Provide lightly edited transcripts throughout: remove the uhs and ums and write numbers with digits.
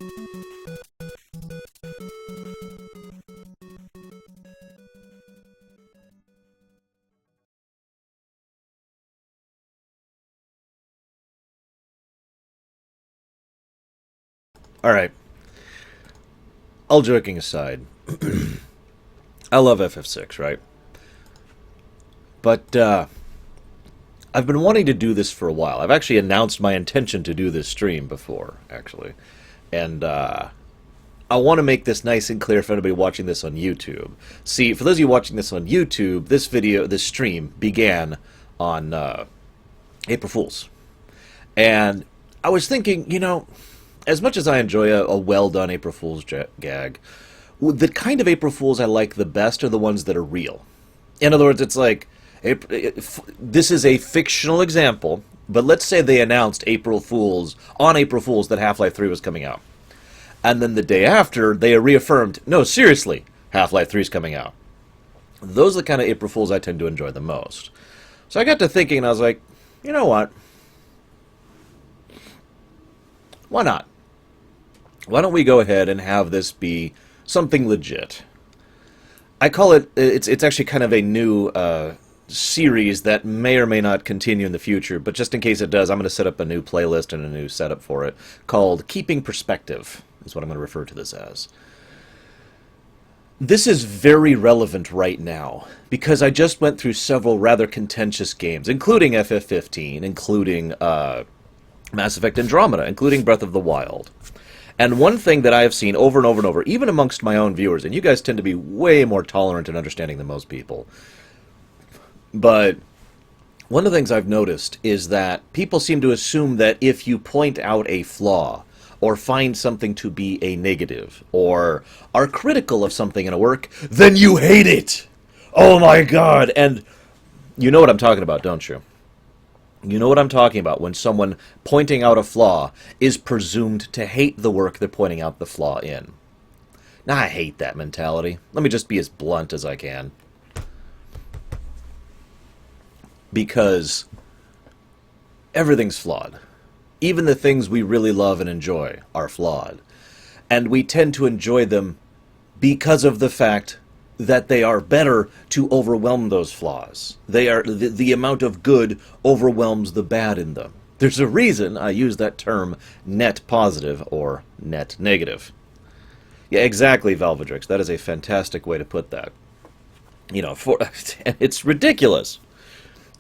All right. All joking aside, I love FF6, right? But I've been wanting to do this for a while. I've actually announced my intention to do this stream before, actually. And I want to make this nice and clear for anybody watching this on YouTube. See, for those of you watching this on YouTube, this stream began on April Fool's. And I was thinking, as much as I enjoy a well done April Fool's gag, the kind of April Fools I like the best are the ones that are real. In other words, it's like this is a fictional example, but let's say they announced April Fools that Half-Life 3 was coming out. And then the day after, they reaffirmed, no, seriously, Half-Life 3 is coming out. Those are the kind of April Fools I tend to enjoy the most. So I got to thinking, and I was like, you know what? Why not? Why don't we go ahead and have this be something legit? I call it's actually kind of a new series that may or may not continue in the future, but just in case it does, I'm going to set up a new playlist and a new setup for it called Keeping Perspective, is what I'm going to refer to this as. This is very relevant right now, because I just went through several rather contentious games, including FF15, including Mass Effect Andromeda, including Breath of the Wild. And one thing that I have seen over and over and over, even amongst my own viewers, and you guys tend to be way more tolerant and understanding than most people, but one of the things I've noticed is that people seem to assume that if you point out a flaw, or find something to be a negative, or are critical of something in a work, then you hate it! Oh my god! And you know what I'm talking about, don't you? You know what I'm talking about when someone pointing out a flaw is presumed to hate the work they're pointing out the flaw in. Now, I hate that mentality. Let me just be as blunt as I can. Because everything's flawed. Even the things we really love and enjoy are flawed. And we tend to enjoy them because of the fact that they are better to overwhelm those flaws. They are the amount of good overwhelms the bad in them. There's a reason I use that term net positive or net negative. Yeah, exactly, Valvedrix. That is a fantastic way to put that. It's ridiculous.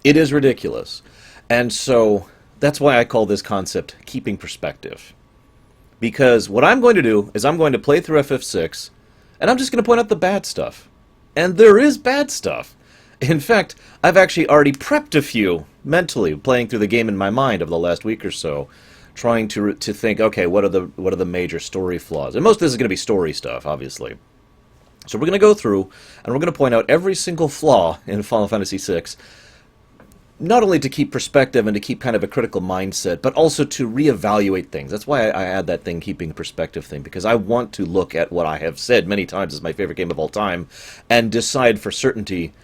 It is ridiculous. And so that's why I call this concept keeping perspective. Because what I'm going to do is I'm going to play through FF6, and I'm just going to point out the bad stuff. And there is bad stuff. In fact, I've actually already prepped a few mentally, playing through the game in my mind over the last week or so, trying to think, okay, what are the major story flaws? And most of this is going to be story stuff, obviously. So we're going to go through, and we're going to point out every single flaw in Final Fantasy VI, not only to keep perspective and to keep kind of a critical mindset, but also to reevaluate things. That's why I add that thing, keeping perspective thing, because I want to look at what I have said many times is my favorite game of all time and decide for certainty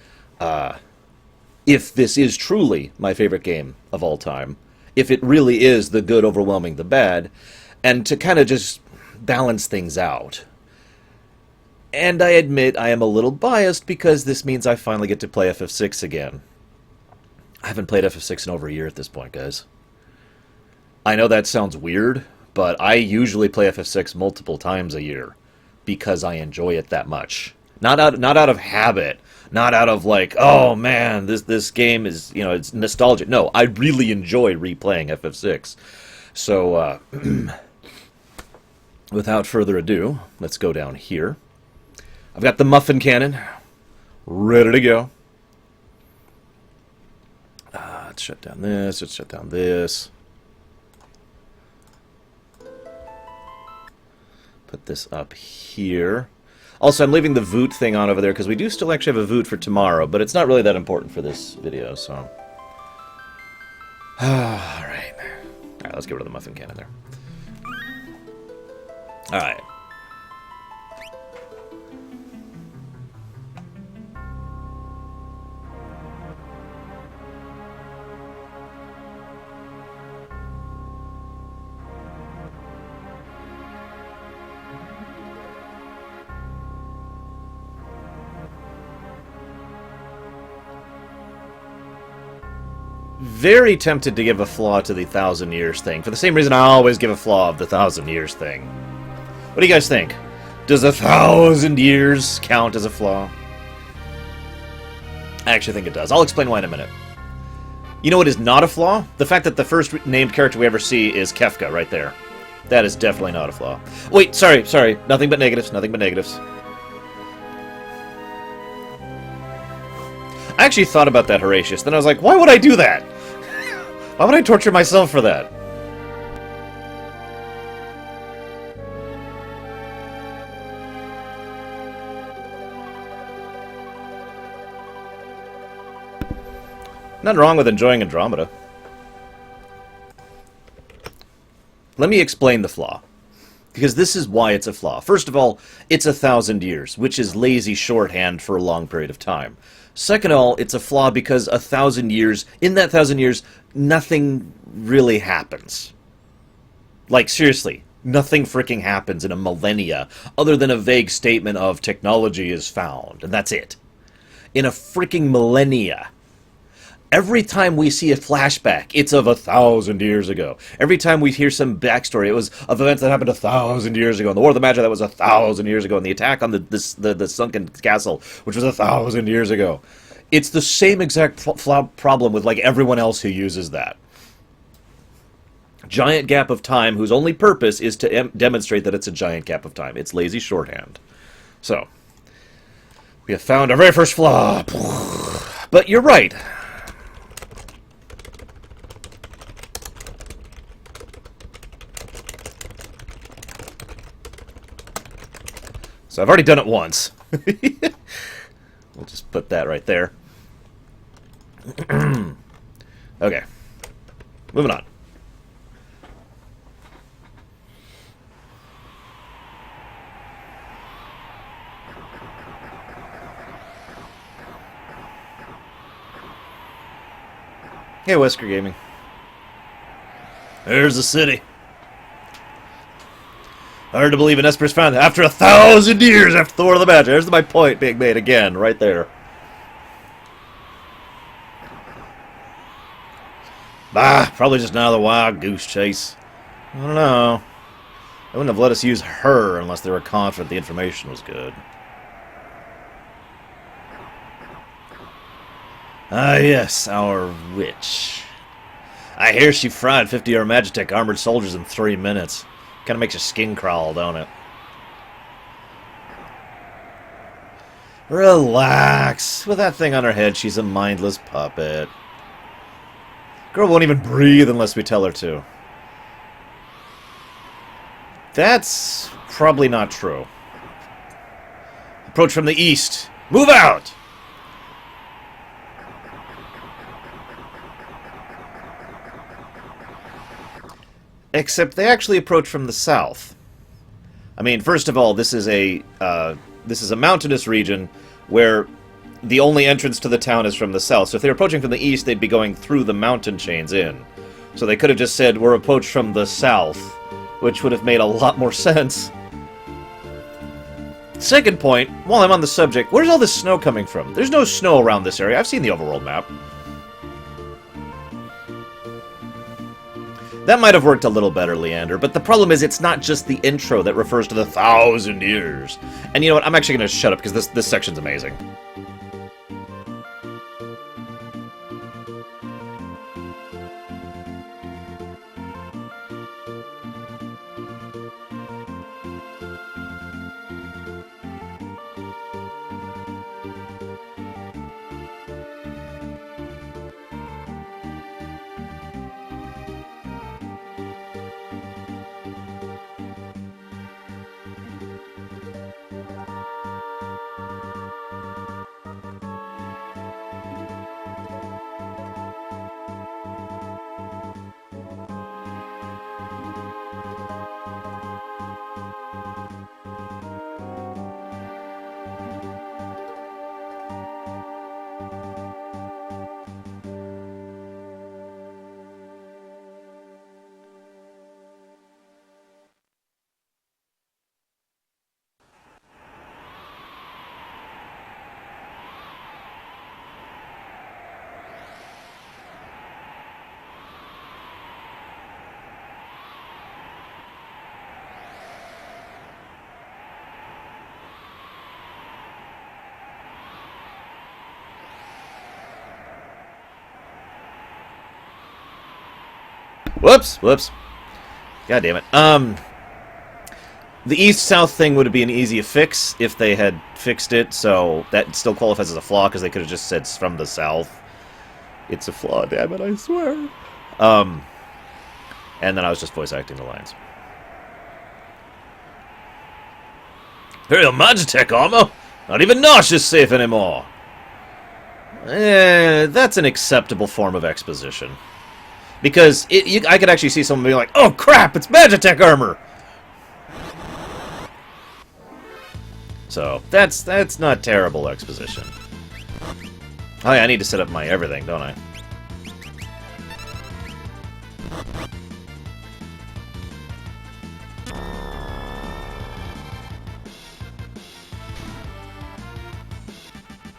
if this is truly my favorite game of all time, if it really is the good overwhelming the bad, and to kind of just balance things out. And I admit I am a little biased because this means I finally get to play FF6 again. I haven't played FF6 in over a year at this point, guys. I know that sounds weird, but I usually play FF6 multiple times a year because I enjoy it that much. Not out of habit, not out of like, oh man, this game is, it's nostalgic. No, I really enjoy replaying FF6. So, without further ado, let's go down here. I've got the muffin cannon ready to go. Let's shut down this, let's shut down this. Put this up here. Also, I'm leaving the Voot thing on over there because we do still actually have a Voot for tomorrow, but it's not really that important for this video, so... Alright. Alright, let's get rid of the muffin cannon there. Alright. very tempted to give a flaw to the 1,000 years thing, for the same reason I always give a flaw of the 1,000 years thing. What do you guys think? Does 1,000 years count as a flaw? I actually think it does. I'll explain why in a minute. You know what is not a flaw? The fact that the first named character we ever see is Kefka right there. That is definitely not a flaw. Wait, sorry. Nothing but negatives, nothing but negatives. I actually thought about that, Horatius. Then I was like, why would I do that? Why would I torture myself for that? Nothing wrong with enjoying Andromeda. Let me explain the flaw. Because this is why it's a flaw. First of all, it's 1,000 years, which is lazy shorthand for a long period of time. Second of all, it's a flaw because 1,000 years, in that 1,000 years, nothing really happens. Like, seriously, nothing freaking happens in a millennia other than a vague statement of technology is found, and that's it. In a freaking millennia, every time we see a flashback, it's of 1,000 years ago. Every time we hear some backstory, it was of events that happened 1,000 years ago. And the War of the Magi, that was 1,000 years ago. And the attack on the sunken castle, which was 1,000 years ago. It's the same exact problem with like everyone else who uses that. Giant gap of time whose only purpose is to demonstrate that it's a giant gap of time. It's lazy shorthand. So, we have found our very first flaw. But you're right. So I've already done it once. We'll just put that right there. Okay. Moving on. Hey, Wesker Gaming. There's the city. Hard to believe an Esper's found it after 1,000 years after the War of the Magi. There's my point being made again, right there. Bah, probably just another wild goose chase. I don't know. They wouldn't have let us use her unless they were confident the information was good. Ah, yes, our witch. I hear she fried 50 Armagitech armored soldiers in 3 minutes. Kind of makes your skin crawl, don't it? Relax. With that thing on her head, she's a mindless puppet. Girl won't even breathe unless we tell her to. That's probably not true. Approach from the east. Move out! Except they actually approach from the south. I mean, first of all, this is a mountainous region where the only entrance to the town is from the south. So if they're approaching from the east, they'd be going through the mountain chains in. So they could have just said, we're approached from the south, which would have made a lot more sense. Second point, while I'm on the subject, where's all this snow coming from? There's no snow around this area. I've seen the overworld map. That might have worked a little better, Leander, but the problem is it's not just the intro that refers to the 1,000 years. And you know what? I'm actually going to shut up because this section's amazing. Whoops, whoops. God damn it. The east-south thing would be an easy fix if they had fixed it, so that still qualifies as a flaw, because they could have just said from the south. It's a flaw, damn it, I swear. And then I was just voice acting the lines. Imperial Magitech armor? Not even Nosh is safe anymore. That's an acceptable form of exposition. Because I could actually see someone being like, oh crap, it's Magitech armor! So, that's not terrible exposition. Oh yeah, I need to set up my everything, don't I?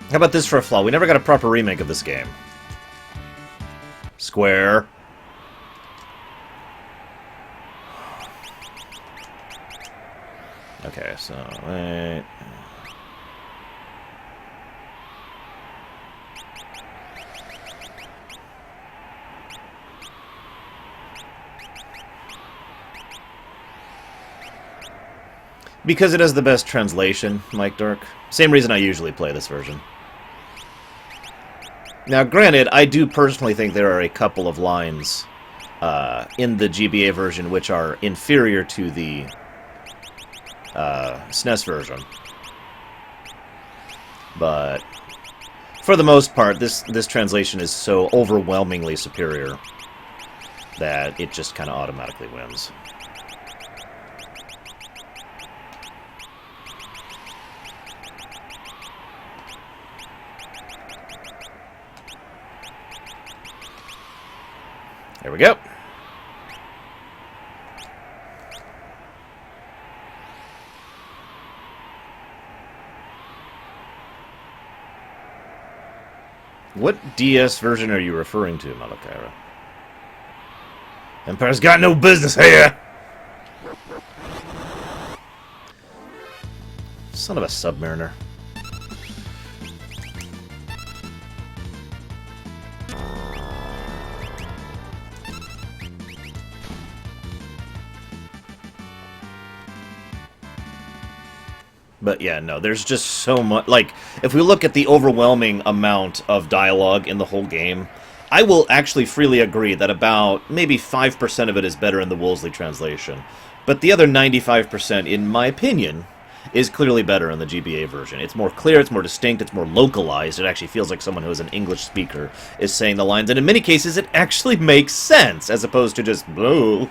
How about this for a flaw? We never got a proper remake of this game. Square. Okay, so, wait. Because it has the best translation, Mike Dirk. Same reason I usually play this version. Now, granted, I do personally think there are a couple of lines in the GBA version which are inferior to the SNES version. But for the most part, this translation is so overwhelmingly superior that it just kind of automatically wins. There we go. What DS version are you referring to, Malakaira? Empire's got no business here! Son of a Submariner. But yeah, no, there's just so much. Like, if we look at the overwhelming amount of dialogue in the whole game, I will actually freely agree that about maybe 5% of it is better in the Wolseley translation. But the other 95%, in my opinion, is clearly better in the GBA version. It's more clear, it's more distinct, it's more localized. It actually feels like someone who is an English speaker is saying the lines, and in many cases it actually makes sense, as opposed to just, boo.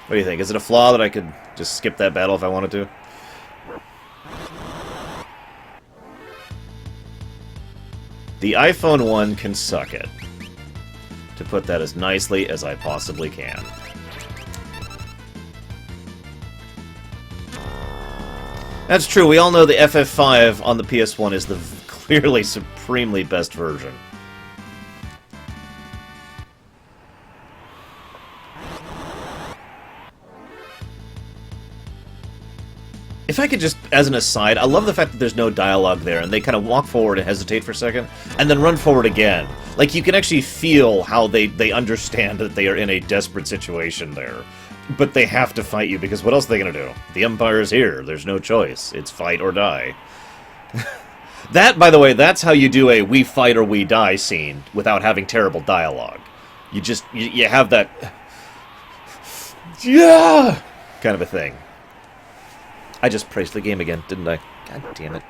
What do you think? Is it a flaw that I could just skip that battle if I wanted to? The iPhone 1 can suck it. To put that as nicely as I possibly can. That's true, we all know the FF5 on the PS1 is the clearly supremely best version. If I could just, as an aside, I love the fact that there's no dialogue there, and they kind of walk forward and hesitate for a second, and then run forward again. Like, you can actually feel how they understand that they are in a desperate situation there. But they have to fight you, because what else are they going to do? The Empire is here. There's no choice. It's fight or die. That, by the way, that's how you do a we fight or we die scene without having terrible dialogue. You just, you have that... yeah! kind of a thing. I just praised the game again, didn't I? God damn it.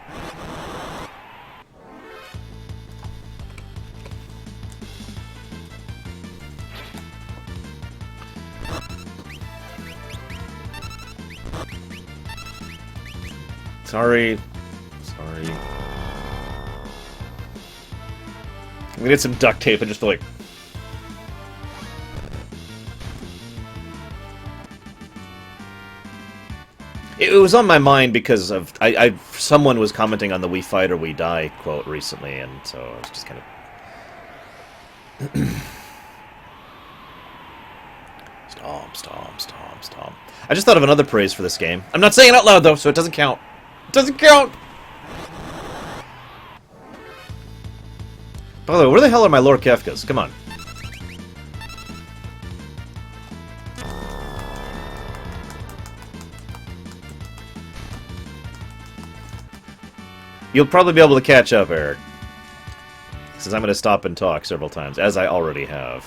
Sorry. Sorry. I'm gonna get some duct tape and just like... It was on my mind because of someone was commenting on the "We Fight or We Die" quote recently, and so I was just kind of stomp, stomp, stomp, stomp. I just thought of another praise for this game. I'm not saying it out loud though, so it doesn't count. It doesn't count. By the way, where the hell are my Lord Kefkas? Come on. You'll probably be able to catch up, Eric. Since I'm going to stop and talk several times, as I already have.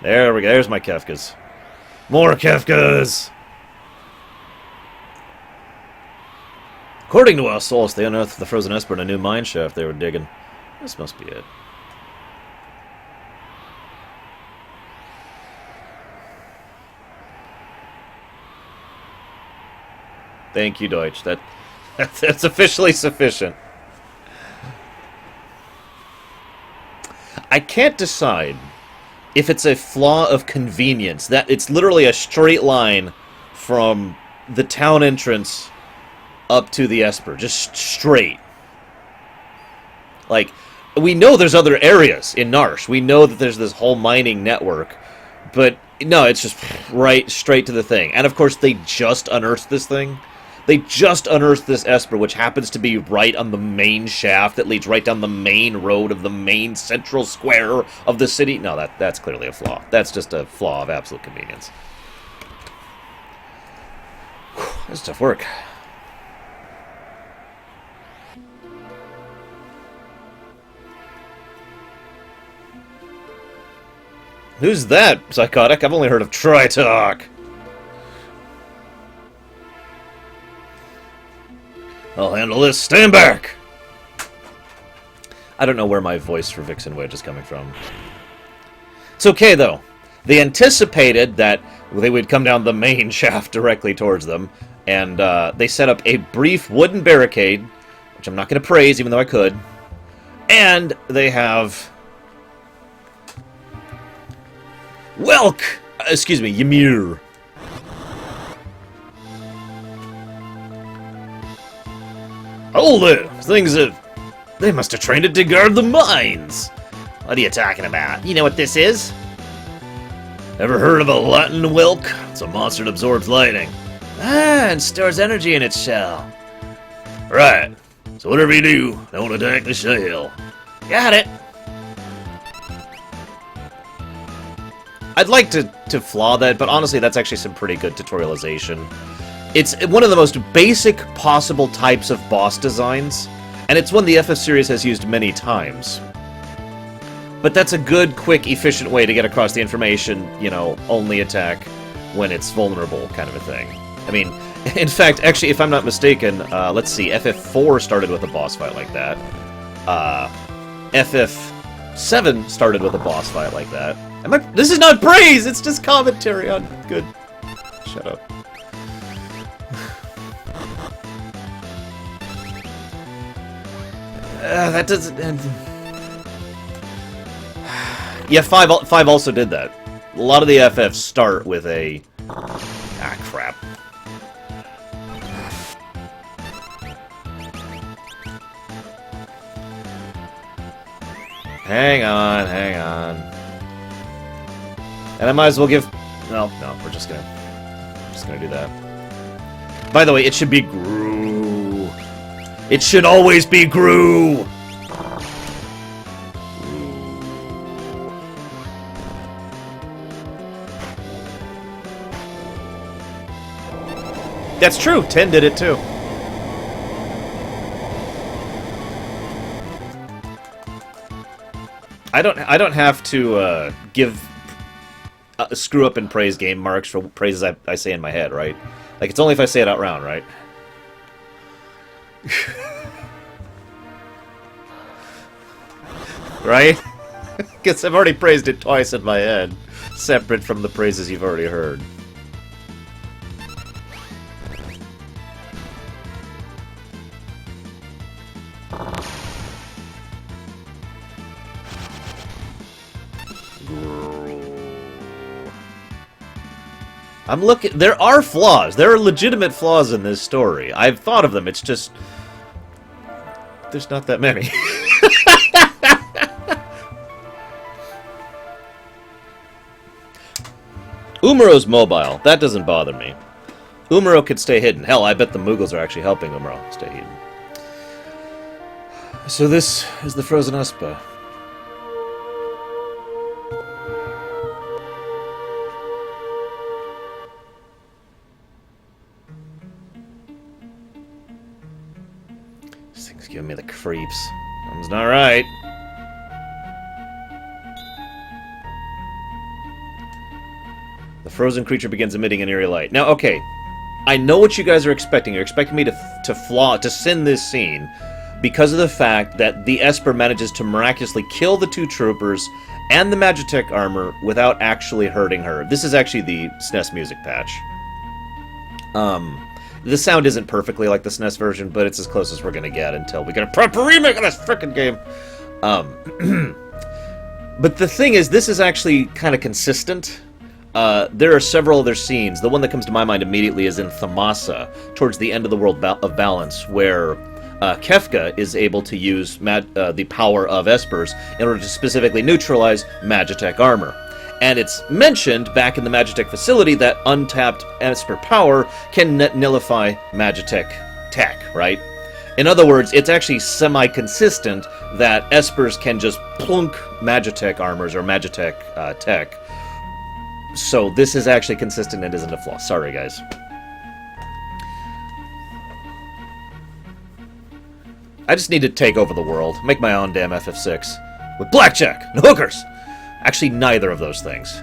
There we go. There's my Kefkas. More Kefkas! According to our source, they unearthed the frozen Esper in a new mine shaft they were digging. This must be it. Thank you, Deutsch. That's officially sufficient. I can't decide if it's a flaw of convenience, that it's literally a straight line from the town entrance up to the Esper, just straight. Like, we know there's other areas in Narshe. We know that there's this whole mining network, but no, it's just right straight to the thing. And of course, they just unearthed this thing. They just unearthed this Esper, which happens to be right on the main shaft that leads right down the main road of the main central square of the city. No, that's clearly a flaw. That's just a flaw of absolute convenience. Whew, that's tough work. Who's that, Psychotic? I've only heard of Tritalk. I'll handle this. Stand back! I don't know where my voice for Vixen Wedge is coming from. It's okay, though. They anticipated that they would come down the main shaft directly towards them, and they set up a brief wooden barricade, which I'm not going to praise, even though I could, and they have... Welk! Excuse me, Ymir. Hold it! They must have trained it to guard the mines! What are you talking about? You know what this is? Ever heard of a Latin Welk? It's a monster that absorbs lightning. Ah, and stores energy in its shell. Right. So whatever you do, don't attack the shell. Got it! I'd like to flaw that, but honestly, that's actually some pretty good tutorialization. It's one of the most basic possible types of boss designs, and it's one the FF series has used many times. But that's a good, quick, efficient way to get across the information, you know, only attack when it's vulnerable kind of a thing. I mean, in fact, actually, if I'm not mistaken, let's see, FF4 started with a boss fight like that. FF7 started with a boss fight like that. This is not praise, it's just commentary on good... Shut up. That doesn't... Yeah, 5 also did that. A lot of the FFs start with a... Ah, crap. Hang on, hang on. And I might as well give... No, we're just gonna do that. By the way, it should be Gru. It should always be Gru! That's true, 10 did it too. I don't have to give screw up and praise game marks for praises I say in my head, right? Like, it's only if I say it out loud, right? Right? Guess I've already praised it twice in my head, separate from the praises you've already heard. I'm looking... There are flaws. There are legitimate flaws in this story. I've thought of them. It's just... There's not that many. Umaro's mobile. That doesn't bother me. Umaro could stay hidden. Hell, I bet the Mughals are actually helping Umaro stay hidden. So this is the Frozen Espa. This thing's giving me the creeps. Something's not right. The frozen creature begins emitting an eerie light. Now, okay, I know what you guys are expecting. You're expecting me to sin this scene because of the fact that the Esper manages to miraculously kill the two troopers and the Magitech armor without actually hurting her. This is actually the SNES music patch. The sound isn't perfectly like the SNES version, but it's as close as we're going to get until we get a proper remake of this frickin' game. But the thing is, this is actually kind of consistent. There are several other scenes. The one that comes to my mind immediately is in Thamasa, towards the end of the World of Balance, where Kefka is able to use the power of Espers in order to specifically neutralize Magitech armor. And it's mentioned back in the Magitech facility that untapped Esper power can nullify Magitech tech, right? In other words, it's actually semi-consistent that Espers can just plunk Magitech armors or Magitech tech. So this is actually consistent and isn't a flaw. Sorry, guys. I just need to take over the world. Make my own damn FF6. With blackjack and hookers! Actually, neither of those things.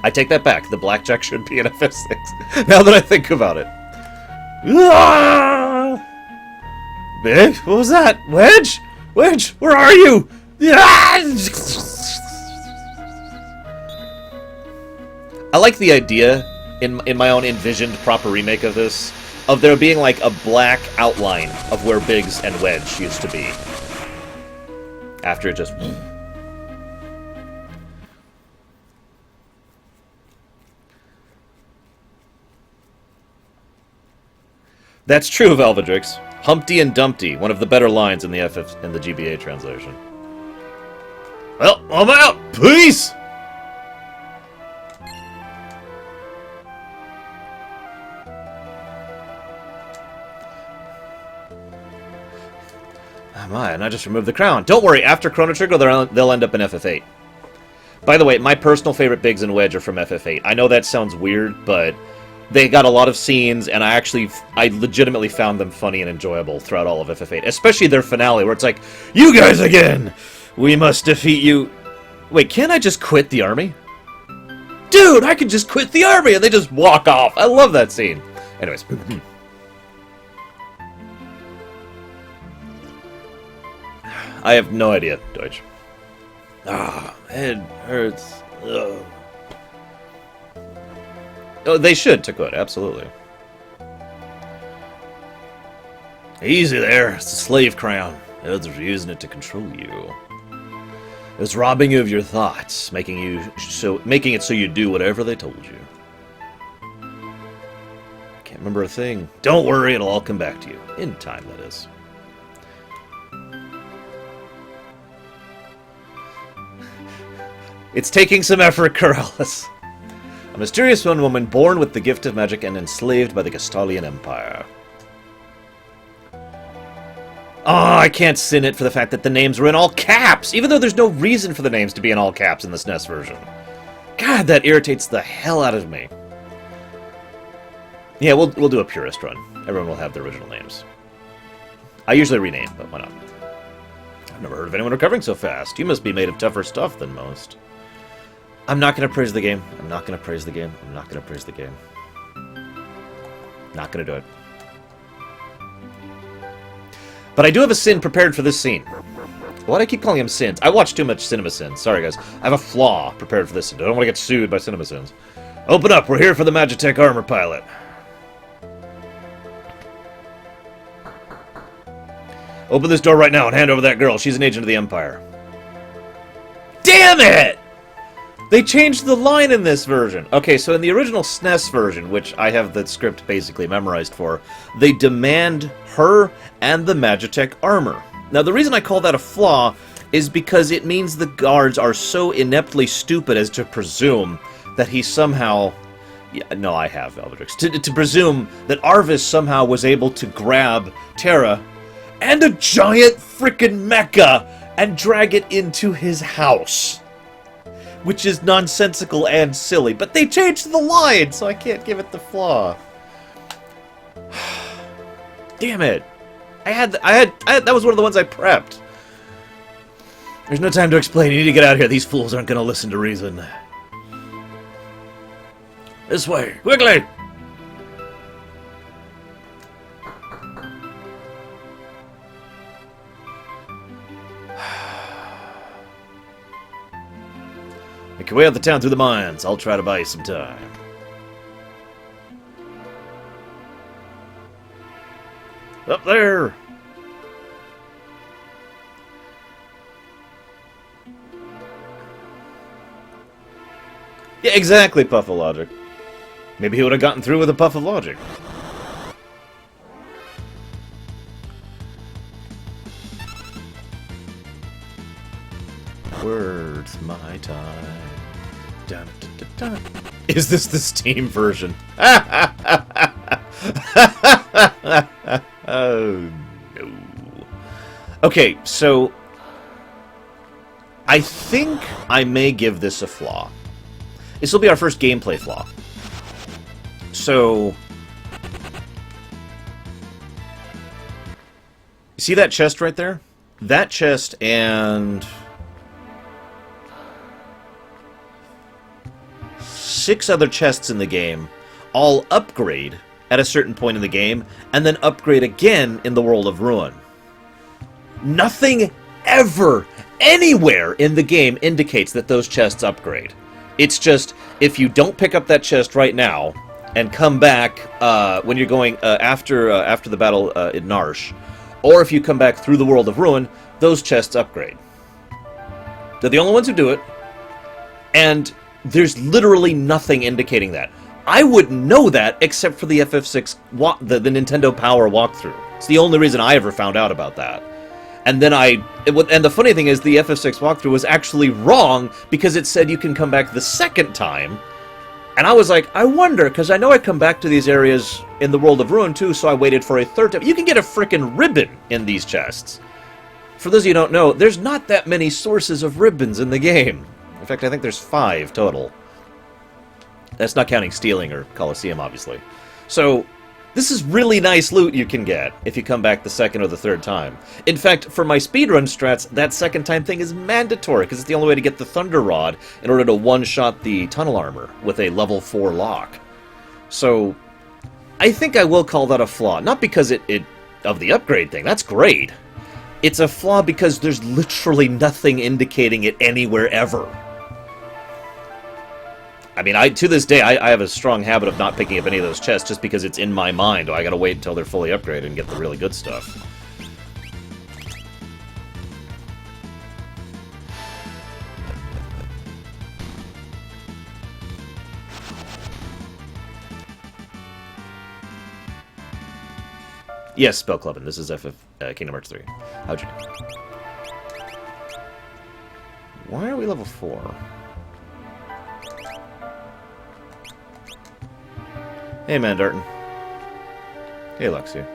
I take that back. The blackjack should be an FF6. Now that I think about it. Ah! Big? What was that? Wedge? Wedge, where are you? Ah! I like the idea, in my own envisioned proper remake of this, of there being like a black outline of where Biggs and Wedge used to be. After it just... That's true, Valvedrix. Humpty and Dumpty, one of the better lines in the GBA translation. Well, I'm out! Peace! My, and I just removed the crown. Don't worry, after Chrono Trigger, they'll end up in FF8. By the way, my personal favorite Biggs and Wedge are from FF8. I know that sounds weird, but they got a lot of scenes, and I legitimately found them funny and enjoyable throughout all of FF8. Especially their finale, where it's like, you guys again! We must defeat you... Wait, can't I just quit the army? Dude, I can just quit the army! And they just walk off. I love that scene. Anyways. I have no idea, Deutsch. Ah, head hurts. Ugh. Oh, they should, Takota, absolutely. Easy there, it's the slave crown. Others are using it to control you. It's robbing you of your thoughts, making it so you do whatever they told you. Can't remember a thing. Don't worry, it'll all come back to you. In time, that is. It's taking some effort, Corellis. A mysterious young woman born with the gift of magic and enslaved by the Gestalian Empire. Oh, I can't sin it for the fact that the names were in all caps, even though there's no reason for the names to be in all caps in the SNES version. God, that irritates the hell out of me. Yeah, we'll do a purist run. Everyone will have their original names. I usually rename, but why not? I've never heard of anyone recovering so fast. You must be made of tougher stuff than most. I'm not going to praise the game. I'm not going to praise the game. I'm not going to praise the game. Not going to do it. But I do have a sin prepared for this scene. Why do I keep calling them sins? I watch too much Cinema Sins. Sorry, guys. I have a flaw prepared for this. I don't want to get sued by Cinema Sins. Open up. We're here for the Magitech armor pilot. Open this door right now and hand over that girl. She's an agent of the Empire. Damn it! They changed the line in this version. Okay, so in the original SNES version, which I have the script basically memorized for, they demand her and the Magitech armor. Now, the reason I call that a flaw is because it means the guards are so ineptly stupid as to presume that he somehow... Yeah, no, I have, Valvedrix. To presume that Arvis somehow was able to grab Terra and a giant frickin' mecha and drag it into his house. Which is nonsensical and silly, but they changed the line, so I can't give it the flaw. Damn it. That was one of the ones I prepped. There's no time to explain. You need to get out of here. These fools aren't going to listen to reason. This way. Quickly! Make your way out the town through the mines. I'll try to buy you some time. Up there! Yeah, exactly, Puff of Logic. Maybe he would have gotten through with a Puff of Logic. Words my time. Dun, dun, dun, dun. Is this the Steam version? Oh, no. Okay, so I think I may give this a flaw. This will be our first gameplay flaw. So, you see that chest right there? That chest and 6 other chests in the game all upgrade at a certain point in the game, and then upgrade again in the World of Ruin. Nothing ever, anywhere in the game indicates that those chests upgrade. It's just, if you don't pick up that chest right now, and come back when you're going after the battle in Narshe, or if you come back through the World of Ruin, those chests upgrade. They're the only ones who do it, and there's literally nothing indicating that. I wouldn't know that except for the FF6, the Nintendo Power walkthrough. It's the only reason I ever found out about that. And then and the funny thing is, the FF6 walkthrough was actually wrong because it said you can come back the second time. And I was like, I wonder, because I know I come back to these areas in the World of Ruin too, so I waited for a third time. You can get a frickin' ribbon in these chests. For those of you who don't know, there's not that many sources of ribbons in the game. In fact, I think there's 5 total. That's not counting stealing or Colosseum, obviously. So, this is really nice loot you can get if you come back the second or the third time. In fact, for my speedrun strats, that second time thing is mandatory, because it's the only way to get the Thunder Rod in order to one-shot the tunnel armor with a level 4 lock. So, I think I will call that a flaw. Not because of the upgrade thing, that's great. It's a flaw because there's literally nothing indicating it anywhere ever. I mean, to this day, I have a strong habit of not picking up any of those chests just because it's in my mind. Oh, I gotta wait until they're fully upgraded and get the really good stuff. Yes, Spell Clubbin'. This is Kingdom Hearts 3. How'd you know? Why are we level 4? Hey, Mandarton. Hey, Luxia.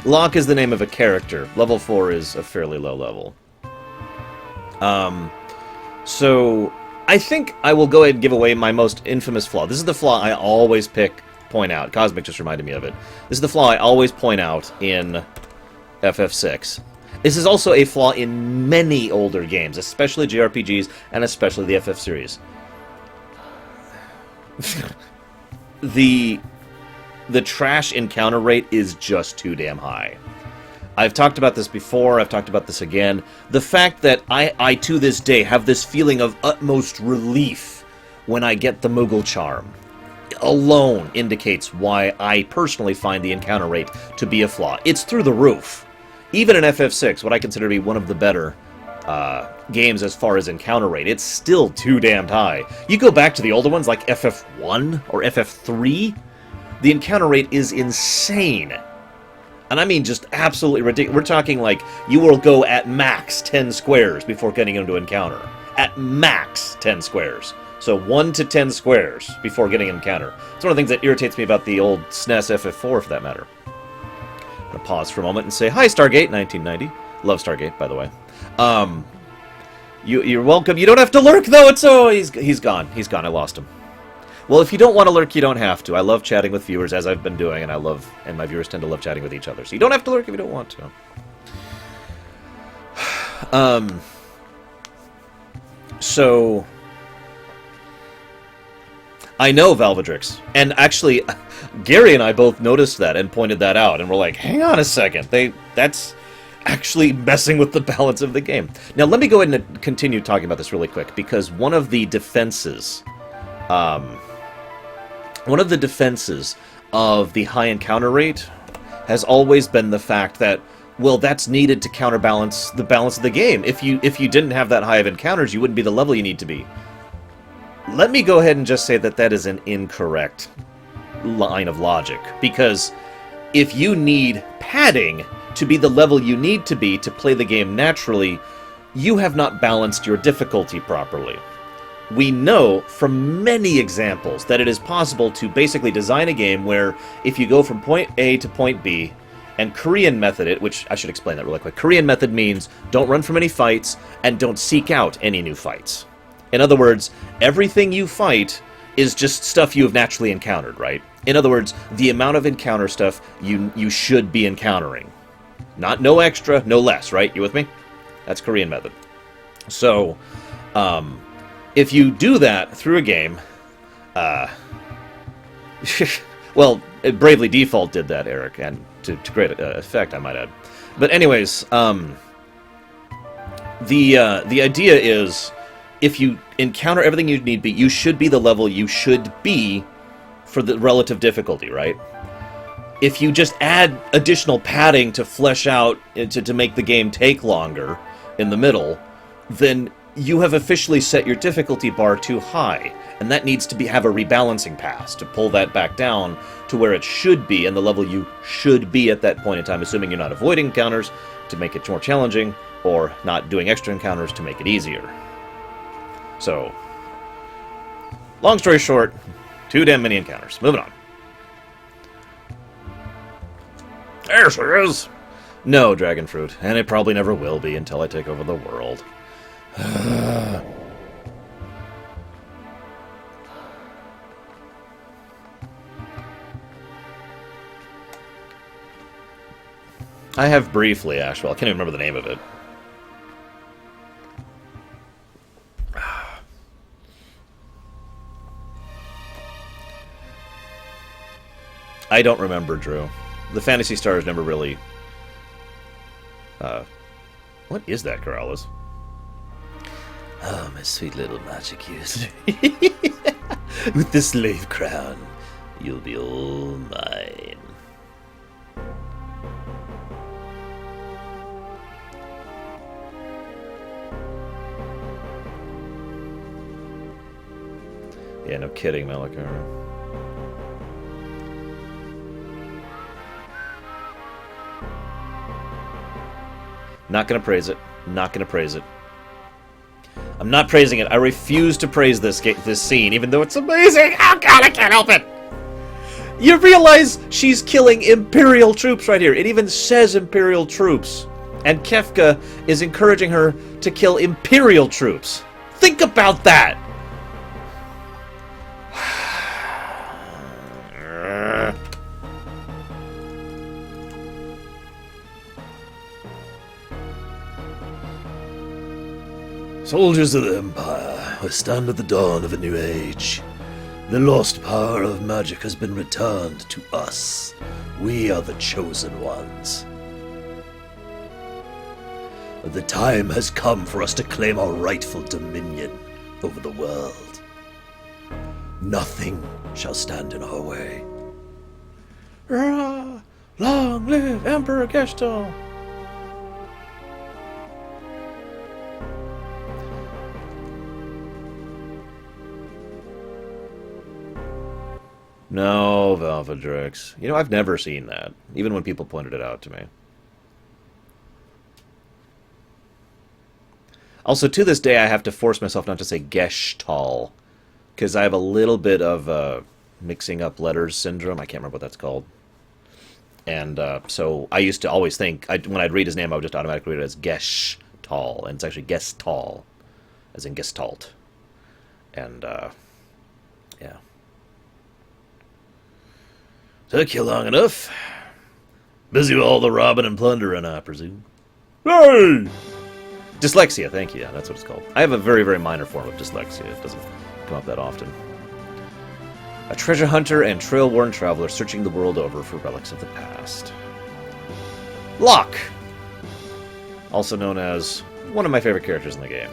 Locke is the name of a character. Level 4 is a fairly low level. So I think I will go ahead and give away my most infamous flaw. This is the flaw I always point out. Cosmic just reminded me of it. This is the flaw I always point out in FF6. This is also a flaw in many older games, especially JRPGs, and especially the FF series. The trash encounter rate is just too damn high. I've talked about this before, I've talked about this again. The fact that I to this day, have this feeling of utmost relief when I get the Moogle Charm alone indicates why I personally find the encounter rate to be a flaw. It's through the roof. Even in FF6, what I consider to be one of the better games as far as encounter rate. It's still too damned high. You go back to the older ones like FF1 or FF3, the encounter rate is insane. And I mean just absolutely ridiculous. We're talking like you will go at max 10 squares before getting into encounter. At max 10 squares. So 1 to 10 squares before getting an encounter. It's one of the things that irritates me about the old SNES FF4 for that matter. I'm going to pause for a moment and say, hi Stargate 1990. Love Stargate, by the way. You're welcome. You don't have to lurk though. He's gone. He's gone. I lost him. Well, if you don't want to lurk, you don't have to. I love chatting with viewers, as I've been doing, and my viewers tend to love chatting with each other. So you don't have to lurk if you don't want to. So I know Valvedrix, and actually, Gary and I both noticed that and pointed that out, and we're like, hang on a second, that's actually messing with the balance of the game. Now, let me go ahead and continue talking about this really quick, because one of the defenses of the high encounter rate has always been the fact that, well, that's needed to counterbalance the balance of the game. If you didn't have that high of encounters, you wouldn't be the level you need to be. Let me go ahead and just say that that is an incorrect line of logic, because if you need padding to be the level you need to be to play the game naturally, you have not balanced your difficulty properly. We know from many examples that it is possible to basically design a game where if you go from point A to point B, and Korean method it, which I should explain that really quick. Korean method means don't run from any fights and don't seek out any new fights. In other words, everything you fight is just stuff you have naturally encountered, right? In other words, the amount of encounter stuff you should be encountering. Not no extra, no less, right? You with me? That's Korean method. So, if you do that through a game, well, Bravely Default did that, Eric, and to great effect, I might add. But anyways, the idea is, if you encounter everything you need to be, you should be the level you should be for the relative difficulty, right? If you just add additional padding to flesh out, to make the game take longer in the middle, then you have officially set your difficulty bar too high, and that needs to have a rebalancing pass to pull that back down to where it should be and the level you should be at that point in time, assuming you're not avoiding encounters to make it more challenging, or not doing extra encounters to make it easier. So, long story short, too damn many encounters. Moving on. There she is! No, Dragon Fruit, and it probably never will be until I take over the world. I have briefly, Ashwell. I can't even remember the name of it. I don't remember, Drew. The Phantasy Stars never really... what is that, Corrales? Oh, my sweet little magic user. With the slave crown, you'll be all mine. Yeah, no kidding, Malachar. Not gonna praise it. Not gonna praise it. I'm not praising it. I refuse to praise this scene, even though it's amazing. Oh god, I can't help it! You realize she's killing Imperial troops right here. It even says Imperial troops. And Kefka is encouraging her to kill Imperial troops. Think about that! Soldiers of the Empire, we stand at the dawn of a new age. The lost power of magic has been returned to us. We are the chosen ones. The time has come for us to claim our rightful dominion over the world. Nothing shall stand in our way. Long live Emperor Gestahl! No, Valvedrix. You know, I've never seen that, even when people pointed it out to me. Also, to this day, I have to force myself not to say Geshtal, because I have a little bit of mixing up letters syndrome. I can't remember what that's called. And so I used to always think, when I'd read his name, I would just automatically read it as Geshtal, and it's actually Gestal, as in Gestalt. And, yeah. Took you long enough. Busy with all the robbing and plundering, I presume. Hey! Dyslexia, thank you. Yeah, that's what it's called. I have a very, very minor form of dyslexia. It doesn't come up that often. A treasure hunter and trail-worn traveler searching the world over for relics of the past. Locke! Also known as one of my favorite characters in the game,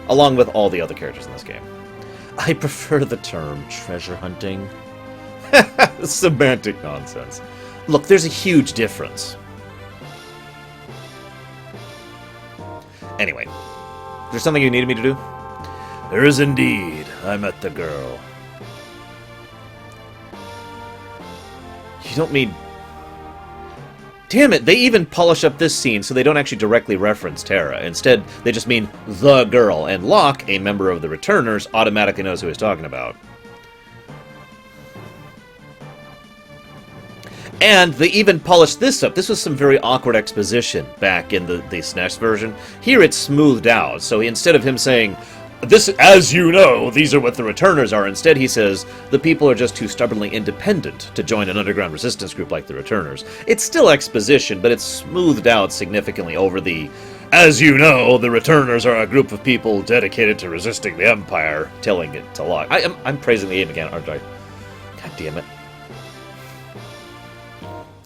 along with all the other characters in this game. I prefer the term treasure hunting. Semantic nonsense. Look, there's a huge difference. Anyway, is there something you needed me to do? There is indeed. I met the girl. You don't mean... Damn it, they even polish up this scene so they don't actually directly reference Terra. Instead, they just mean the girl, and Locke, a member of the Returners, automatically knows who he's talking about. And they even polished this up. This was some very awkward exposition back in the SNES version. Here it's smoothed out, so instead of him saying, "This, as you know, these are what the Returners are," instead he says, "The people are just too stubbornly independent to join an underground resistance group like the Returners." It's still exposition, but it's smoothed out significantly over the, "As you know, the Returners are a group of people dedicated to resisting the Empire," telling it to Locke. I'm praising the game again, aren't I? God damn it.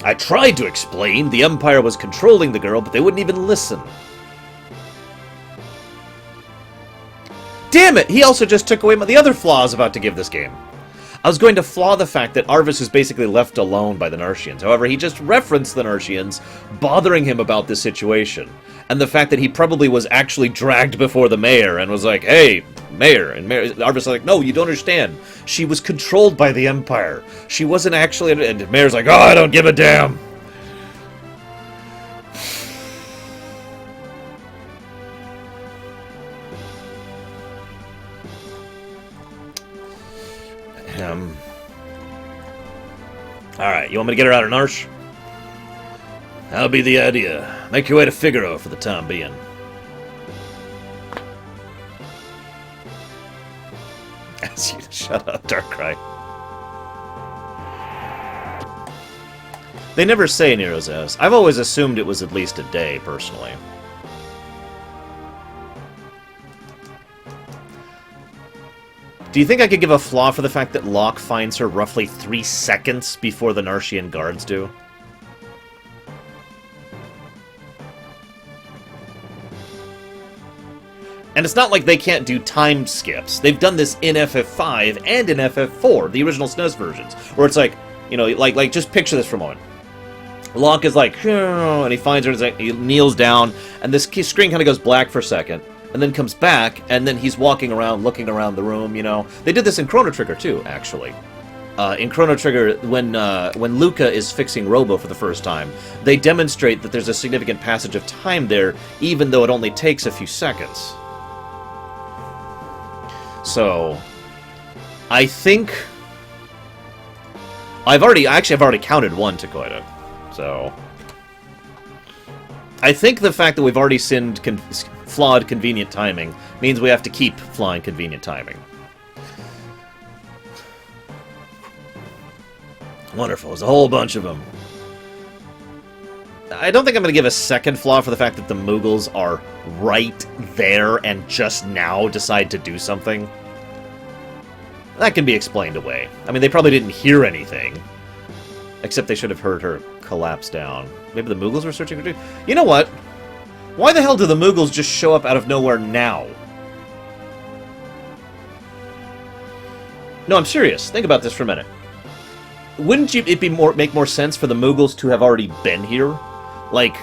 I tried to explain. The Empire was controlling the girl, but they wouldn't even listen. Damn it! He also just took away the other flaw I was about to give this game. I was going to flaw the fact that Arvis is basically left alone by the Narshians. However, he just referenced the Narshians bothering him about this situation. And the fact that he probably was actually dragged before the mayor and was like, "Hey, mayor." And Arvis was like, "No, you don't understand. She was controlled by the Empire. She wasn't actually..." And the mayor's like, "Oh, I don't give a damn." Alright, you want me to get her out of Narsh? That'll be the idea. Make your way to Figaro for the time being. Shut up, Darkrai. They never say Nero's S. I've always assumed it was at least a day, personally. Do you think I could give a flaw for the fact that Locke finds her roughly 3 seconds before the Narshian guards do? And it's not like they can't do time skips. They've done this in FF5 and in FF4, the original SNES versions, where it's like, you know, like just picture this for a moment. Locke is like, and he finds her, and he kneels down, and this screen kind of goes black for a second, and then comes back, and then he's walking around, looking around the room, you know. They did this in Chrono Trigger, too, actually. In Chrono Trigger, when Luca is fixing Robo for the first time, they demonstrate that there's a significant passage of time there, even though it only takes a few seconds. So, I think... I've already counted one Takoida, so... I think the fact that we've already sinned flawed convenient timing means we have to keep flying convenient timing. Wonderful. There's a whole bunch of them. I don't think I'm going to give a second flaw for the fact that the Moogles are right there and just now decide to do something. That can be explained away. I mean, they probably didn't hear anything. Except they should have heard her collapse down. Maybe the Moogles were searching for... You know what? Why the hell do the Moogles just show up out of nowhere now? No, I'm serious. Think about this for a minute. Wouldn't it make more sense for the Moogles to have already been here? Like,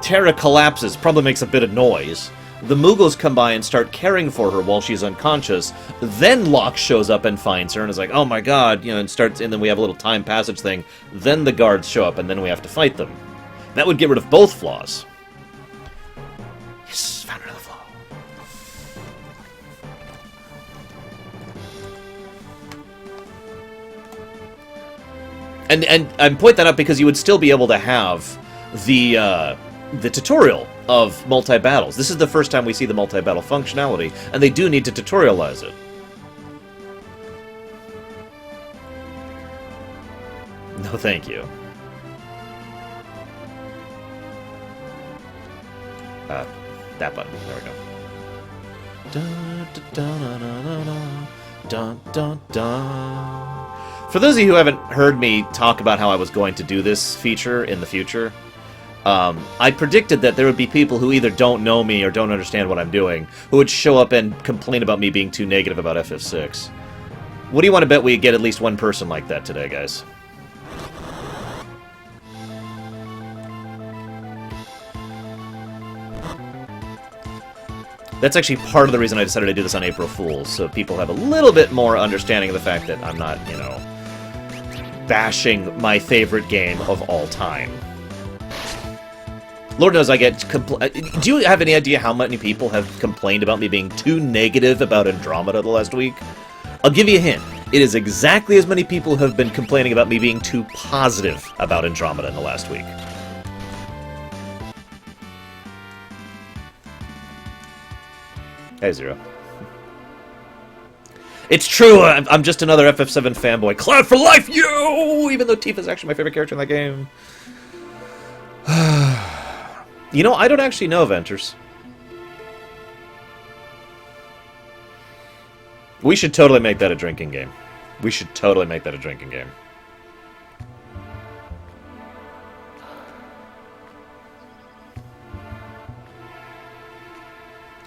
Terra collapses, probably makes a bit of noise. The Mughals come by and start caring for her while she's unconscious. Then Locke shows up and finds her and is like, "Oh my god," and starts. And then we have a little time passage thing. Then the guards show up, and then we have to fight them. That would get rid of both flaws. Yes, found another flaw. And I point that out because you would still be able to have the tutorial of multi-battles. This is the first time we see the multi-battle functionality, and they do need to tutorialize it. No, thank you. That button. There we go. Dun, dun, dun, dun, dun, dun, dun, dun. For those of you who haven't heard me talk about how I was going to do this feature in the future, I predicted that there would be people who either don't know me or don't understand what I'm doing, who would show up and complain about me being too negative about FF6. What do you want to bet we get at least one person like that today, guys? That's actually part of the reason I decided to do this on April Fool's, so people have a little bit more understanding of the fact that I'm not, bashing my favorite game of all time. Lord knows I get... Do you have any idea how many people have complained about me being too negative about Andromeda the last week? I'll give you a hint. It is exactly as many people who have been complaining about me being too positive about Andromeda in the last week. Hey, Zero. It's true, I'm just another FF7 fanboy. Cloud for life, you! Even though Tifa's actually my favorite character in that game. I don't actually know, Venters. We should totally make that a drinking game. We should totally make that a drinking game.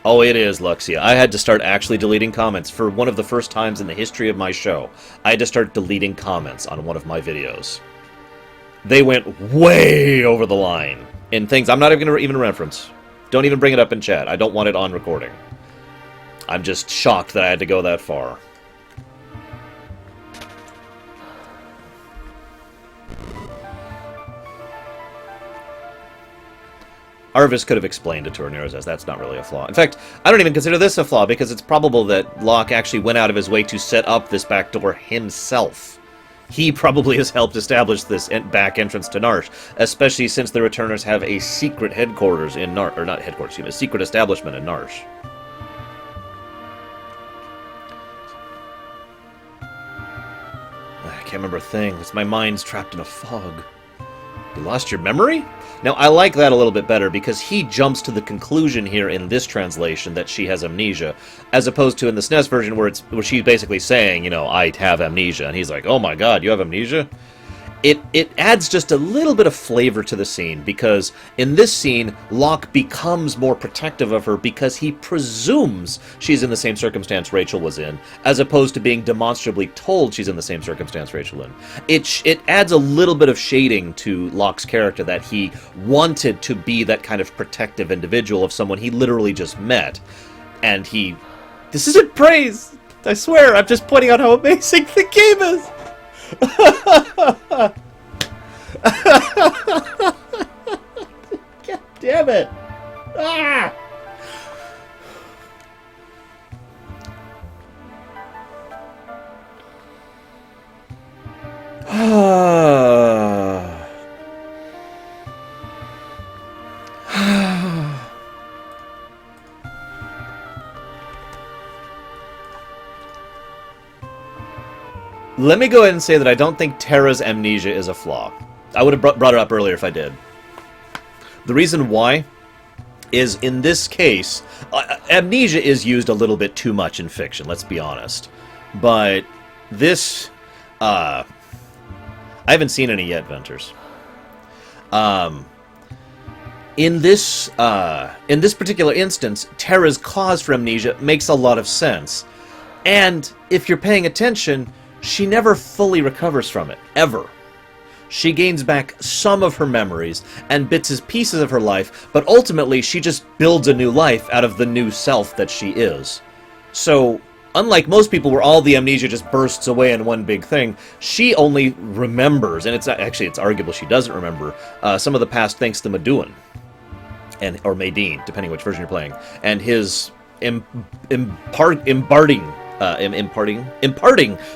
Oh, it is, Luxia. I had to start actually deleting comments for one of the first times in the history of my show. I had to start deleting comments on one of my videos. They went way over the line in things I'm not even going to even reference. Don't even bring it up in chat. I don't want it on recording. I'm just shocked that I had to go that far. Arvis could have explained it to her, Nero says that's not really a flaw. In fact, I don't even consider this a flaw, because it's probable that Locke actually went out of his way to set up this back door himself. He probably has helped establish this back entrance to Narshe, especially since the Returners have a secret headquarters in Narshe, or not headquarters, excuse me, a secret establishment in Narshe. I can't remember a thing. It's my mind's trapped in a fog. You lost your memory? Now, I like that a little bit better, because he jumps to the conclusion here in this translation that she has amnesia, as opposed to in the SNES version where she's basically saying, I have amnesia, and he's like, oh my god, you have amnesia? It adds just a little bit of flavor to the scene, because in this scene, Locke becomes more protective of her because he presumes she's in the same circumstance Rachel was in, as opposed to being demonstrably told she's in the same circumstance Rachel in. It adds a little bit of shading to Locke's character that he wanted to be that kind of protective individual of someone he literally just met. And this isn't praise! I swear, I'm just pointing out how amazing the game is! God damn it! Ah! Let me go ahead and say that I don't think Terra's amnesia is a flaw. I would have brought it up earlier if I did. The reason why is, in this case, amnesia is used a little bit too much in fiction, let's be honest. But this, I haven't seen any yet, Venters. In this particular instance, Terra's cause for amnesia makes a lot of sense. And if you're paying attention, she never fully recovers from it, ever. She gains back some of her memories and bits and pieces of her life, but ultimately she just builds a new life out of the new self that she is. So, unlike most people where all the amnesia just bursts away in one big thing, she only remembers, and it's arguable she doesn't remember, some of the past thanks to Maduin, or Maydeen, depending which version you're playing, and his imparting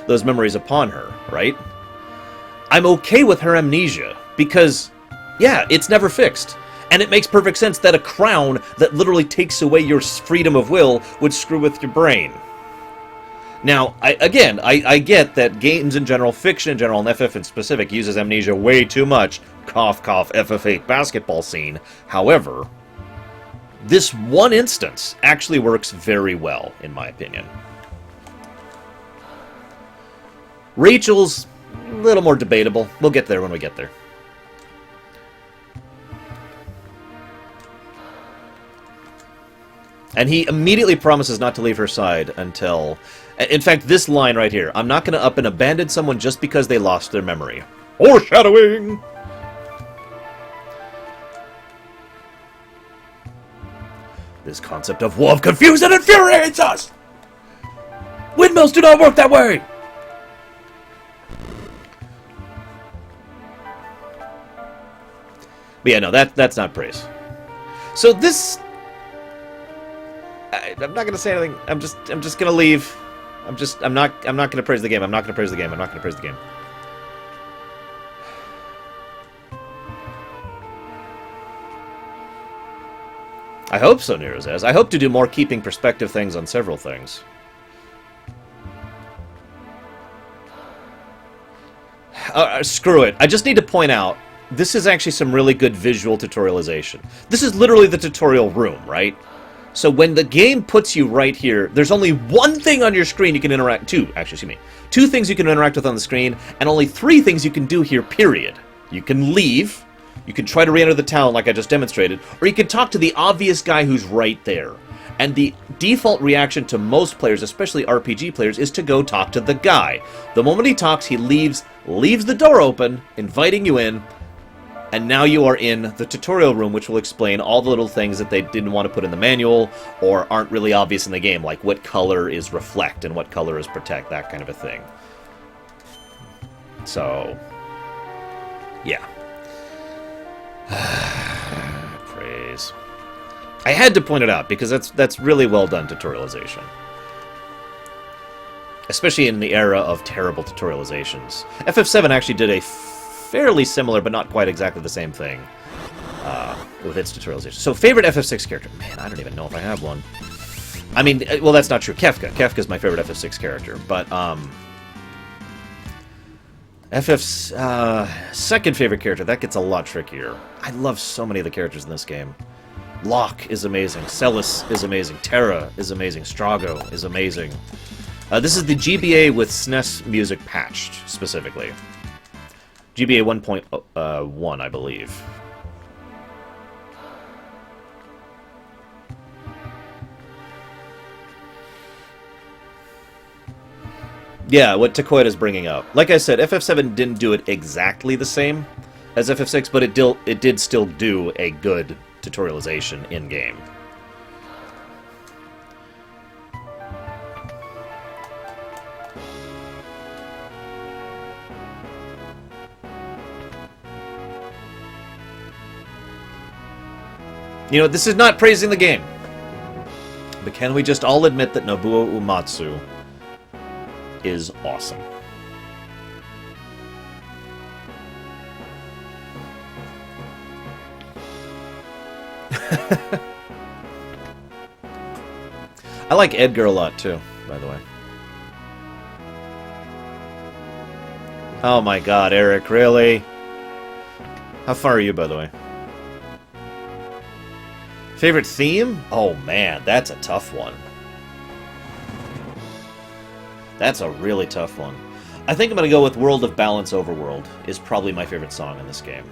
those memories upon her, right? I'm okay with her amnesia, because, yeah, it's never fixed. And it makes perfect sense that a crown that literally takes away your freedom of will would screw with your brain. Now, I get that games in general, fiction in general, and FF in specific, uses amnesia way too much. Cough, cough, FF8 basketball scene. However, this one instance actually works very well, in my opinion. Rachel's a little more debatable. We'll get there when we get there. And he immediately promises not to leave her side until... In fact, this line right here, I'm not going to up and abandon someone just because they lost their memory. Foreshadowing! This concept of war confuses and infuriates us! Windmills do not work that way! But yeah, no, that's not praise. So this... I'm not gonna say anything. I'm just gonna leave. I'm not gonna praise the game. I'm not gonna praise the game. I'm not gonna praise the game. I hope so, Nerozaz. I hope to do more keeping perspective things on several things. Screw it. I just need to point out, this is actually some really good visual tutorialization. This is literally the tutorial room, right? So when the game puts you right here, there's only one thing on your screen you can interact... Two things you can interact with on the screen, and only 3 things you can do here, period. You can leave, you can try to re-enter the town like I just demonstrated, or you can talk to the obvious guy who's right there. And the default reaction to most players, especially RPG players, is to go talk to the guy. The moment he talks, he leaves the door open, inviting you in, and now you are in the tutorial room, which will explain all the little things that they didn't want to put in the manual or aren't really obvious in the game, like what color is reflect and what color is protect, that kind of a thing. So, yeah. Praise. I had to point it out because that's really well done tutorialization. Especially in the era of terrible tutorializations. FF7 actually did a fairly similar, but not quite exactly the same thing with its tutorialization. So, favorite FF6 character? Man, I don't even know if I have one. I mean, well, that's not true. Kefka. Kefka's my favorite FF6 character, but FF's second favorite character, that gets a lot trickier. I love so many of the characters in this game. Locke is amazing. Celis is amazing. Terra is amazing. Strago is amazing. This is the GBA with SNES music patched, specifically. GBA 1.1, I believe. Yeah, what Takoida is bringing up. Like I said, FF7 didn't do it exactly the same as FF6, but it did still do a good tutorialization in-game. You know, this is not praising the game. But can we just all admit that Nobuo Uematsu is awesome? I like Edgar a lot, too, by the way. Oh my god, Eric, really? How far are you, by the way? Favorite theme? Oh man, that's a tough one. That's a really tough one. I think I'm going to go with World of Balance Overworld is probably my favorite song in this game.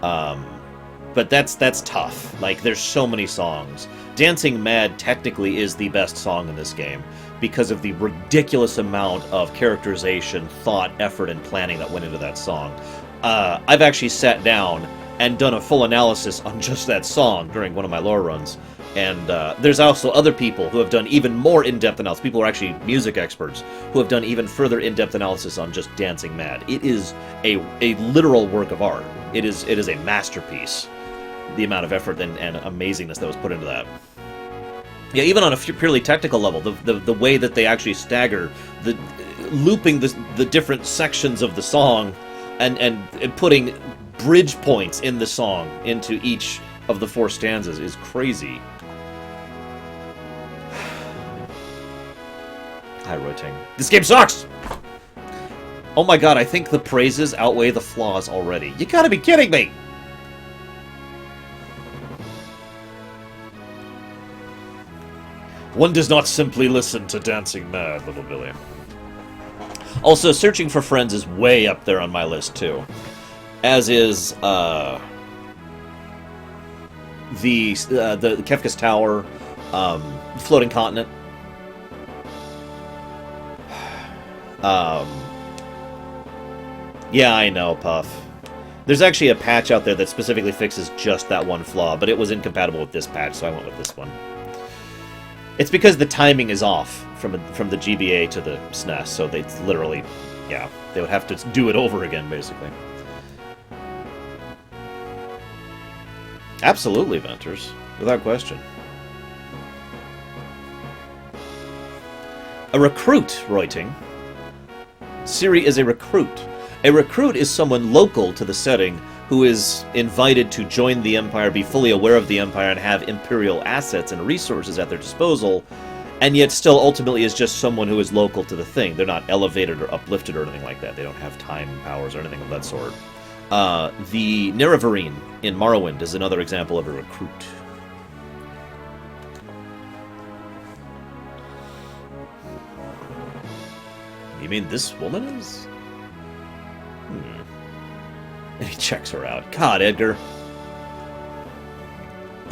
But that's tough. Like, there's so many songs. Dancing Mad technically is the best song in this game. because of the ridiculous amount of characterization, thought, effort, and planning that went into that song. I've actually sat down and done a full analysis on just that song during one of my lore runs. And there's also other people who have done even more in-depth analysis. People who are actually music experts who have done even further in-depth analysis on just Dancing Mad. It is a literal work of art. It is a masterpiece. The amount of effort and amazingness that was put into that. Yeah, even on a purely technical level, the way that they actually stagger, looping the different sections of the song, and putting bridge points in the song into each of the 4 stanzas is crazy. Hi, Roiting. This game sucks! Oh my god, I think the praises outweigh the flaws already. You gotta be kidding me! One does not simply listen to Dancing Mad, little Billy. Also, Searching for Friends is way up there on my list, too. As is, the Kefka's Tower, Floating Continent. Yeah, I know, Puff. There's actually a patch out there that specifically fixes just that one flaw, but it was incompatible with this patch, so I went with this one. It's because the timing is off from the GBA to the SNES, so they literally, yeah, they would have to do it over again, basically. Absolutely, Venters. Without question. A recruit, Roiting. Ciri is a recruit. A recruit is someone local to the setting who is invited to join the Empire, be fully aware of the Empire, and have Imperial assets and resources at their disposal, and yet still ultimately is just someone who is local to the thing. They're not elevated or uplifted or anything like that. They don't have time powers or anything of that sort. The Nerevarine in Morrowind is another example of a recruit. You mean this woman is? And he checks her out. God, Edgar.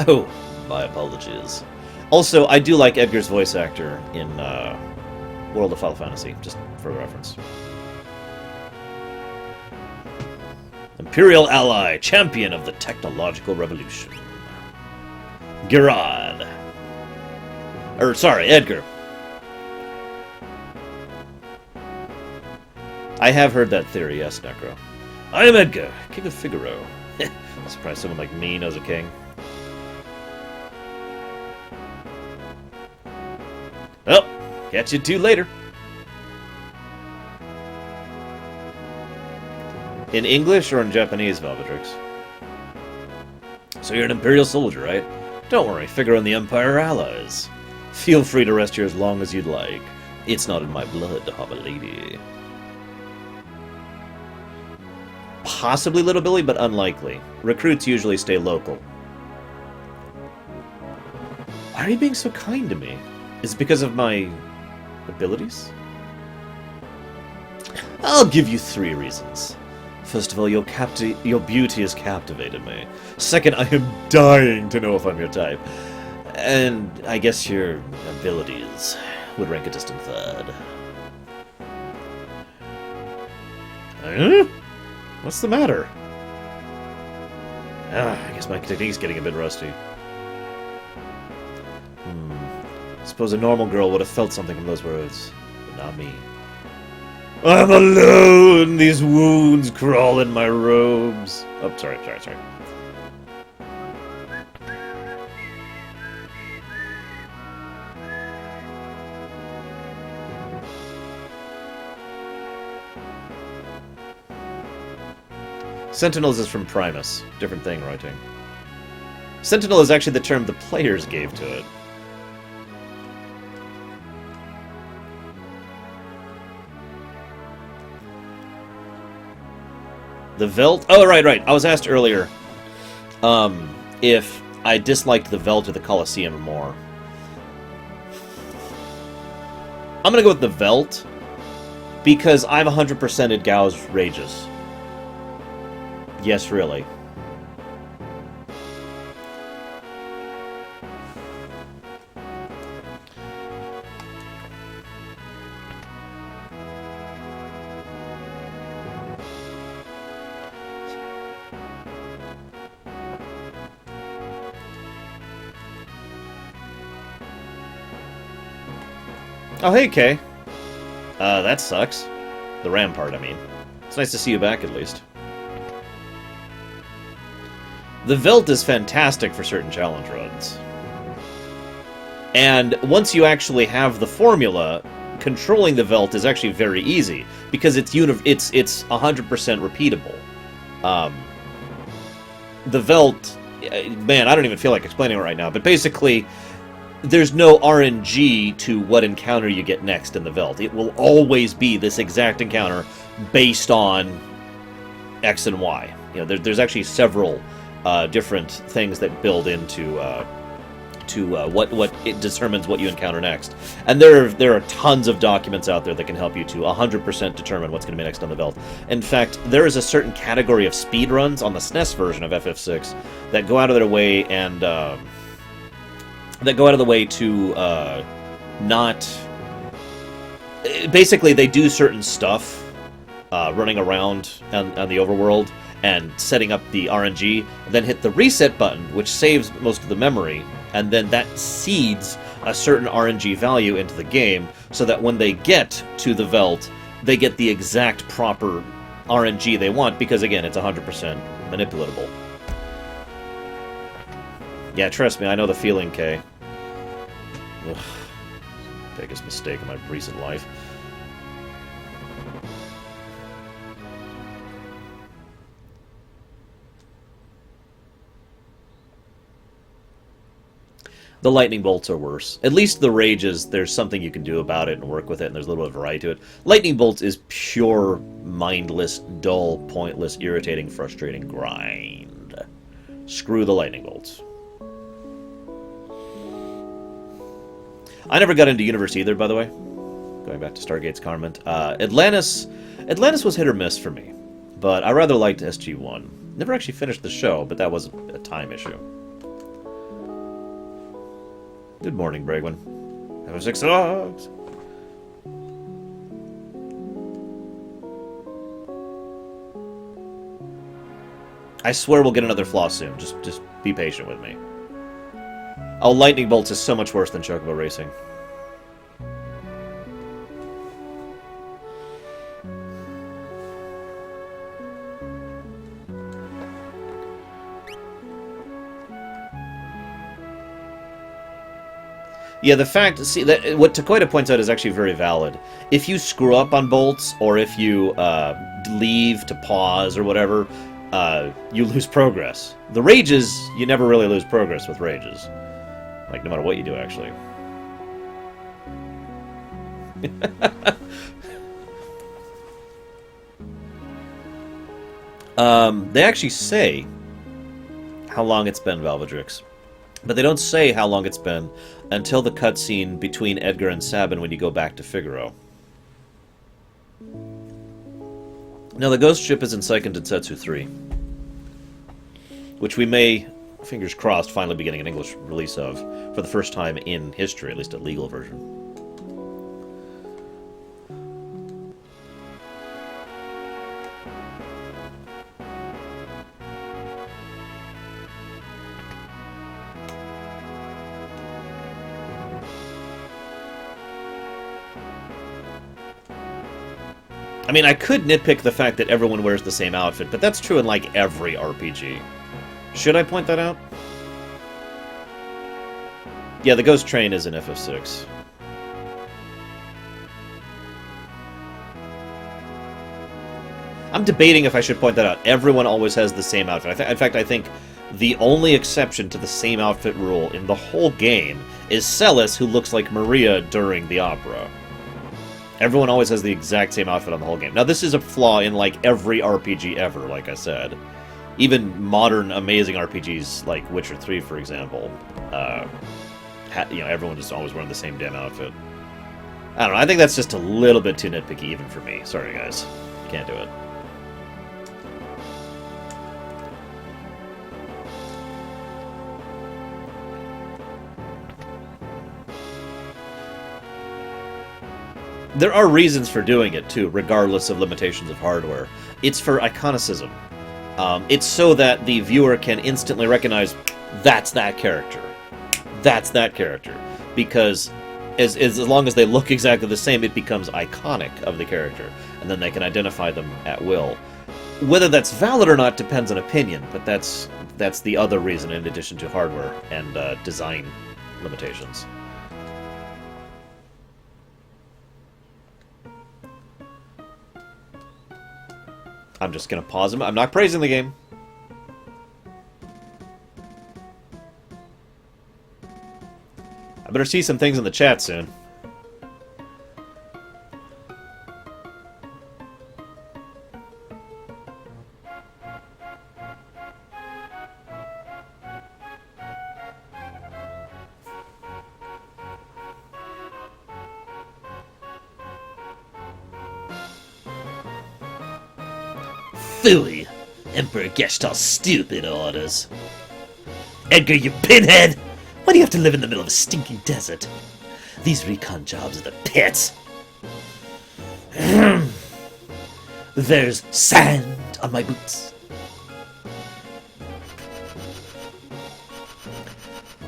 Oh, my apologies. Also, I do like Edgar's voice actor in World of Final Fantasy, just for reference. Imperial ally, champion of the technological revolution. Gerard. Sorry, Edgar. I have heard that theory, yes, Necro. I am Edgar, King of Figaro. I'm surprised someone like me knows a king. Well, catch you two later. In English or in Japanese, Velvetrix? So you're an Imperial soldier, right? Don't worry, Figaro and the Empire are allies. Feel free to rest here as long as you'd like. It's not in my blood to harm a lady. Possibly Little Billy, but unlikely. Recruits usually stay local. Why are you being so kind to me? Is it because of my abilities? I'll give you 3 reasons. First of all, your beauty has captivated me. Second, I am dying to know if I'm your type. And I guess your abilities would rank a distant third. Huh? What's the matter? I guess my technique's getting a bit rusty. Suppose a normal girl would have felt something from those words, but not me. I'm alone! These wounds crawl in my robes. Oh, sorry. Sentinels is from Primus. Different thing, writing. Sentinel is actually the term the players gave to it. The Veld? Oh, right. I was asked earlier if I disliked the Veld or the Colosseum more. I'm gonna go with the Veld because I've 100%ed Gao's Rages. Yes, really. Oh, hey, Kay. That sucks. The Rampart, I mean. It's nice to see you back, at least. The Veld is fantastic for certain challenge runs. And once you actually have the formula, controlling the Veld is actually very easy, because it's 100% repeatable. The Veld, man, I don't even feel like explaining it right now, but basically, there's no RNG to what encounter you get next in the Veld. It will always be this exact encounter based on X and Y. You know, there's actually several different things that build into what it determines what you encounter next. And there are tons of documents out there that can help you to 100% determine what's going to be next on the Veld. In fact, there is a certain category of speedruns on the SNES version of FF6 that go out of their way and to not... Basically, they do certain stuff running around on the overworld and setting up the RNG, then hit the reset button, which saves most of the memory, and then that seeds a certain RNG value into the game, so that when they get to the Veld, they get the exact proper RNG they want, because again, it's 100% manipulatable. Yeah, trust me, I know the feeling, Kay. Ugh. Biggest mistake of my recent life. The lightning bolts are worse. At least the rages, there's something you can do about it and work with it, and there's a little bit of variety to it. Lightning bolts is pure, mindless, dull, pointless, irritating, frustrating grind. Screw the lightning bolts. I never got into Universe either, by the way. Going back to Stargate's comment. Atlantis was hit or miss for me, but I rather liked SG-1. Never actually finished the show, but that was a time issue. Good morning, Bragwin. Have a 6 dogs. I swear we'll get another flaw soon. Just be patient with me. Oh, Lightning Bolts is so much worse than Chocobo Racing. Yeah, the fact... See, that what Takoida points out is actually very valid. If you screw up on bolts, or if you leave to pause or whatever, you lose progress. The rages, you never really lose progress with rages. Like, no matter what you do, actually. They actually say how long it's been, Valvedrix. But they don't say how long it's been until the cutscene between Edgar and Sabin when you go back to Figaro. Now, the ghost ship is in Seiken Densetsu 3, which we may, fingers crossed, finally be getting an English release of for the first time in history, at least a legal version. I mean, I could nitpick the fact that everyone wears the same outfit, but that's true in, like, every RPG. Should I point that out? Yeah, the Ghost Train is in FF6. I'm debating if I should point that out. Everyone always has the same outfit. In fact, I think the only exception to the same outfit rule in the whole game is Celis, who looks like Maria during the opera. Everyone always has the exact same outfit on the whole game. Now, this is a flaw in, like, every RPG ever, like I said. Even modern, amazing RPGs, like Witcher 3, for example. You know, everyone just always wearing the same damn outfit. I don't know, I think that's just a little bit too nitpicky, even for me. Sorry, guys. Can't do it. There are reasons for doing it, too, regardless of limitations of hardware. It's for iconicism. It's so that the viewer can instantly recognize, that's that character. That's that character. Because as long as they look exactly the same, it becomes iconic of the character, and then they can identify them at will. Whether that's valid or not depends on opinion, but that's the other reason, in addition to hardware and design limitations. I'm just gonna pause him. I'm not praising the game. I better see some things in the chat soon. Phooey! Emperor Geshtal's stupid orders. Edgar, you pinhead! Why do you have to live in the middle of a stinking desert? These recon jobs are the pits. There's sand on my boots.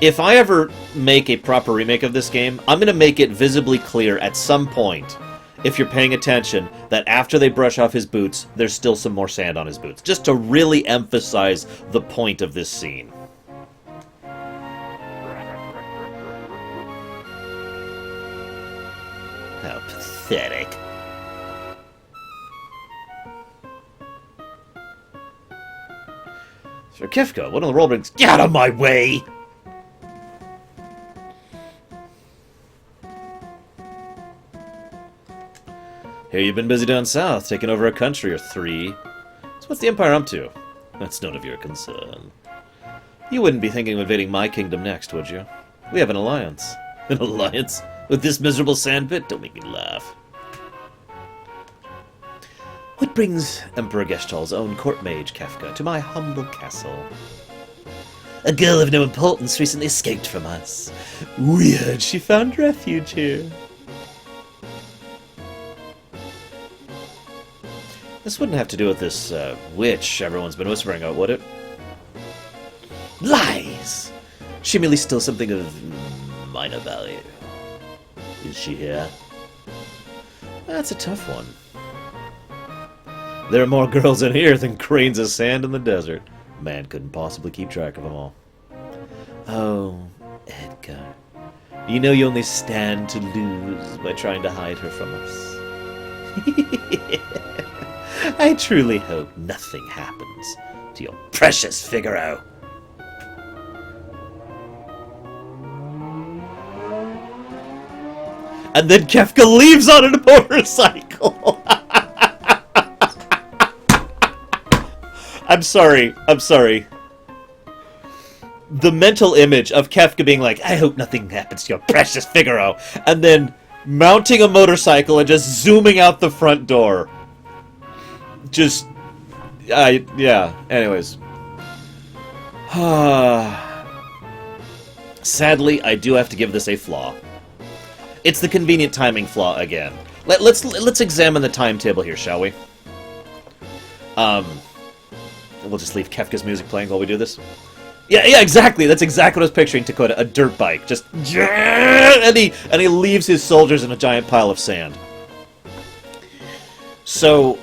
If I ever make a proper remake of this game, I'm going to make it visibly clear at some point, if you're paying attention, that after they brush off his boots, there's still some more sand on his boots. Just to really emphasize the point of this scene. How pathetic. Sir Kefka, one of the Rollbrings, get out of my way! Here you've been busy down south, taking over a country or 3. So what's the Empire up to? That's none of your concern. You wouldn't be thinking of invading my kingdom next, would you? We have an alliance. An alliance? With this miserable sandpit? Don't make me laugh. What brings Emperor Geshtal's own court mage, Kefka, to my humble castle? A girl of no importance recently escaped from us. Weird, she found refuge here. This wouldn't have to do with this witch everyone's been whispering about, would it? Lies! She merely stole something of minor value. Is she here? That's a tough one. There are more girls in here than grains of sand in the desert. Man couldn't possibly keep track of them all. Oh, Edgar. You know you only stand to lose by trying to hide her from us. I truly hope nothing happens to your precious Figaro. And then Kefka leaves on a motorcycle! I'm sorry. The mental image of Kefka being like, I hope nothing happens to your precious Figaro, and then mounting a motorcycle and just zooming out the front door. Yeah, anyways. Sadly, I do have to give this a flaw. It's the convenient timing flaw again. Let's examine the timetable here, shall we? We'll just leave Kefka's music playing while we do this. Yeah, exactly. That's exactly what I was picturing, Dakota. A dirt bike, just and he leaves his soldiers in a giant pile of sand. So,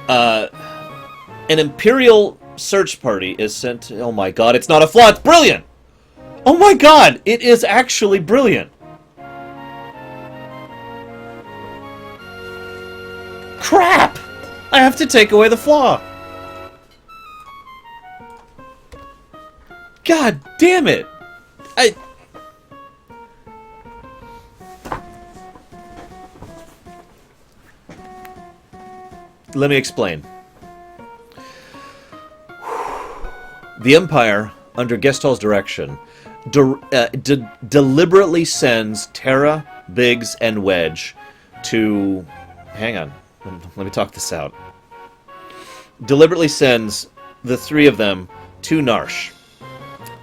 an Imperial search party is sent. Oh my God! It's not a flaw. It's brilliant. Oh my God! It is actually brilliant. Crap! I have to take away the flaw. God damn it! Let me explain. The Empire, under Geshtal's direction, deliberately sends Terra, Biggs, and Wedge to... Hang on. Let me talk this out. Deliberately sends the 3 of them to Narshe.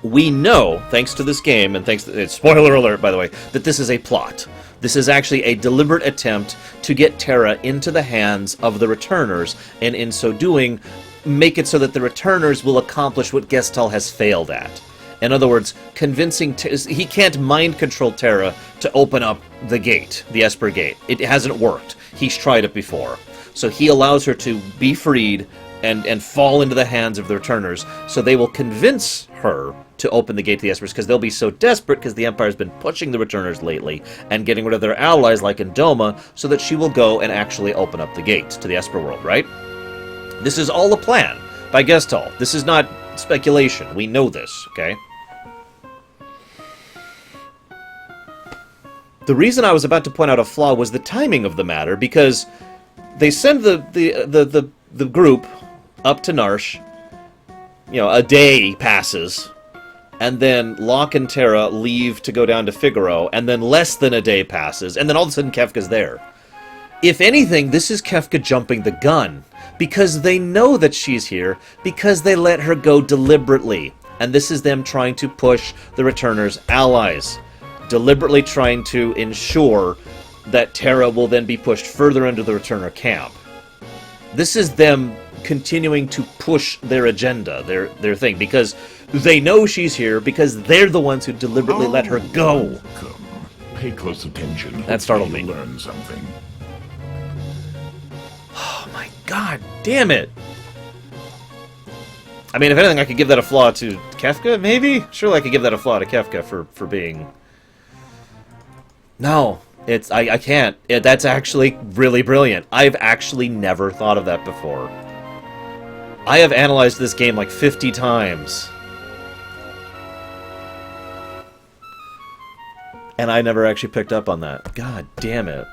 We know, thanks to this game, and thanks to... Spoiler alert, by the way, that this is a plot. This is actually a deliberate attempt to get Terra into the hands of the Returners, and in so doing, make it so that the Returners will accomplish what Geshtal has failed at. In other words, convincing... he can't mind control Terra to open up the gate, the Esper Gate. It hasn't worked. He's tried it before. So he allows her to be freed and fall into the hands of the Returners, so they will convince her to open the gate to the Espers, because they'll be so desperate because the Empire's been pushing the Returners lately and getting rid of their allies like Indoma, so that she will go and actually open up the gate to the Esper world, right? This is all a plan by Gestalt. This is not speculation. We know this, okay? The reason I was about to point out a flaw was the timing of the matter, because they send the group up to Narsh, you know, a day passes, and then Locke and Terra leave to go down to Figaro, and then less than a day passes, and then all of a sudden Kefka's there. If anything, this is Kefka jumping the gun, because they know that she's here, because they let her go deliberately, and this is them trying to push the Returners' allies, deliberately trying to ensure that Terra will then be pushed further into the Returner camp. This is them continuing to push their agenda, their thing, because they know she's here, because they're the ones who deliberately let her go. Come, pay close attention. That startled Hopefully me. you'll learn something. Oh my god damn it! I mean, if anything, I could give that a flaw to Kefka, maybe? Surely I could give that a flaw to Kefka for being... No, it's... I can't. That's actually really brilliant. I've actually never thought of that before. I have analyzed this game like 50 times. And I never actually picked up on that. God damn it.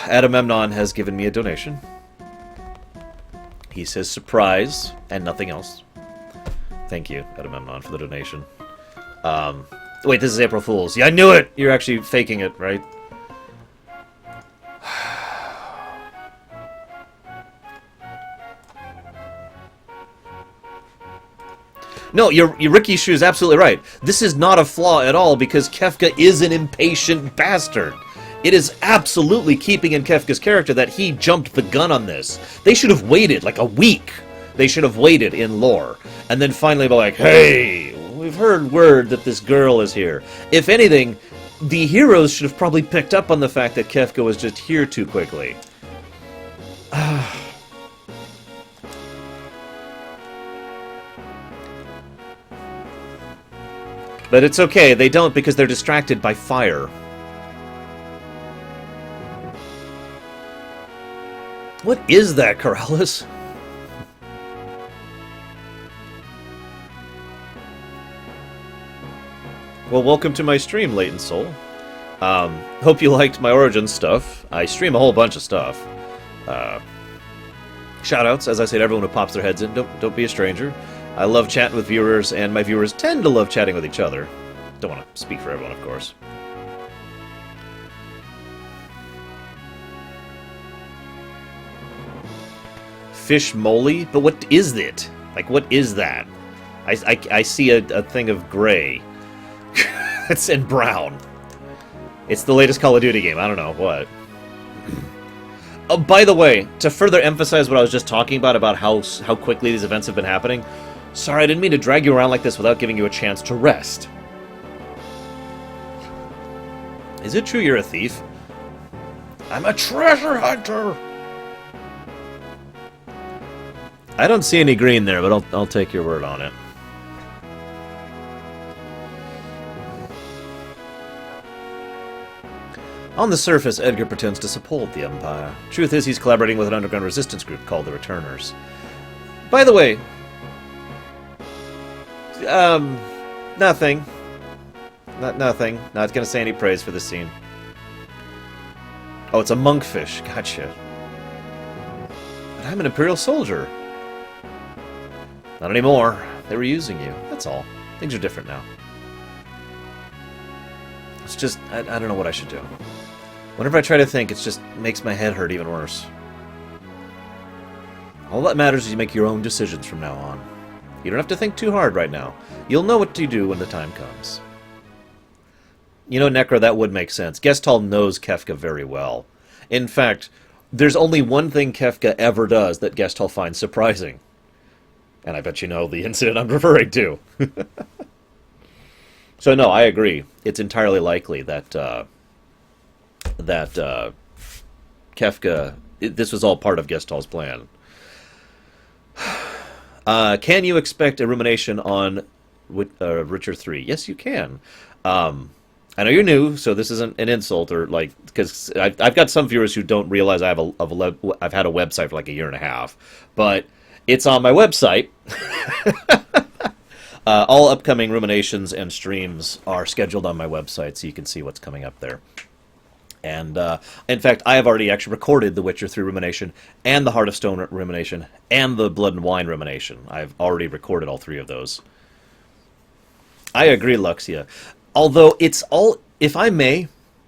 Adamemnon has given me a donation. He says surprise and nothing else. Thank you, Adamemnon, for the donation. Wait, this is April Fool's. Yeah, I knew it! You're actually faking it, right? No, Ricky Shu is absolutely right. This is not a flaw at all, because Kefka is an impatient bastard. It is absolutely keeping in Kefka's character that he jumped the gun on this. They should have waited like a week. They should have waited in lore. And then finally be like, hey, we've heard word that this girl is here. If anything, the heroes should have probably picked up on the fact that Kefka was just here too quickly. But it's okay, they don't, because they're distracted by fire. What is that, Corrales? Well, welcome to my stream, Latent Soul. Hope you liked my Origins stuff. I stream a whole bunch of stuff. Shoutouts, as I said, everyone who pops their heads in. Don't be a stranger. I love chatting with viewers, and my viewers tend to love chatting with each other. Don't want to speak for everyone, of course. Fish moly? But what is it? Like, what is that? I see a thing of gray. It's in brown. It's the latest Call of Duty game. I don't know what. Oh, by the way, to further emphasize what I was just talking about how quickly these events have been happening, sorry, I didn't mean to drag you around like this without giving you a chance to rest. Is it true you're a thief? I'm a treasure hunter! I don't see any green there, but I'll take your word on it. On the surface, Edgar pretends to support the Empire. Truth is, he's collaborating with an underground resistance group called the Returners. By the way... nothing. Nothing. Not gonna say any praise for this scene. Oh, it's a monkfish. Gotcha. But I'm an Imperial soldier. Not anymore. They were using you. That's all. Things are different now. It's just... I don't know what I should do. Whenever I try to think, it just makes my head hurt even worse. All that matters is you make your own decisions from now on. You don't have to think too hard right now. You'll know what to do when the time comes. You know, Necro, that would make sense. Gestalt knows Kefka very well. In fact, there's only one thing Kefka ever does that Gestalt finds surprising. And I bet you know the incident I'm referring to. So no, I agree. It's entirely likely that Kefka, this was all part of Gestal's plan. Can you expect a rumination on Witcher 3? Yes, you can. I know you're new, so this isn't an insult, or like, because I've got some viewers who don't realize I've had a website for like a year and a half, but it's on my website. All upcoming ruminations and streams are scheduled on my website, so you can see what's coming up there. And in fact, I have already actually recorded the Witcher 3 rumination, and the Heart of Stone rumination, and the Blood and Wine rumination. I've already recorded all three of those. I agree, Luxia. Although it's all, if I may,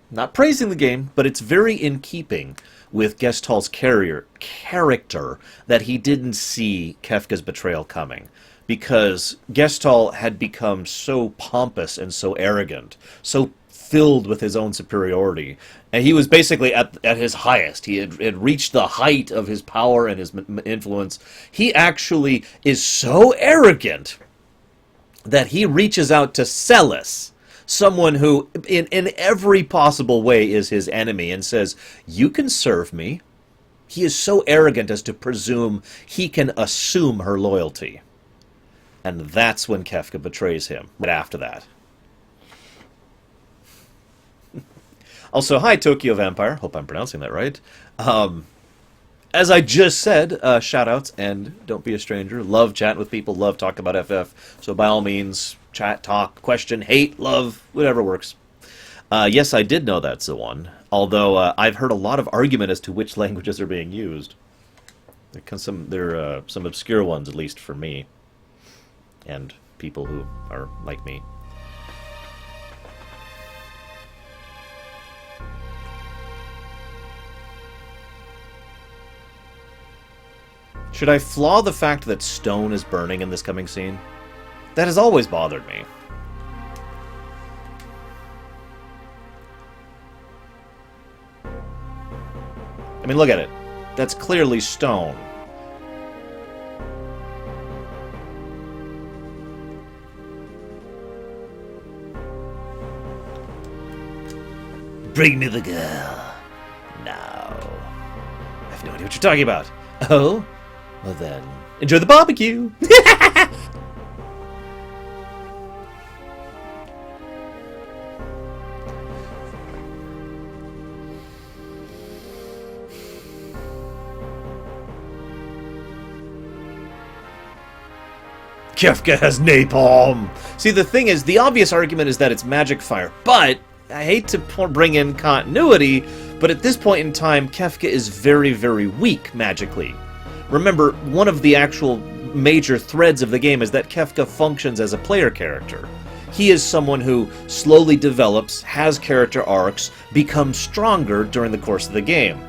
not praising the game, but it's very in keeping with Gestal's character that he didn't see Kefka's betrayal coming. Because Gestal had become so pompous and so arrogant, so filled with his own superiority. And he was basically at his highest. He had reached the height of his power and his influence. He actually is so arrogant that he reaches out to Celes, someone who in every possible way is his enemy, and says, "You can serve me." He is so arrogant as to presume he can assume her loyalty. And that's when Kefka betrays him, right after that. Also, hi, Tokyo Vampire. Hope I'm pronouncing that right. As I just said, shoutouts, and don't be a stranger. Love chatting with people, love talking about FF. So by all means, chat, talk, question, hate, love, whatever works. Yes, I did know that's the one. Although I've heard a lot of argument as to which languages are being used. There are some obscure ones, at least for me. And people who are like me. Should I flaw the fact that stone is burning in this coming scene? That has always bothered me. I mean, look at it. That's clearly stone. Bring me the girl. Now. I have no idea what you're talking about. Oh? Well then, enjoy the barbecue! Kefka has napalm! See, the thing is, the obvious argument is that it's magic fire, but I hate to bring in continuity, but at this point in time, Kefka is very, very weak magically. Remember, one of the actual major threads of the game is that Kefka functions as a player character. He is someone who slowly develops, has character arcs, becomes stronger during the course of the game.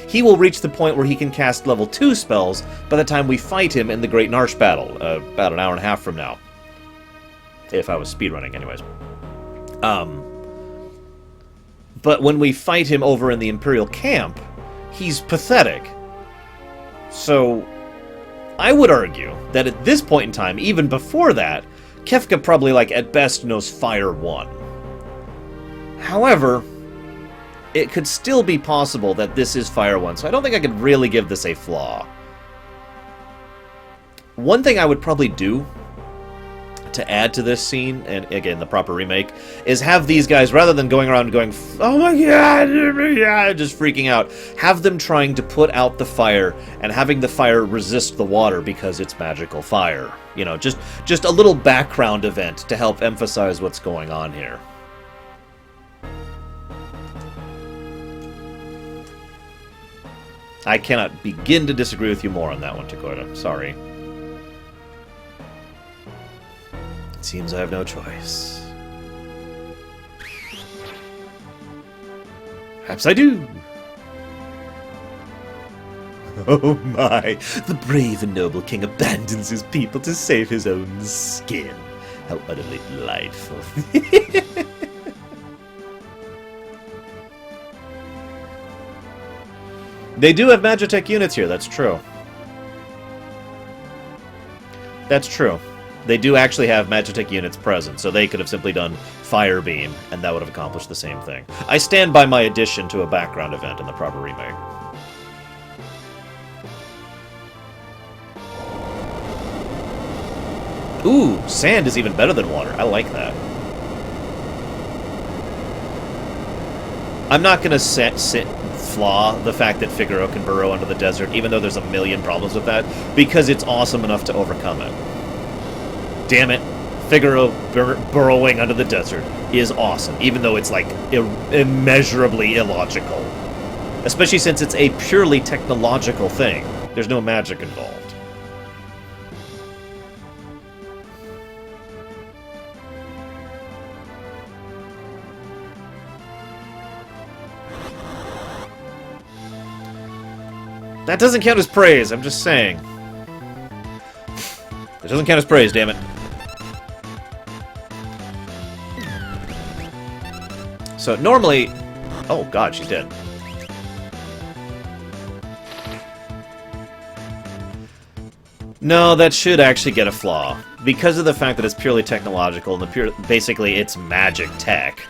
He will reach the point where he can cast level 2 spells by the time we fight him in the Great Narsh battle, about an hour and a half from now. If I was speedrunning, anyways. But when we fight him over in the Imperial camp, he's pathetic. So, I would argue that at this point in time, even before that, Kefka probably, like, at best knows Fire 1. However, it could still be possible that this is Fire 1, so I don't think I could really give this a flaw. One thing I would probably do to add to this scene, and again, the proper remake, is have these guys, rather than going around going, "Oh my god," just freaking out, have them trying to put out the fire, and having the fire resist the water because it's magical fire. You know, just a little background event to help emphasize what's going on here. I cannot begin to disagree with you more on that one, Dakota. Sorry. It seems I have no choice. Perhaps I do. Oh my, the brave and noble king abandons his people to save his own skin. How utterly delightful. They do have Magitech units here, that's true. That's true. They do actually have Magitech units present, so they could have simply done Fire Beam, and that would have accomplished the same thing. I stand by my addition to a background event in the proper remake. Ooh, sand is even better than water. I like that. I'm not going to flaw the fact that Figaro can burrow under the desert, even though there's a million problems with that, because it's awesome enough to overcome it. Damn it, Figaro burrowing under the desert is awesome, even though it's, like, immeasurably illogical. Especially since it's a purely technological thing. There's no magic involved. That doesn't count as praise, I'm just saying. It doesn't count as praise, damn it. So normally... Oh god, she's dead. No, that should actually get a flaw. Because of the fact that it's purely technological, and basically it's magic tech.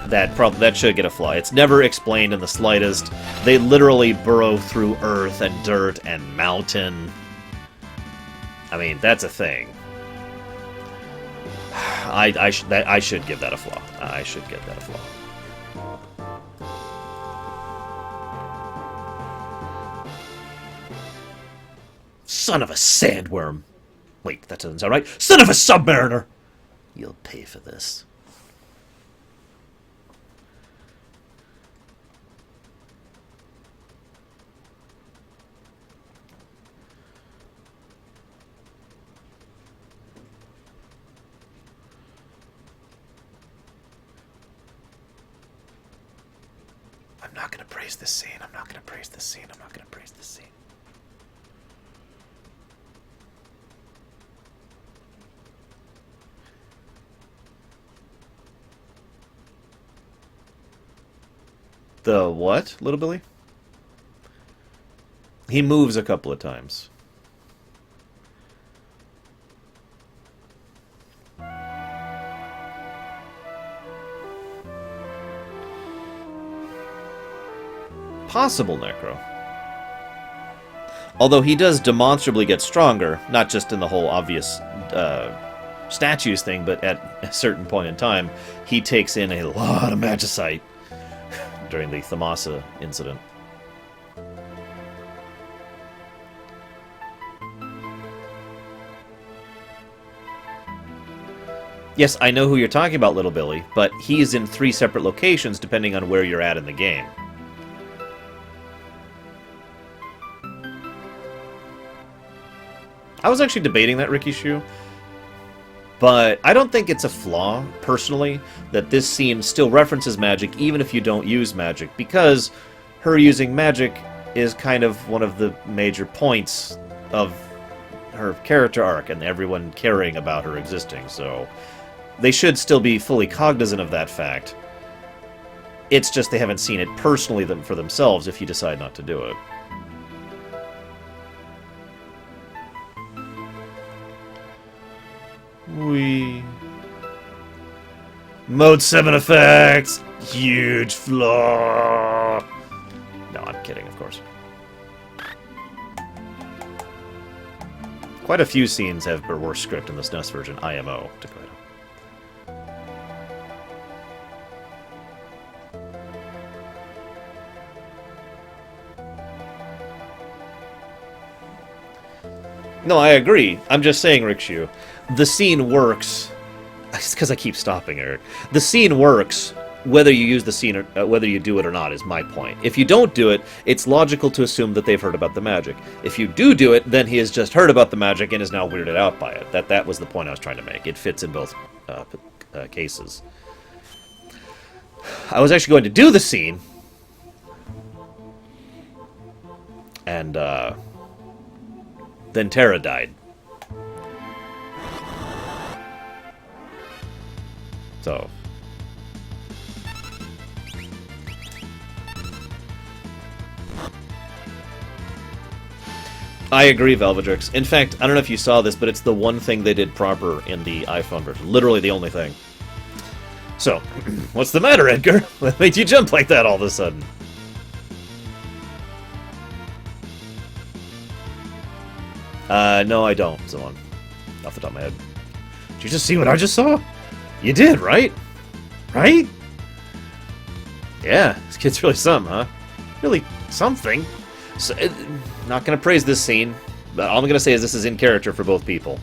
That should get a flaw. It's never explained in the slightest. They literally burrow through earth and dirt and mountain. I mean, that's a thing. I should give that a flaw. I should give that a flaw. Son of a sandworm. Wait, that doesn't sound right. Son of a submariner! You'll pay for this. I'm not gonna praise this scene. I'm not gonna praise this scene. I'm not gonna praise this scene. The what, Little Billy? He moves a couple of times. Possible, Necro. Although he does demonstrably get stronger, not just in the whole obvious statues thing, but at a certain point in time, he takes in a lot of magicite during the Thamasa incident. Yes, I know who you're talking about, Little Billy, but he's in 3 separate locations depending on where you're at in the game. I was actually debating that, Ricky Shu, but I don't think it's a flaw, personally, that this scene still references magic even if you don't use magic, because her using magic is kind of one of the major points of her character arc and everyone caring about her existing, so they should still be fully cognizant of that fact. It's just they haven't seen it personally for themselves if you decide not to do it. Mode 7 effects! Huge flaw! No, I'm kidding, of course. Quite a few scenes have worse script in the SNES version, IMO, Dakota. No, I agree. I'm just saying, Rikshu, the scene works. It's because I keep stopping, Eric. The scene works whether you use the scene or whether you do it or not is my point. If you don't do it, it's logical to assume that they've heard about the magic. If you do it, then he has just heard about the magic and is now weirded out by it. That was the point I was trying to make. It fits in both cases. I was actually going to do the scene, and then Terra died. So. I agree, Velvedrix. In fact, I don't know if you saw this, but it's the one thing they did proper in the iPhone version. Literally the only thing. So, what's the matter, Edgar? What made you jump like that all of a sudden? No, I don't, Zilon. Off the top of my head. Did you just see what I just saw? You did, right? Right? Yeah, this kid's really something, huh? Really something. So, not gonna praise this scene, but all I'm gonna say is this is in character for both people.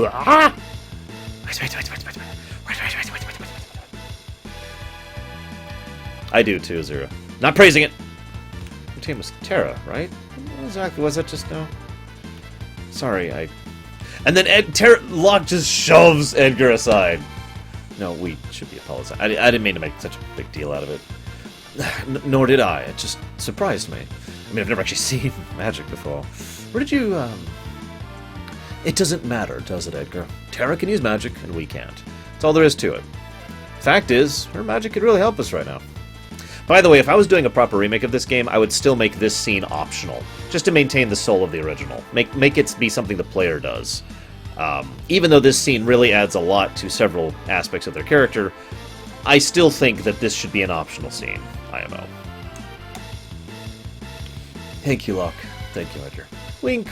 Ah! I do too, Zero. Not praising it! Your team was Terra, right? What exactly was that just now? Sorry, And then Locke just shoves Edgar aside. No, we should be apologizing. I didn't mean to make such a big deal out of it. Nor did I. It just surprised me. I mean, I've never actually seen magic before. Where did you, It doesn't matter, does it, Edgar? Terra can use magic, and we can't. That's all there is to it. Fact is, her magic could really help us right now. By the way, if I was doing a proper remake of this game, I would still make this scene optional, just to maintain the soul of the original. Make it be something the player does. Even though this scene really adds a lot to several aspects of their character, I still think that this should be an optional scene, IMO. Thank you, Locke. Thank you, Edgar. Wink!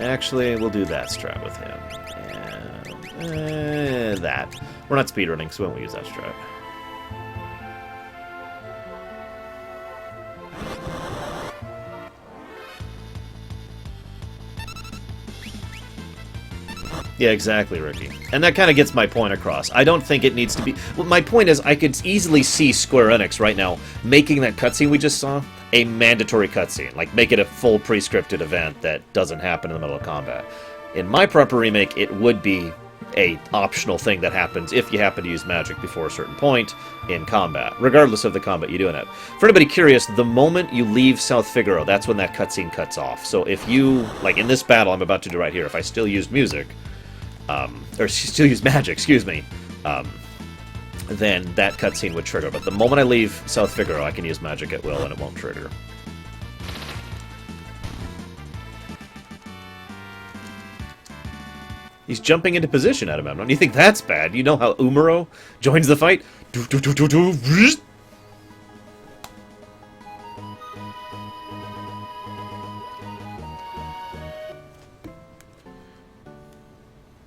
Actually, we'll do that strat with him. And that. We're not speedrunning, so we won't use that strat. Yeah, exactly, Ricky. And that kind of gets my point across. I don't think it needs to be... Well, my point is, I could easily see Square Enix right now making that cutscene we just saw a mandatory cutscene. Like, make it a full pre-scripted event that doesn't happen in the middle of combat. In my proper remake, it would be a optional thing that happens if you happen to use magic before a certain point in combat, regardless of the combat you do in it. For anybody curious, the moment you leave South Figaro, that's when that cutscene cuts off. So if you, like in this battle I'm about to do right here, if I still use music... or still use magic, excuse me, then that cutscene would trigger. But the moment I leave South Figaro, I can use magic at will and it won't trigger. He's jumping into position, Agamemnon. You think that's bad? You know how Umaro joins the fight?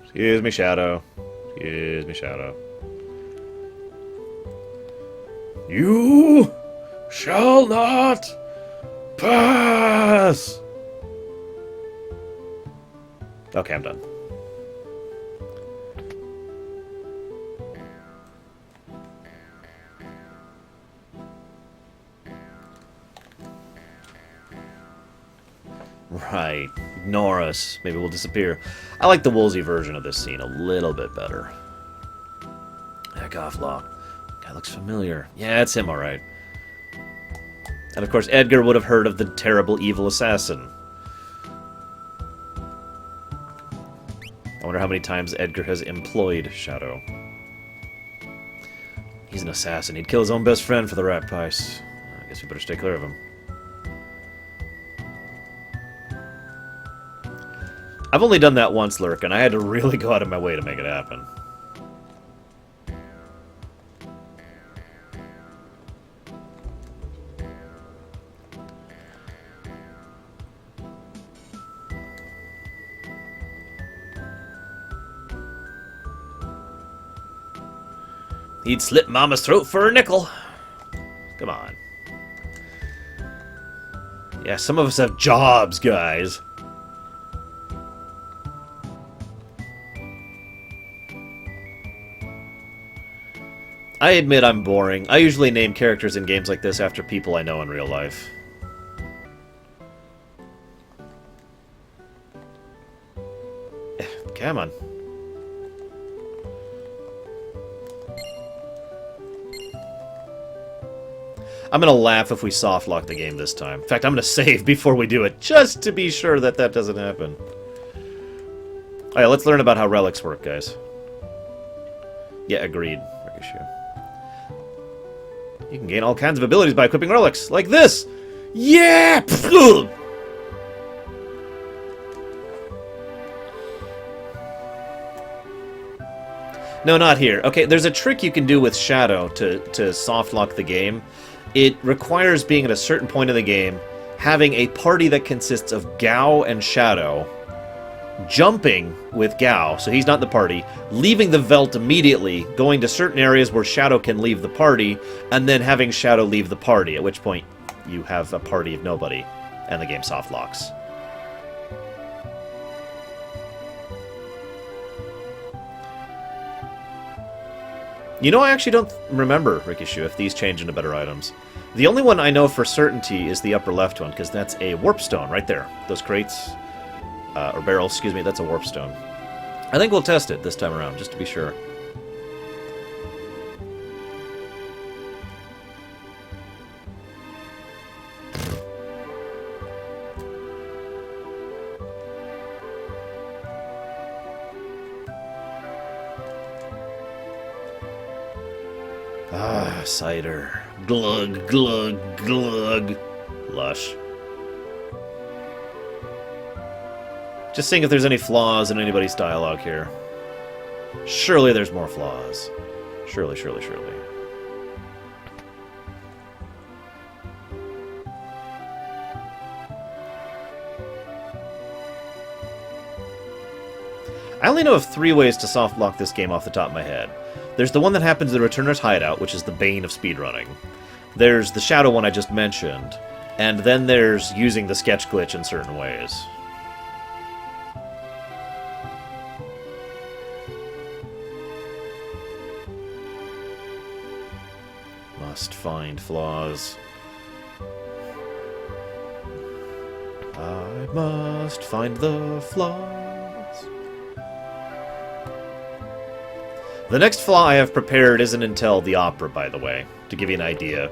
Excuse me, Shadow. Excuse me, Shadow. You shall not pass! Okay, I'm done. Right. Ignore us. Maybe we'll disappear. I like the Woolsey version of this scene a little bit better. Heck off, Locke. Guy looks familiar. Yeah, it's him, alright. And of course, Edgar would have heard of the terrible evil assassin. I wonder how many times Edgar has employed Shadow. He's an assassin. He'd kill his own best friend for the rat price. I guess we better stay clear of him. I've only done that once, Lurk, and I had to really go out of my way to make it happen. He'd slit Mama's throat for a nickel. Come on. Yeah, some of us have jobs, guys. I admit I'm boring. I usually name characters in games like this after people I know in real life. Come on. I'm gonna laugh if we soft lock the game this time. In fact, I'm gonna save before we do it, just to be sure that that doesn't happen. Alright, let's learn about how relics work, guys. Yeah, agreed, Ricochet. You can gain all kinds of abilities by equipping relics, like this! Yeah! No, not here. Okay, there's a trick you can do with Shadow to soft lock the game. It requires being at a certain point in the game, having a party that consists of Gao and Shadow, jumping with Gao, so he's not in the party, leaving the Veld immediately, going to certain areas where Shadow can leave the party, and then having Shadow leave the party, at which point you have a party of nobody, and the game soft locks. You know, I actually don't remember, Rikishu, if these change into better items. The only one I know for certainty is the upper left one, because that's a warp stone right there. Those crates, or barrels, excuse me, that's a warp stone. I think we'll test it this time around, just to be sure. Ah, cider. Glug, glug, glug. Lush. Just seeing if there's any flaws in anybody's dialogue here. Surely there's more flaws. Surely, surely, surely. I only know of 3 ways to soft lock this game off the top of my head. There's the one that happens in the Returner's Hideout, which is the bane of speedrunning. There's the Shadow one I just mentioned. And then there's using the sketch glitch in certain ways. Must find flaws. I must find the flaws. The next flaw I have prepared isn't until the opera, by the way, to give you an idea.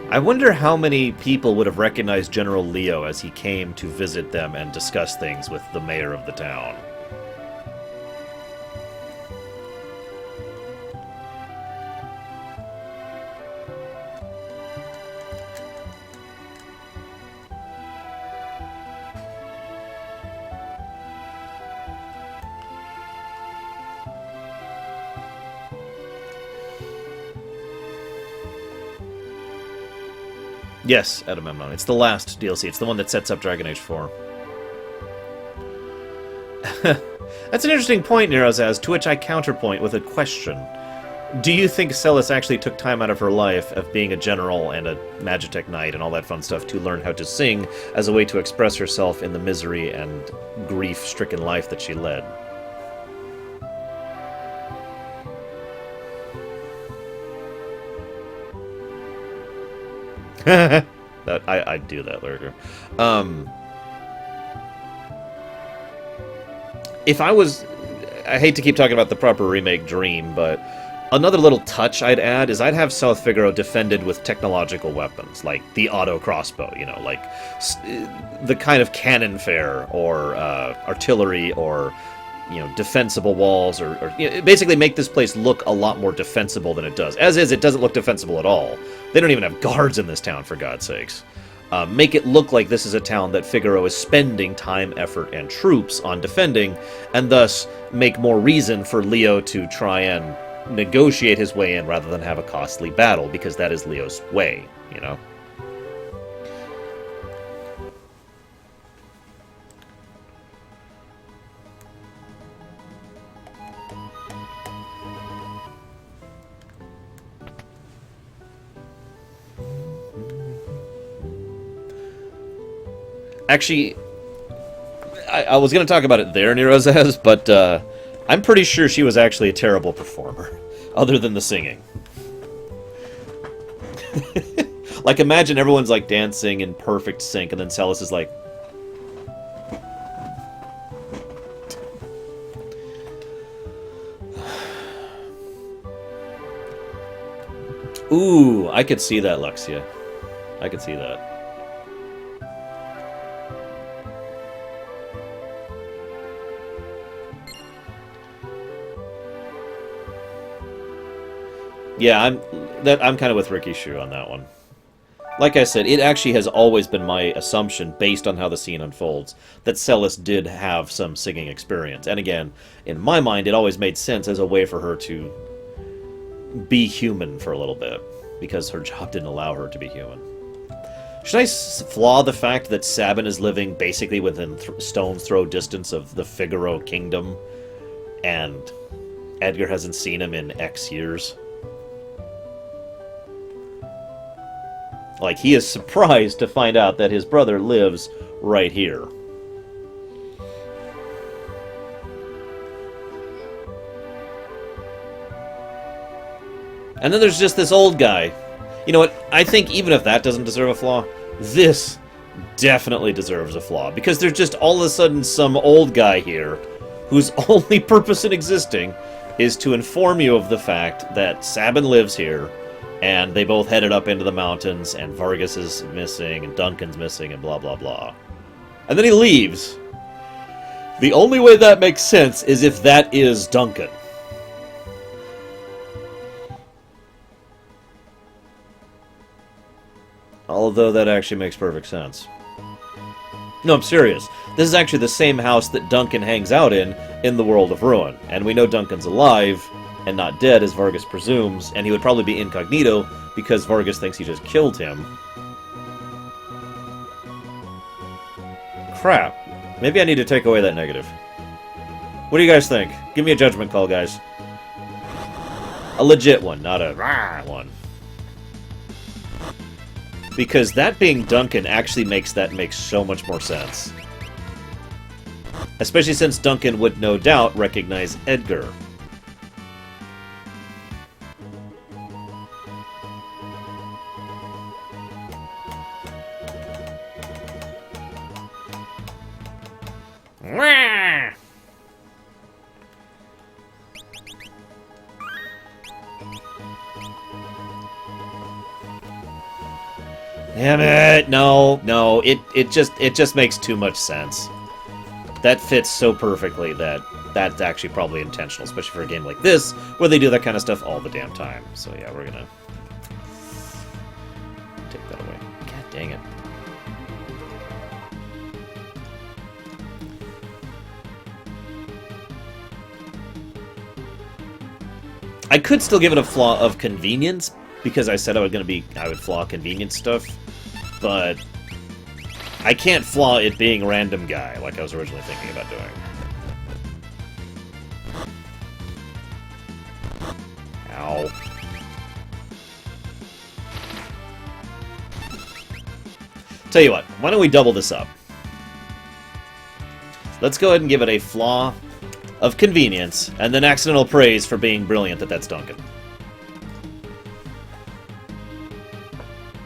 I wonder how many people would have recognized General Leo as he came to visit them and discuss things with the mayor of the town. Yes, Agamemnon. It's the last DLC. It's the one that sets up Dragon Age 4. That's an interesting point, Nerozaz, to which I counterpoint with a question. Do you think Celes actually took time out of her life of being a general and a Magitech knight and all that fun stuff to learn how to sing as a way to express herself in the misery and grief-stricken life that she led? I'd do that, Lurker. If I was... I hate to keep talking about the proper remake Dream, but another little touch I'd add is I'd have South Figaro defended with technological weapons, like the auto crossbow, you know, like the kind of cannon fare, or artillery, or, you know, defensible walls, or you know, basically make this place look a lot more defensible than it does. As is, it doesn't look defensible at all. They don't even have guards in this town, for God's sakes. Make it look like this is a town that Figaro is spending time, effort, and troops on defending, and thus make more reason for Leo to try and negotiate his way in rather than have a costly battle, because that is Leo's way, you know? Actually, I was going to talk about it there, Nerozaz, but I'm pretty sure she was actually a terrible performer. other than the singing. Like, imagine everyone's, like, dancing in perfect sync, and then Celes is like... Ooh, I could see that, Luxia. I could see that. Yeah, I'm kind of with Ricky Shu on that one. Like I said, it actually has always been my assumption, based on how the scene unfolds, that Celes did have some singing experience. And again, in my mind, it always made sense as a way for her to be human for a little bit, because her job didn't allow her to be human. Should I flaw the fact that Sabin is living basically within stone's throw distance of the Figaro kingdom, and Edgar hasn't seen him in X years? Like, he is surprised to find out that his brother lives right here. And then there's just this old guy. You know what? I think even if that doesn't deserve a flaw, this definitely deserves a flaw. Because there's just all of a sudden some old guy here whose only purpose in existing is to inform you of the fact that Sabin lives here, and they both headed up into the mountains, and Vargas is missing, and Duncan's missing, and blah, blah, blah. And then he leaves. The only way that makes sense is if that is Duncan. Although that actually makes perfect sense. No, I'm serious. This is actually the same house that Duncan hangs out in the World of Ruin. And we know Duncan's alive and not dead, as Vargas presumes, and he would probably be incognito because Vargas thinks he just killed him. Crap. Maybe I need to take away that negative. What do you guys think? Give me a judgment call, guys. A legit one, not a rah one. Because that being Duncan actually makes so much more sense. Especially since Duncan would no doubt recognize Edgar. Damn it! No, it just makes too much sense. That fits so perfectly that that's actually probably intentional, especially for a game like this, where they do that kind of stuff all the damn time. So yeah, we're gonna take that away. God dang it. I could still give it a flaw of convenience, because I said I would flaw convenience stuff, but I can't flaw it being random guy, like I was originally thinking about doing. Ow. Tell you what, why don't we double this up? Let's go ahead and give it a flaw of convenience, and then accidental praise for being brilliant that that's Duncan.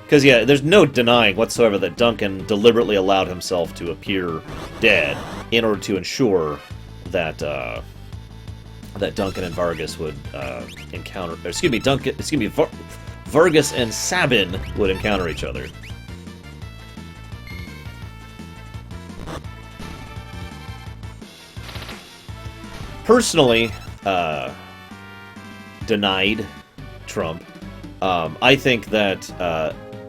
Because, yeah, there's no denying whatsoever that Duncan deliberately allowed himself to appear dead in order to ensure that that Duncan and Vargas would encounter... Vargas and Sabin would encounter each other. Personally, denied Trump. I think that...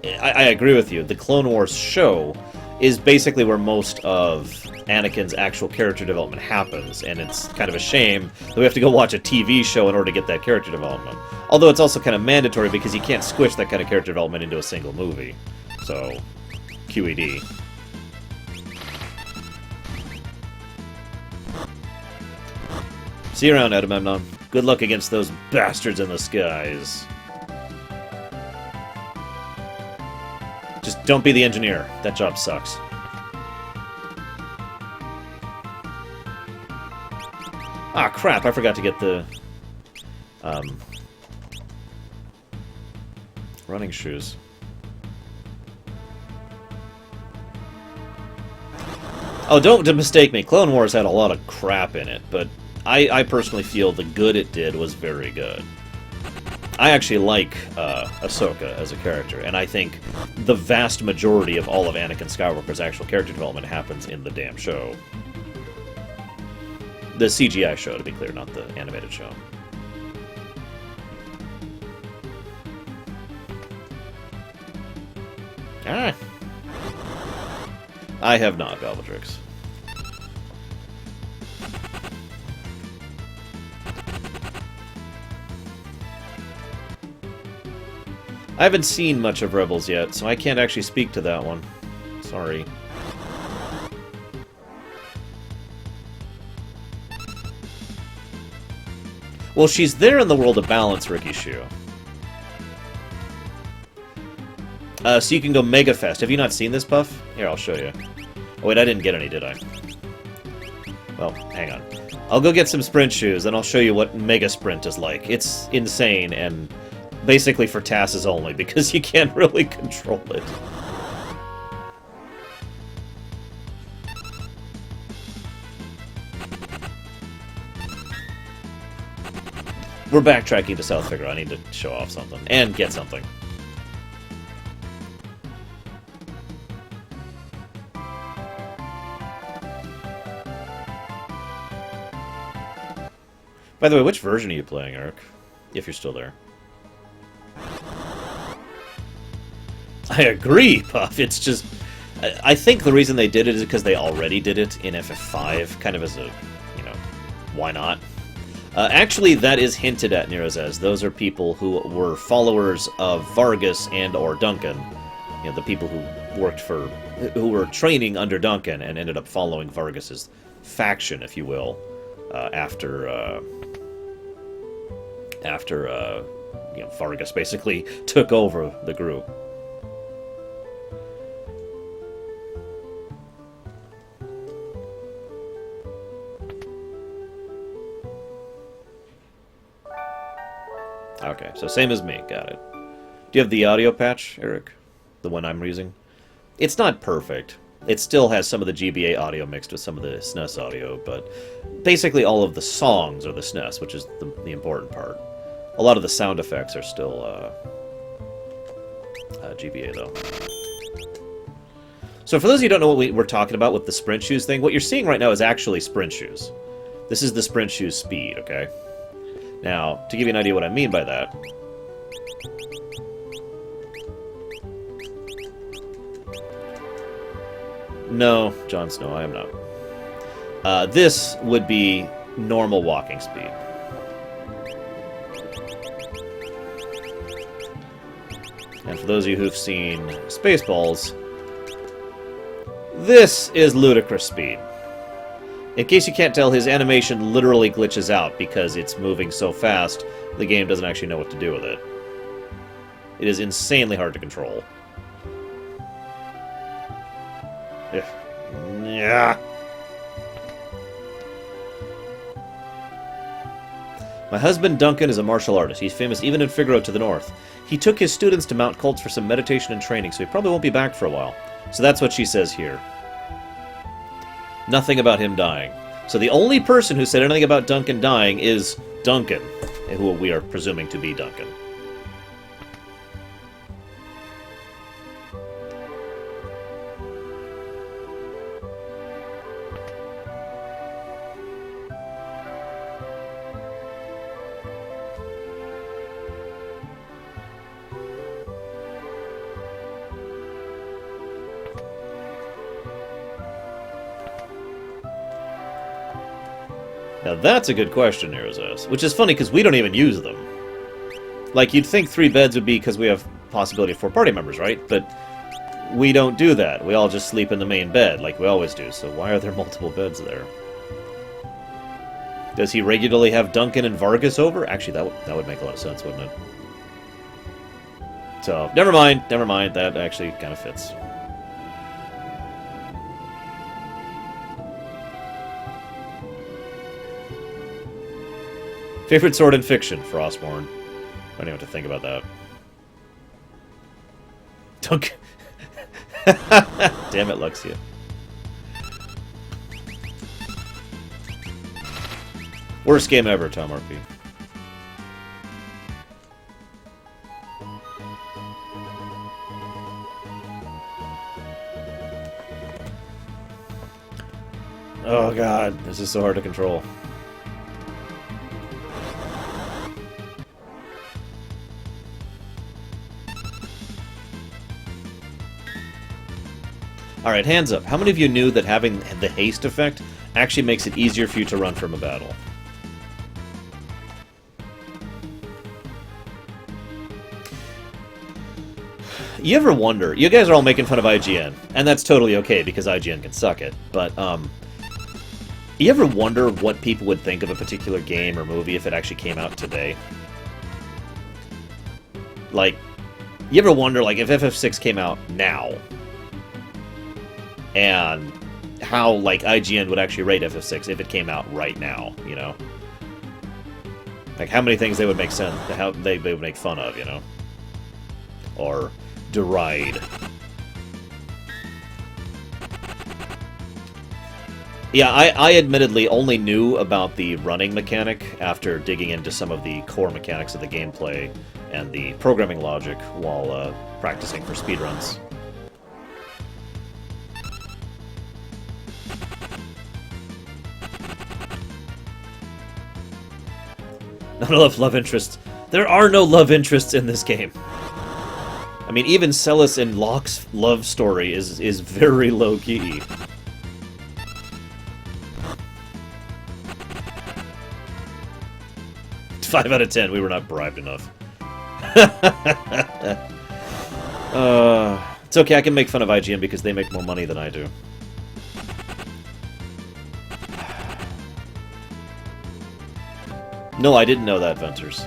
I agree with you. The Clone Wars show is basically where most of Anakin's actual character development happens, and it's kind of a shame that we have to go watch a TV show in order to get that character development. Although it's also kind of mandatory because you can't squish that kind of character development into a single movie. So, QED. See you around, Agamemnon. Good luck against those bastards in the skies. Just don't be the engineer. That job sucks. Ah, crap. I forgot to get the Running shoes. Oh, don't mistake me. Clone Wars had a lot of crap in it, but I personally feel the good it did was very good. I actually like Ahsoka as a character, and I think the vast majority of all of Anakin Skywalker's actual character development happens in the damn show. The CGI show, to be clear, not the animated show. Ah. I have not, Bellatrix. I haven't seen much of Rebels yet, so I can't actually speak to that one. Sorry. Well, she's there in the world of balance, Ricky Shu. So you can go Mega Fest. Have you not seen this, Puff? Here, I'll show you. Oh, wait, I didn't get any, did I? Well, hang on. I'll go get some sprint shoes, and I'll show you what Mega Sprint is like. It's insane, and basically for TASes only, because you can't really control it. We're backtracking to South Figure. I need to show off something. And get something. By the way, which version are you playing, Eric? If you're still there. I agree, Puff. It's just... I think the reason they did it is because they already did it in FF5, kind of as a, you know, why not? Actually, that is hinted at, Nero's as those are people who were followers of Vargas and or Duncan. You know, the people who worked for... who were training under Duncan and ended up following Vargas's faction, if you will, after you know, Vargas basically took over the group. Okay, so same as me, got it. Do you have the audio patch, Eric? The one I'm using? It's not perfect. It still has some of the GBA audio mixed with some of the SNES audio, but basically all of the songs are the SNES, which is the important part. A lot of the sound effects are still GBA, though. So for those of you who don't know what we're talking about with the sprint shoes thing, what you're seeing right now is actually sprint shoes. This is the sprint shoes speed, okay? Now, to give you an idea what I mean by that... No, Jon Snow, I am not. This would be normal walking speed. And for those of you who've seen Spaceballs, this is ludicrous speed. In case you can't tell, his animation literally glitches out because it's moving so fast, the game doesn't actually know what to do with it. It is insanely hard to control. Yeah. My husband Duncan is a martial artist. He's famous even in Figaro to the north. He took his students to Mount Colts for some meditation and training, so he probably won't be back for a while. So that's what she says here. Nothing about him dying. So the only person who said anything about Duncan dying is Duncan, who we are presuming to be Duncan. Now that's a good question, Nero's, which is funny because we don't even use them. Like, you'd think 3 beds would be because we have possibility of 4 party members, right? But we don't do that. We all just sleep in the main bed, like we always do, so why are there multiple beds there? Does he regularly have Duncan and Vargas over? Actually, that would make a lot of sense, wouldn't it? So, never mind, that actually kind of fits. Favorite sword in fiction, Frostborn. I don't even have to think about that. Don't... Damn it, Luxia. Worst game ever, Tom RP. Oh god, this is so hard to control. Alright, hands up. How many of you knew that having the haste effect actually makes it easier for you to run from a battle? You ever wonder, you guys are all making fun of IGN, and that's totally okay because IGN can suck it, but you ever wonder what people would think of a particular game or movie if it actually came out today? Like, you ever wonder, like, if FF6 came out now, and how, like, IGN would actually rate FF6 if it came out right now, you know? Like, how many things they would make sense, how they would make fun of, you know? Or deride. Yeah, I admittedly only knew about the running mechanic after digging into some of the core mechanics of the gameplay and the programming logic while practicing for speedruns. Not enough love interests. There are no love interests in this game. I mean, even Celis and Locke's love story is very low-key. Five out of 10, we were not bribed enough. It's okay, I can make fun of IGN because they make more money than I do. No, I didn't know that, Venters.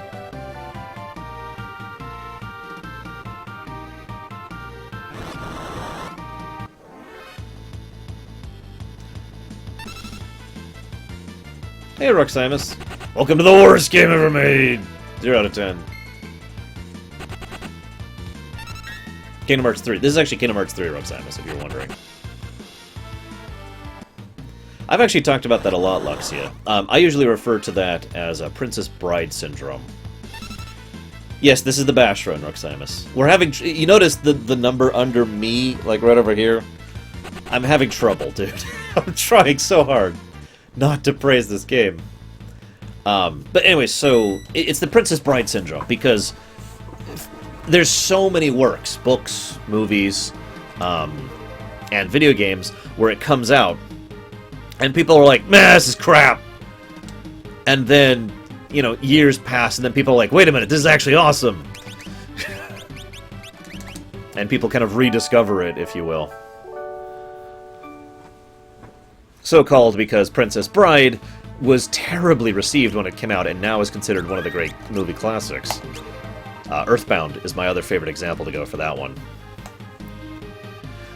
Hey, Roximus. Welcome to the worst game ever made! 0 out of 10. Kingdom Hearts 3. This is actually Kingdom Hearts 3, Roximus, if you're wondering. I've actually talked about that a lot, Luxia. I usually refer to that as a Princess Bride syndrome. Yes, this is the Bash run, Roximus. We're having... You notice the number under me, like right over here? I'm having trouble, dude. I'm trying so hard not to praise this game. But anyway, so it's the Princess Bride syndrome because there's so many works, books, movies, and video games where it comes out and people are like, man, this is crap. And then, you know, years pass and then people are like, wait a minute, this is actually awesome. And people kind of rediscover it, if you will. So-called because Princess Bride was terribly received when it came out and now is considered one of the great movie classics. Earthbound is my other favorite example to go for that one.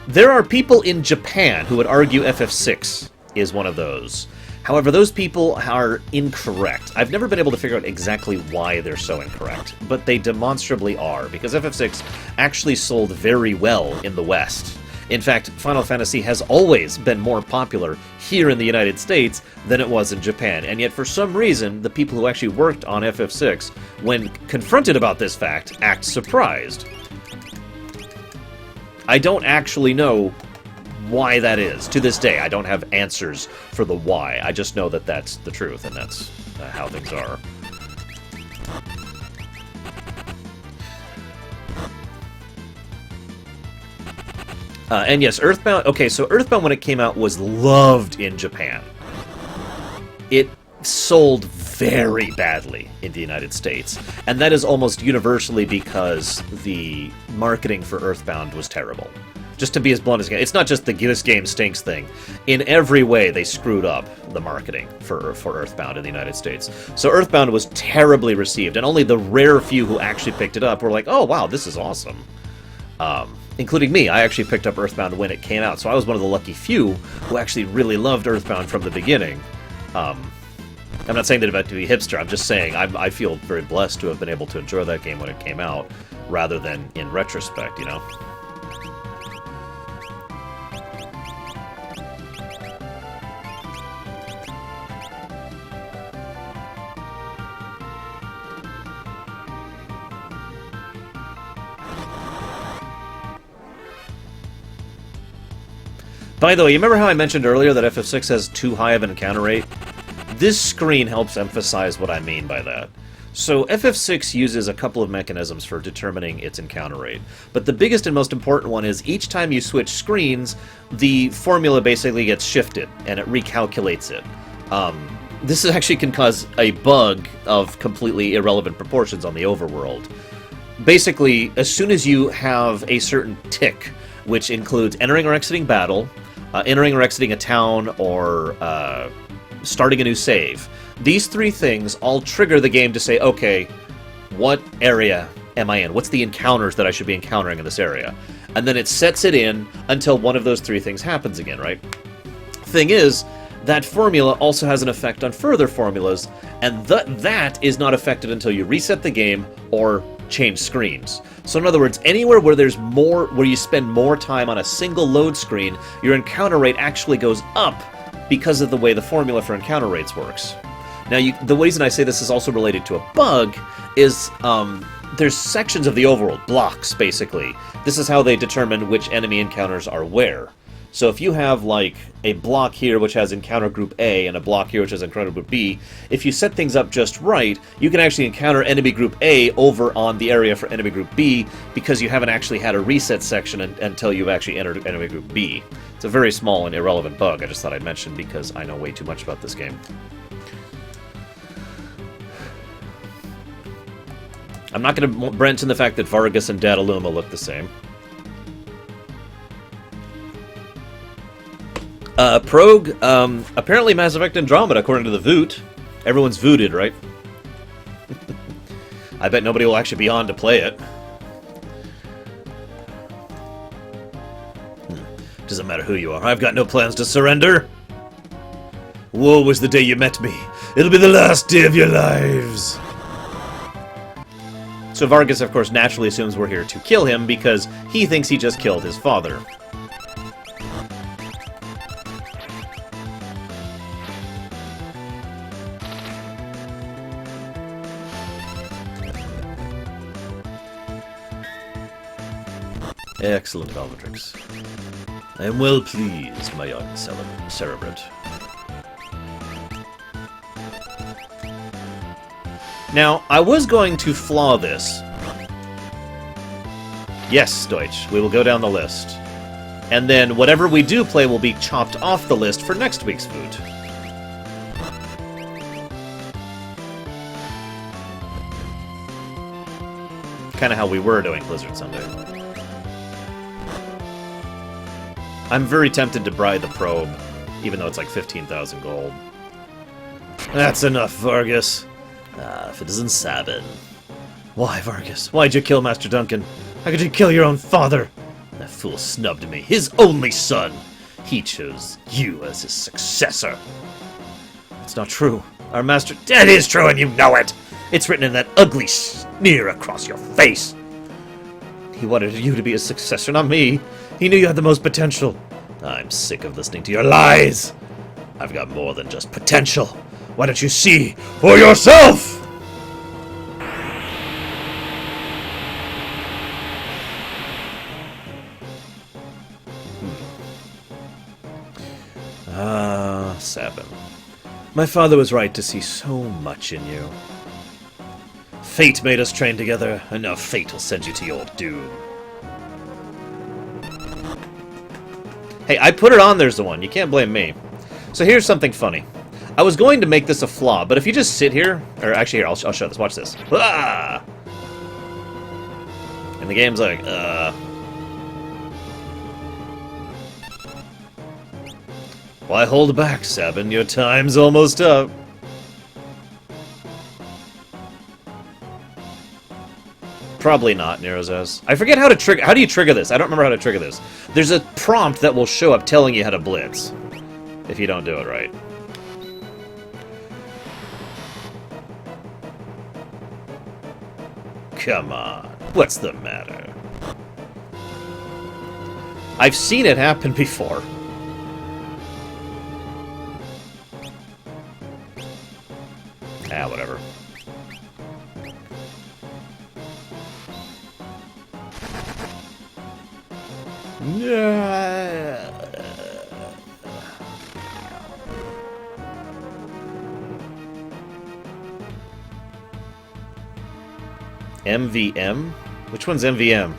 There are people in Japan who would argue FF6 is one of those. However, those people are incorrect. I've never been able to figure out exactly why they're so incorrect, but they demonstrably are, because FF6 actually sold very well in the West. In fact, Final Fantasy has always been more popular here in the United States than it was in Japan, and yet for some reason, the people who actually worked on FF6, when confronted about this fact, act surprised. I don't actually know why that is. To this day, I don't have answers for the why. I just know that that's the truth, and that's how things are. And yes, Earthbound... Okay, so Earthbound, when it came out, was loved in Japan. It sold very badly in the United States. And that is almost universally because the marketing for Earthbound was terrible. Just to be as blunt as I can. It's not just the this game stinks thing. In every way, they screwed up the marketing for Earthbound in the United States. So Earthbound was terribly received, and only the rare few who actually picked it up were like, oh, wow, this is awesome. Including me. I actually picked up Earthbound when it came out, so I was one of the lucky few who actually really loved Earthbound from the beginning. I'm not saying that about to be hipster, I'm just saying I feel very blessed to have been able to enjoy that game when it came out, rather than in retrospect, you know? By the way, you remember how I mentioned earlier that FF6 has too high of an encounter rate? This screen helps emphasize what I mean by that. So FF6 uses a couple of mechanisms for determining its encounter rate. But the biggest and most important one is each time you switch screens, the formula basically gets shifted, and it recalculates it. This actually can cause a bug of completely irrelevant proportions on the overworld. Basically, as soon as you have a certain tick, which includes entering or exiting battle, entering or exiting a town, or starting a new save, these three things all trigger the game to say, okay, what area am I in? What's the encounters that I should be encountering in this area? And then it sets it in until one of those three things happens again, right? Thing is, that formula also has an effect on further formulas, and that is not affected until you reset the game or change screens. So in other words, anywhere where there's more, where you spend more time on a single load screen, your encounter rate actually goes up because of the way the formula for encounter rates works. Now, the reason I say this is also related to a bug is there's sections of the overworld, blocks, basically. This is how they determine which enemy encounters are where. So if you have, like, a block here which has encounter group A and a block here which has encounter group B, if you set things up just right, you can actually encounter enemy group A over on the area for enemy group B because you haven't actually had a reset section until you've actually entered enemy group B. It's a very small and irrelevant bug I just thought I'd mention because I know way too much about this game. I'm not going to mention the fact that Vargas and Dataluma look the same. Progue, apparently Mass Effect Andromeda, according to the Voot. Everyone's vooted, right? I bet nobody will actually be on to play it. Doesn't matter who you are, I've got no plans to surrender. Woe was the day you met me. It'll be the last day of your lives. So Vargas, of course, naturally assumes we're here to kill him because he thinks he just killed his father. Excellent, Valvatrix. I am well pleased, my young cerebrate. Now, I was going to flaw this. Yes, Deutsch, we will go down the list. And then whatever we do play will be chopped off the list for next week's food. Kind of how we were doing Blizzard Sunday. I'm very tempted to buy the probe, even though it's like 15,000 gold. That's enough, Vargas. Citizen Sabin. Why, Vargas? Why'd you kill Master Duncan? How could you kill your own father? That fool snubbed me, his only son. He chose you as his successor. That's not true. Our master... That is true, and you know it. It's written in that ugly sneer across your face. He wanted you to be his successor, not me. He knew you had the most potential. I'm sick of listening to your lies. I've got more than just potential. Why don't you see for yourself? Sabin. My father was right to see so much in you. Fate made us train together, and now fate will send you to your doom. Hey, I put it on, there's the one. You can't blame me. So here's something funny. I was going to make this a flaw, but if you just sit here... Or actually, here, I'll show this. Watch this. Ah! And the game's like, Why hold back, Sabin? Your time's almost up. Probably not, Nerozaz. I forget how to trigger... How do you trigger this? I don't remember how to trigger this. There's a prompt that will show up telling you how to blitz. If you don't do it right. Come on. What's the matter? I've seen it happen before. Ah, whatever. MVM? Which one's MVM?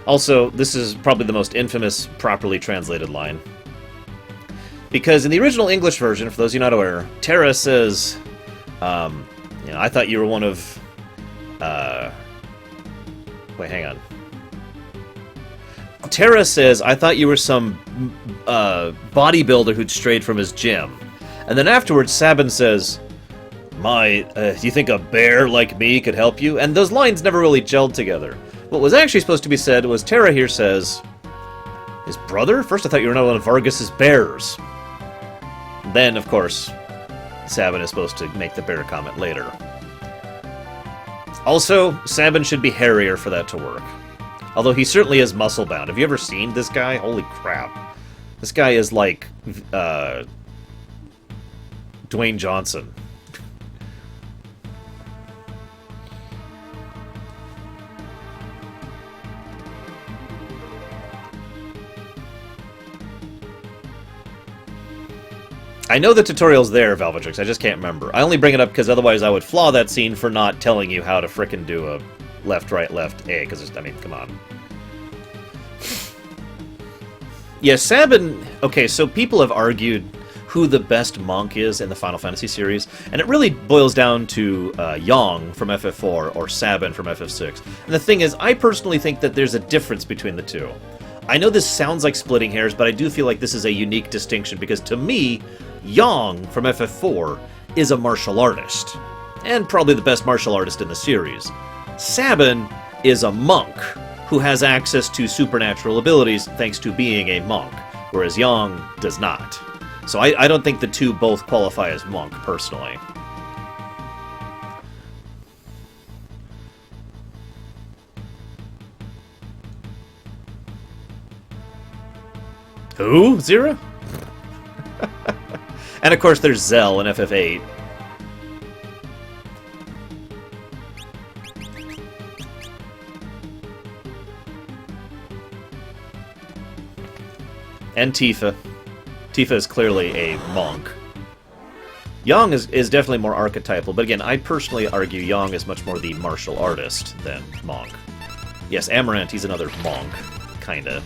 Also, this is probably the most infamous properly translated line. Because in the original English version, for those of you not aware, Terra says, I thought you were one of... Wait, hang on. Terra says, I thought you were some bodybuilder who'd strayed from his gym. And then afterwards, Sabin says, do you think a bear like me could help you? And those lines never really gelled together. What was actually supposed to be said was, Terra here says, his brother? First I thought you were not one of Vargas's bears. Then, of course, Sabin is supposed to make the bear comment later. Also, Sabin should be hairier for that to work. Although he certainly is muscle-bound. Have you ever seen this guy? Holy crap. This guy is like, Dwayne Johnson. I know the tutorial's there, Valvatrix, I just can't remember. I only bring it up because otherwise I would flaw that scene for not telling you how to frickin' do a left, right, left, A, because, I mean, come on. Yeah, Sabin... Okay, so people have argued who the best monk is in the Final Fantasy series, and it really boils down to Yang from FF4 or Sabin from FF6. And the thing is, I personally think that there's a difference between the two. I know this sounds like splitting hairs, but I do feel like this is a unique distinction, because to me, Yang from FF4 is a martial artist, and probably the best martial artist in the series. Sabin is a monk who has access to supernatural abilities thanks to being a monk, whereas Yang does not. So I don't think the two both qualify as monk, personally. Who? Zero? And of course there's Zell in FF8. And Tifa. Tifa is clearly a monk. Yang is definitely more archetypal, but again, I personally argue Yang is much more the martial artist than monk. Yes, Amarant, he's another monk, kinda.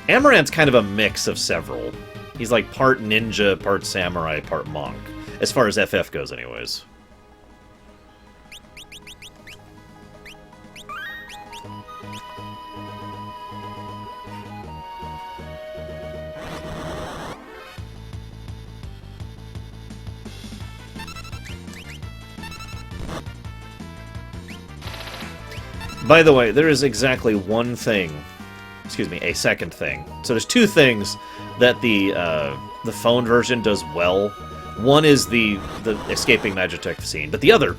Amarant's kind of a mix of several. He's like part ninja, part samurai, part monk. As far as FF goes, anyways. By the way, there is exactly one thing... Excuse me, a second thing. So there's two things that the phone version does well. One is the escaping Magitech scene, but the other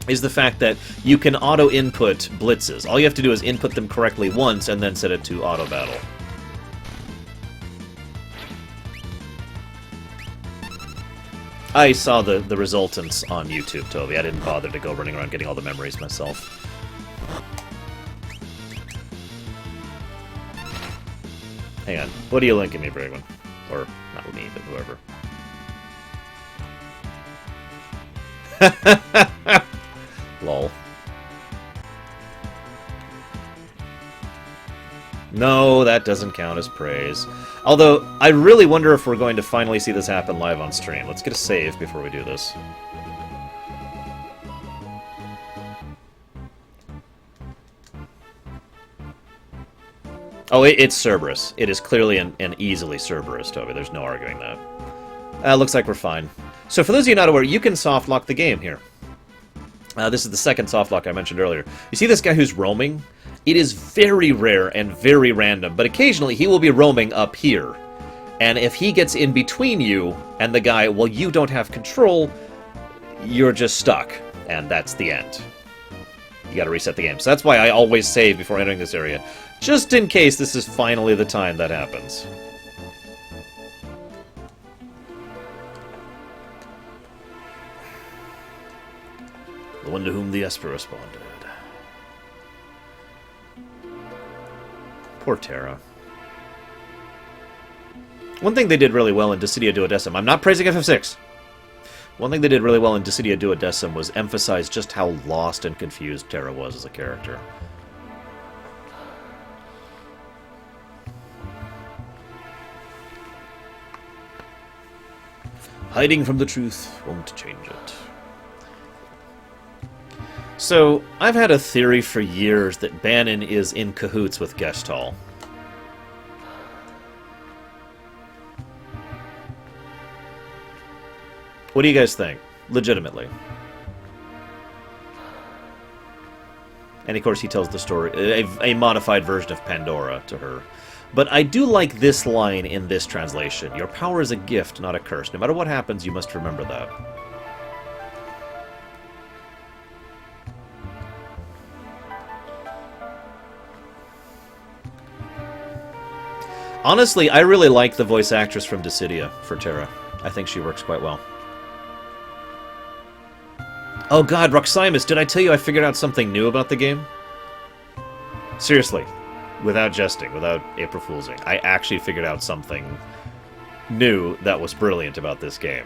is the fact that you can auto-input blitzes. All you have to do is input them correctly once and then set it to auto-battle. I saw the resultants on YouTube, Toby. I didn't bother to go running around getting all the memories myself. Hang on. What are you linking me, Bragman? Or, not me, but whoever. Lol. No, that doesn't count as praise. Although, I really wonder if we're going to finally see this happen live on stream. Let's get a save before we do this. Oh, it's Cerberus. It is clearly and easily Cerberus, Toby. There's no arguing that. Looks like we're fine. So for those of you not aware, you can soft lock the game here. This is the second soft lock I mentioned earlier. You see this guy who's roaming? It is very rare and very random, but occasionally he will be roaming up here. And if he gets in between you and the guy, well, you don't have control, you're just stuck. And that's the end. You gotta reset the game. So that's why I always save before entering this area. Just in case this is finally the time that happens. The one to whom the Esper responded. Poor Terra. One thing they did really well in Dissidia Duodecim, I'm not praising FF6. One thing they did really well in Dissidia Duodecim was emphasize just how lost and confused Terra was as a character. Hiding from the truth won't change it. So, I've had a theory for years that Bannon is in cahoots with Gestalt. What do you guys think? Legitimately. And of course he tells the story, a modified version of Pandora to her. But I do like this line in this translation. Your power is a gift, not a curse. No matter what happens, you must remember that. Honestly, I really like the voice actress from Dissidia for Terra. I think she works quite well. Oh god, Roximus, did I tell you I figured out something new about the game? Seriously, without jesting, without April Foolsing, I actually figured out something new that was brilliant about this game.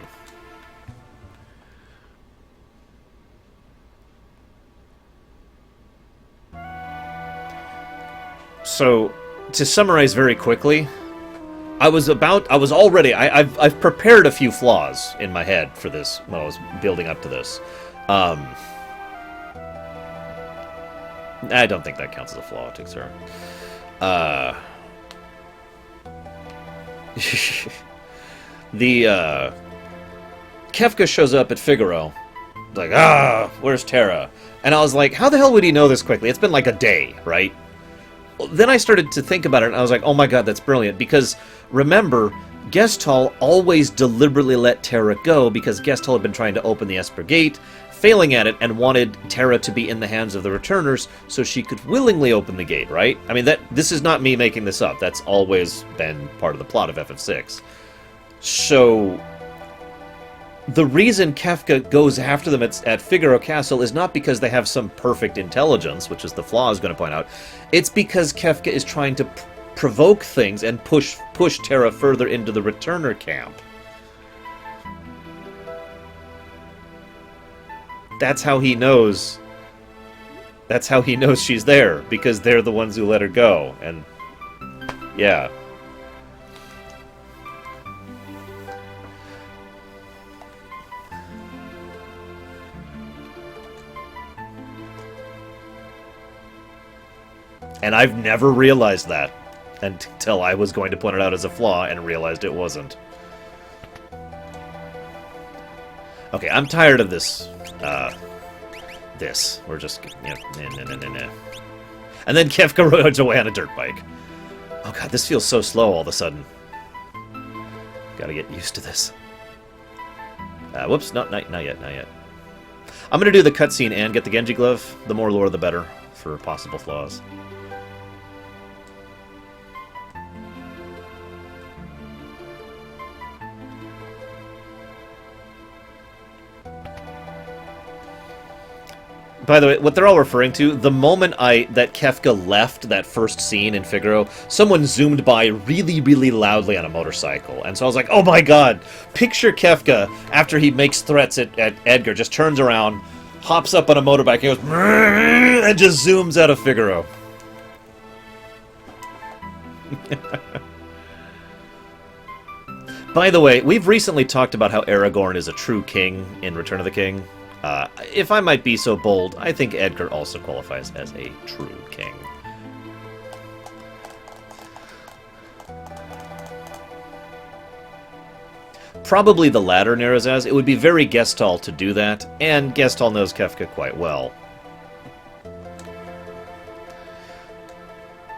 So, to summarize very quickly, I've prepared a few flaws in my head for this when I was building up to this. I don't think that counts as a flaw, Tixer. Kefka shows up at Figaro. Like, where's Terra? And I was like, how the hell would he know this quickly? It's been like a day, right? Then I started to think about it, and I was like, oh my god, that's brilliant. Because, remember, Gestalt always deliberately let Terra go because Gestalt had been trying to open the Esper Gate, failing at it, and wanted Terra to be in the hands of the Returners so she could willingly open the gate, right? I mean, this is not me making this up. That's always been part of the plot of FF6. So, the reason Kefka goes after them at Figaro Castle is not because they have some perfect intelligence, which is the flaw I was going to point out. It's because Kefka is trying to provoke things and push Terra further into the Returner camp. That's how he knows. That's how he knows she's there, because they're the ones who let her go. And yeah. And I've never realized that until I was going to point it out as a flaw and realized it wasn't. Okay, I'm tired of this. We're just... nah. And then Kefka rides away on a dirt bike. Oh god, this feels so slow all of a sudden. Gotta get used to this. Whoops, not yet. I'm gonna do the cutscene and get the Genji Glove. The more lore, the better, for possible flaws. By the way, what they're all referring to, the moment that Kefka left that first scene in Figaro, someone zoomed by really, really loudly on a motorcycle. And so I was like, oh my god, picture Kefka after he makes threats at Edgar, just turns around, hops up on a motorbike, and goes, and just zooms out of Figaro. By the way, we've recently talked about how Aragorn is a true king in Return of the King. If I might be so bold, I think Edgar also qualifies as a true king. Probably the latter, Nerazaz. It would be very Gestalt to do that, and Gestalt knows Kefka quite well.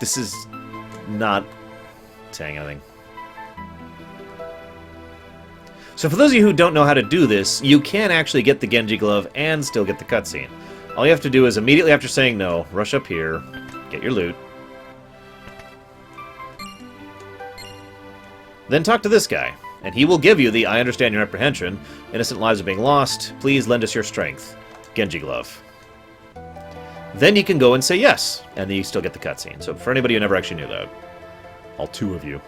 This is not saying anything. So for those of you who don't know how to do this, you can actually get the Genji Glove and still get the cutscene. All you have to do is immediately after saying no, rush up here, get your loot, then talk to this guy, and he will give you the I understand your apprehension, innocent lives are being lost, please lend us your strength, Genji Glove. Then you can go and say yes, and then you still get the cutscene. So for anybody who never actually knew that, all two of you.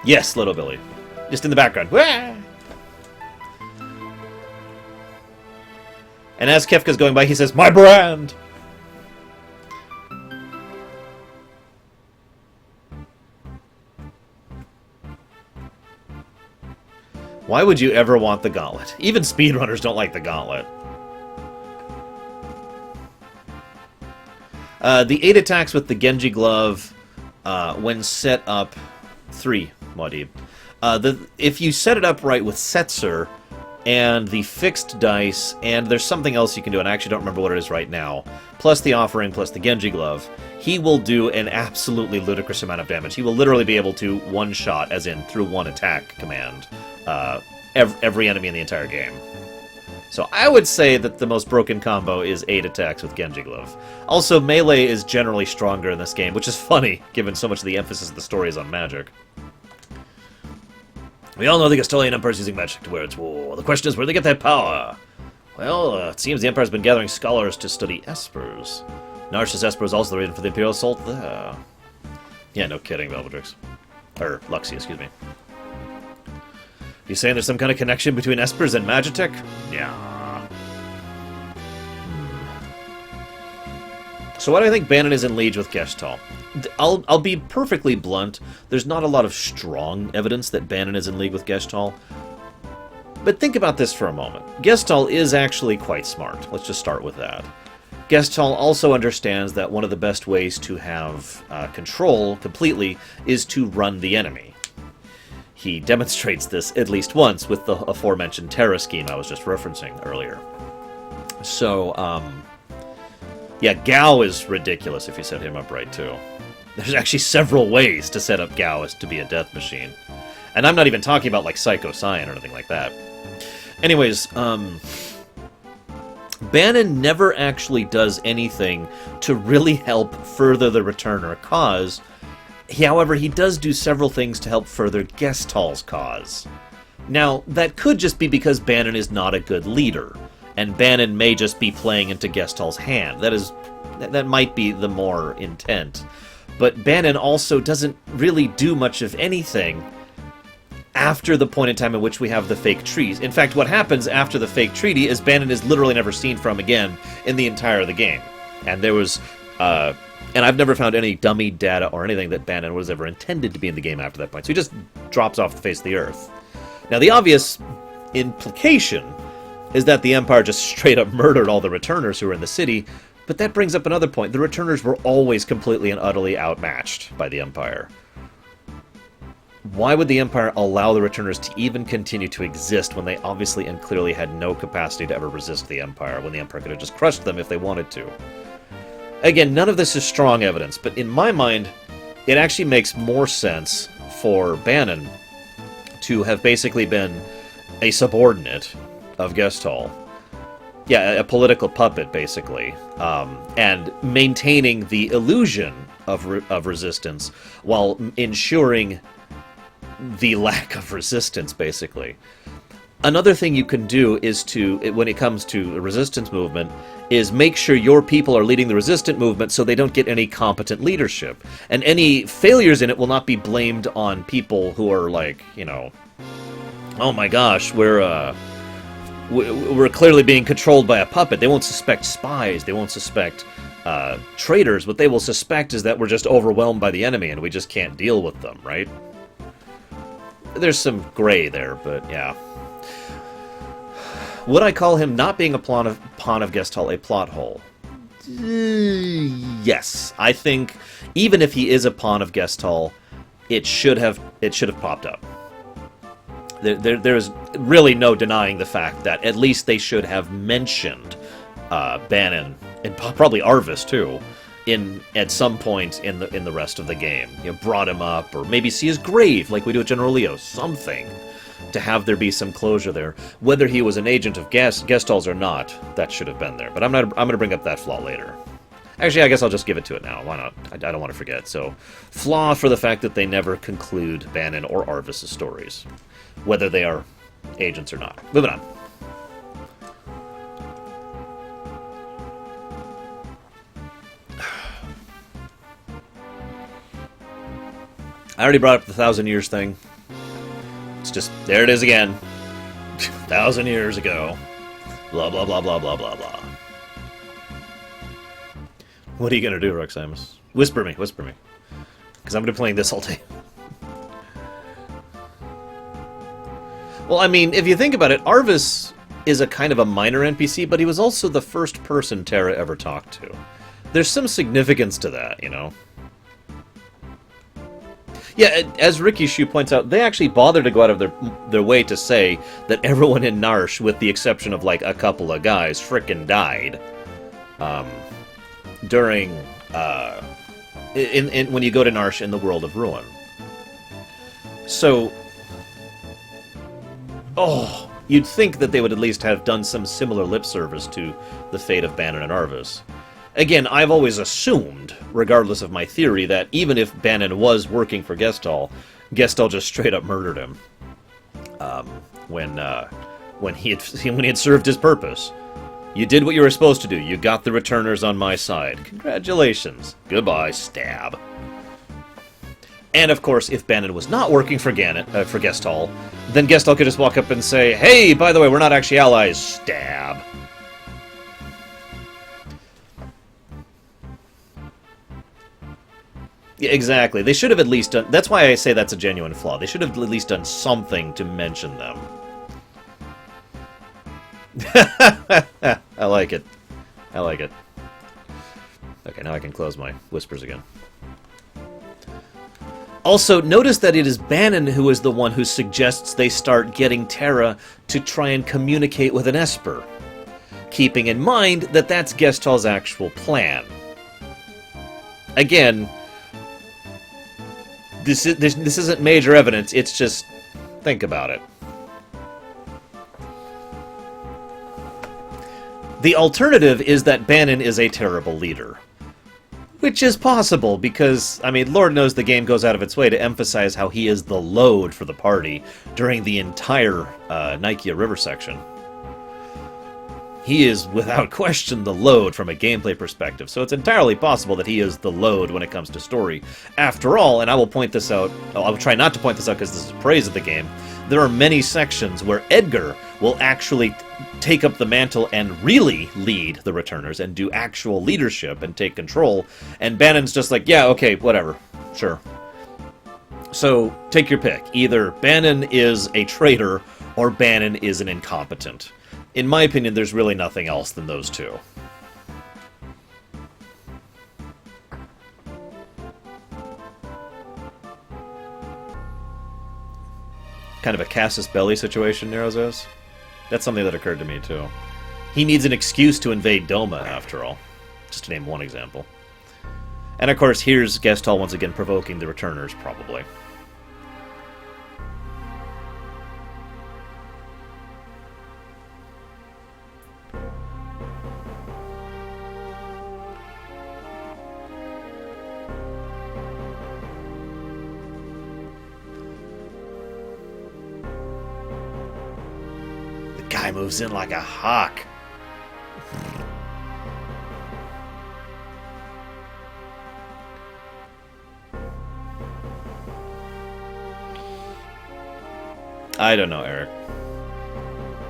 Yes, Little Billy. Just in the background. Wah! And as Kefka's going by, he says, "My brand!" Why would you ever want the gauntlet? Even speedrunners don't like the gauntlet. The 8 attacks with the Genji Glove, when set up... 3, Muad'Dib. If you set it up right with Setzer, and the fixed dice, and there's something else you can do, and I actually don't remember what it is right now, plus the offering, plus the Genji Glove, he will do an absolutely ludicrous amount of damage. He will literally be able to one-shot, as in through one attack command, every enemy in the entire game. So I would say that the most broken combo is 8 attacks with Genji Glove. Also, melee is generally stronger in this game, which is funny, given so much of the emphasis of the story is on magic. We all know the Gestalian Empire is using magic to wear its war. The question is, where do they get that power? Well, it seems the Empire's been gathering scholars to study espers. Narcissus Esper is also the reason for the Imperial assault there. Yeah, no kidding, Velvedrix. Or, Luxie, excuse me. You saying there's some kind of connection between espers and Magitech? Yeah. So why do I think Banon is in Liege with Gestahl? I'll be perfectly blunt. There's not a lot of strong evidence that Banon is in league with Gestahl. But think about this for a moment. Gestahl is actually quite smart. Let's just start with that. Gestahl also understands that one of the best ways to have control completely is to run the enemy. He demonstrates this at least once with the aforementioned Terra scheme I was just referencing earlier. So, yeah, Gao is ridiculous if you set him up right, too. There's actually several ways to set up Gao as to be a death machine. And I'm not even talking about, like, Psycho Cyan or anything like that. Anyways, Banon never actually does anything to really help further the Returner cause. However, he does do several things to help further Gestahl's cause. Now, that could just be because Banon is not a good leader, and Banon may just be playing into Gestahl's hand. That might be the more intent. But Banon also doesn't really do much of anything after the point in time in which we have the fake trees. In fact, what happens after the fake treaty is Banon is literally never seen from again in the entire of the game. And there was, and I've never found any dummy data or anything that Banon was ever intended to be in the game after that point. So he just drops off the face of the earth. Now, the obvious implication is that the Empire just straight up murdered all the Returners who were in the city, but that brings up another point. The Returners were always completely and utterly outmatched by the Empire. Why would the Empire allow the Returners to even continue to exist when they obviously and clearly had no capacity to ever resist the Empire, when the Empire could have just crushed them if they wanted to? Again, none of this is strong evidence, but in my mind, it actually makes more sense for Banon to have basically been a subordinate of Gestahl. Yeah, a political puppet, basically, and maintaining the illusion of resistance while ensuring the lack of resistance, basically. Another thing you can do is to, when it comes to a resistance movement, is make sure your people are leading the resistant movement so they don't get any competent leadership. And any failures in it will not be blamed on people who are like, you know, oh my gosh, we're clearly being controlled by a puppet. They won't suspect spies. They won't suspect traitors. What they will suspect is that we're just overwhelmed by the enemy and we just can't deal with them, right? There's some gray there, but yeah. Would I call him not being a pawn of Gestahl a plot hole? Yes. I think even if he is a pawn of Gestahl, it should have popped up. There's really no denying the fact that at least they should have mentioned Banon, and probably Arvis too, at some point in the rest of the game. You know, brought him up, or maybe see his grave like we do with General Leo, something to have there be some closure there. Whether he was an agent of Gestahl's or not, that should have been there. But I'm going to bring up that flaw later. Actually, I guess I'll just give it to it now. Why not? I don't want to forget. So, flaw for the fact that they never conclude Banon or Arvis' stories, whether they are agents or not. Moving on. I already brought up the 1,000 Years thing. It's just, there it is again. 1,000 years ago. Blah, blah, blah, blah, blah, blah, blah. What are you gonna do, Roximus? Whisper me, whisper me. Because I'm gonna be playing this all day. Well, I mean, if you think about it, Arvis is a kind of a minor NPC, but he was also the first person Terra ever talked to. There's some significance to that, you know? Yeah, as Ricky Shu points out, they actually bother to go out of their way to say that everyone in Narsh, with the exception of, like, a couple of guys, frickin' died. During, when you go to Narsh in the World of Ruin. So... Oh, you'd think that they would at least have done some similar lip service to the fate of Banon and Arvis. Again, I've always assumed, regardless of my theory, that even if Banon was working for Gestahl, Gestahl just straight up murdered him when he had served his purpose. You did what you were supposed to do. You got the returners on my side. Congratulations. Goodbye, stab. And of course, if Banon was not working for Gestahl, then Gestahl could just walk up and say, "Hey, by the way, we're not actually allies." Stab. Yeah, exactly. They should have at least done... That's why I say that's a genuine flaw. They should have at least done something to mention them. I like it. I like it. Okay, now I can close my whispers again. Also, notice that it is Banon who is the one who suggests they start getting Terra to try and communicate with an Esper, keeping in mind that that's Gestahl's actual plan. Again, this isn't major evidence, it's just... think about it. The alternative is that Banon is a terrible leader. Which is possible, because, I mean, Lord knows the game goes out of its way to emphasize how he is the load for the party during the entire Nikeah River section. He is, without question, the load from a gameplay perspective, so it's entirely possible that he is the load when it comes to story. After all, and I will point this out, I will try not to point this out because this is praise of the game, there are many sections where Edgar will actually take up the mantle and really lead the returners and do actual leadership and take control, and Banon's just like, yeah, okay, whatever, sure. So, take your pick. Either Banon is a traitor, or Banon is an incompetent. In my opinion, there's really nothing else than those two. Kind of a Casus Belli situation, Nero says. That's something that occurred to me, too. He needs an excuse to invade Doma, after all. Just to name one example. And of course, here's Gestahl once again provoking the returners, probably. Guy moves in like a hawk. I don't know, Eric.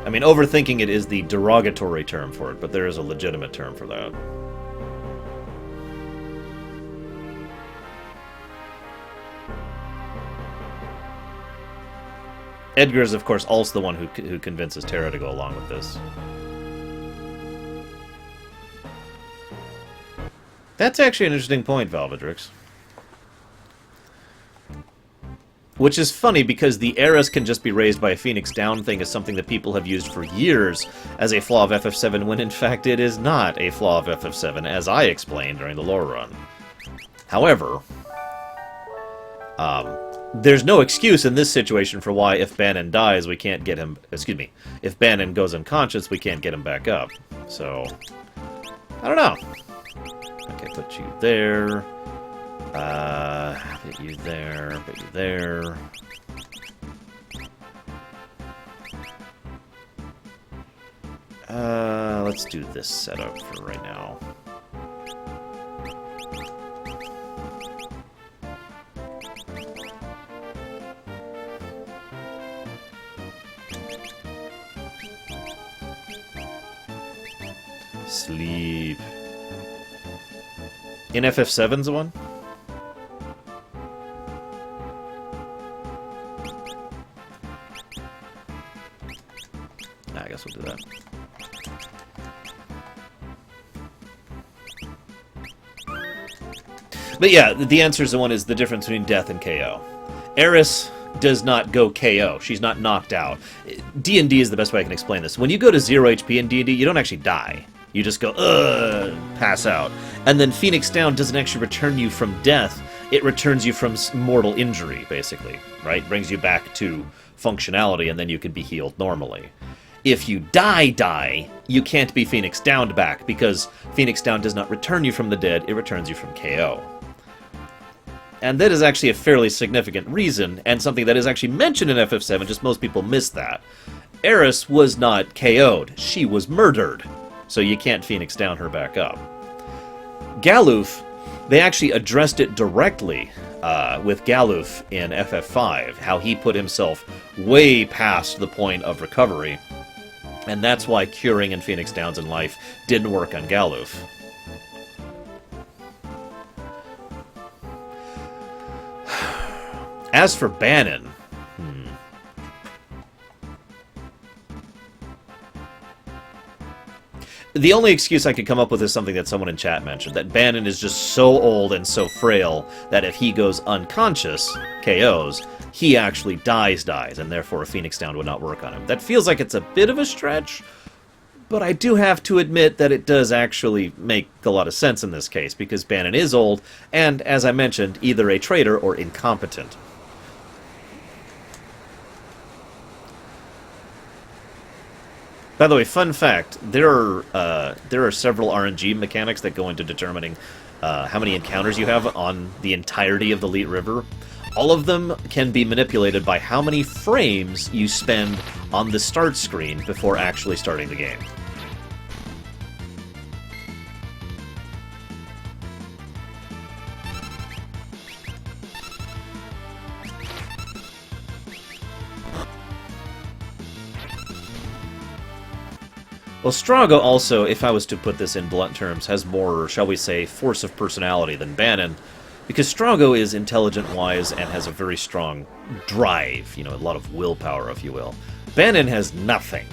I mean, overthinking it is the derogatory term for it, but there is a legitimate term for that. Edgar is, of course, also the one who convinces Terra to go along with this. That's actually an interesting point, Valvidrix. Which is funny, because the Eris can just be raised by a Phoenix Down thing is something that people have used for years as a flaw of FF7, when in fact it is not a flaw of FF7, as I explained during the lore run. However, there's no excuse in this situation for why, if Banon dies, we can't get him... Excuse me. If Banon goes unconscious, we can't get him back up. So, I don't know. Okay, put you there. Put you there. Put you there. Let's do this setup for right now. Sleep. In FF7's the one? I guess we'll do that. But yeah, the answer is the one is the difference between death and KO. Eris does not go KO. She's not knocked out. D&D is the best way I can explain this. When you go to 0 HP in D&D, you don't actually die. You just go, pass out. And then Phoenix Down doesn't actually return you from death. It returns you from mortal injury, basically, right? Brings you back to functionality, and then you can be healed normally. If you die, you can't be Phoenix Downed back, because Phoenix Down does not return you from the dead, it returns you from KO. And that is actually a fairly significant reason, and something that is actually mentioned in FF7, just most people miss that. Eris was not KO'd, she was murdered, so you can't Phoenix Down her back up. Galuf, they actually addressed it directly with Galuf in FF5, how he put himself way past the point of recovery, and that's why curing and Phoenix Downs in life didn't work on Galuf. As for Banon, the only excuse I could come up with is something that someone in chat mentioned, that Banon is just so old and so frail that if he goes unconscious, KOs, he actually dies, and therefore a Phoenix Down would not work on him. That feels like it's a bit of a stretch, but I do have to admit that it does actually make a lot of sense in this case, because Banon is old, and, as I mentioned, either a traitor or incompetent. By the way, fun fact, there are several RNG mechanics that go into determining how many encounters you have on the entirety of the Leet River. All of them can be manipulated by how many frames you spend on the start screen before actually starting the game. Well, Strago also, if I was to put this in blunt terms, has more, shall we say, force of personality than Banon, because Strago is intelligent-wise and has a very strong drive, you know, a lot of willpower, if you will. Banon has nothing.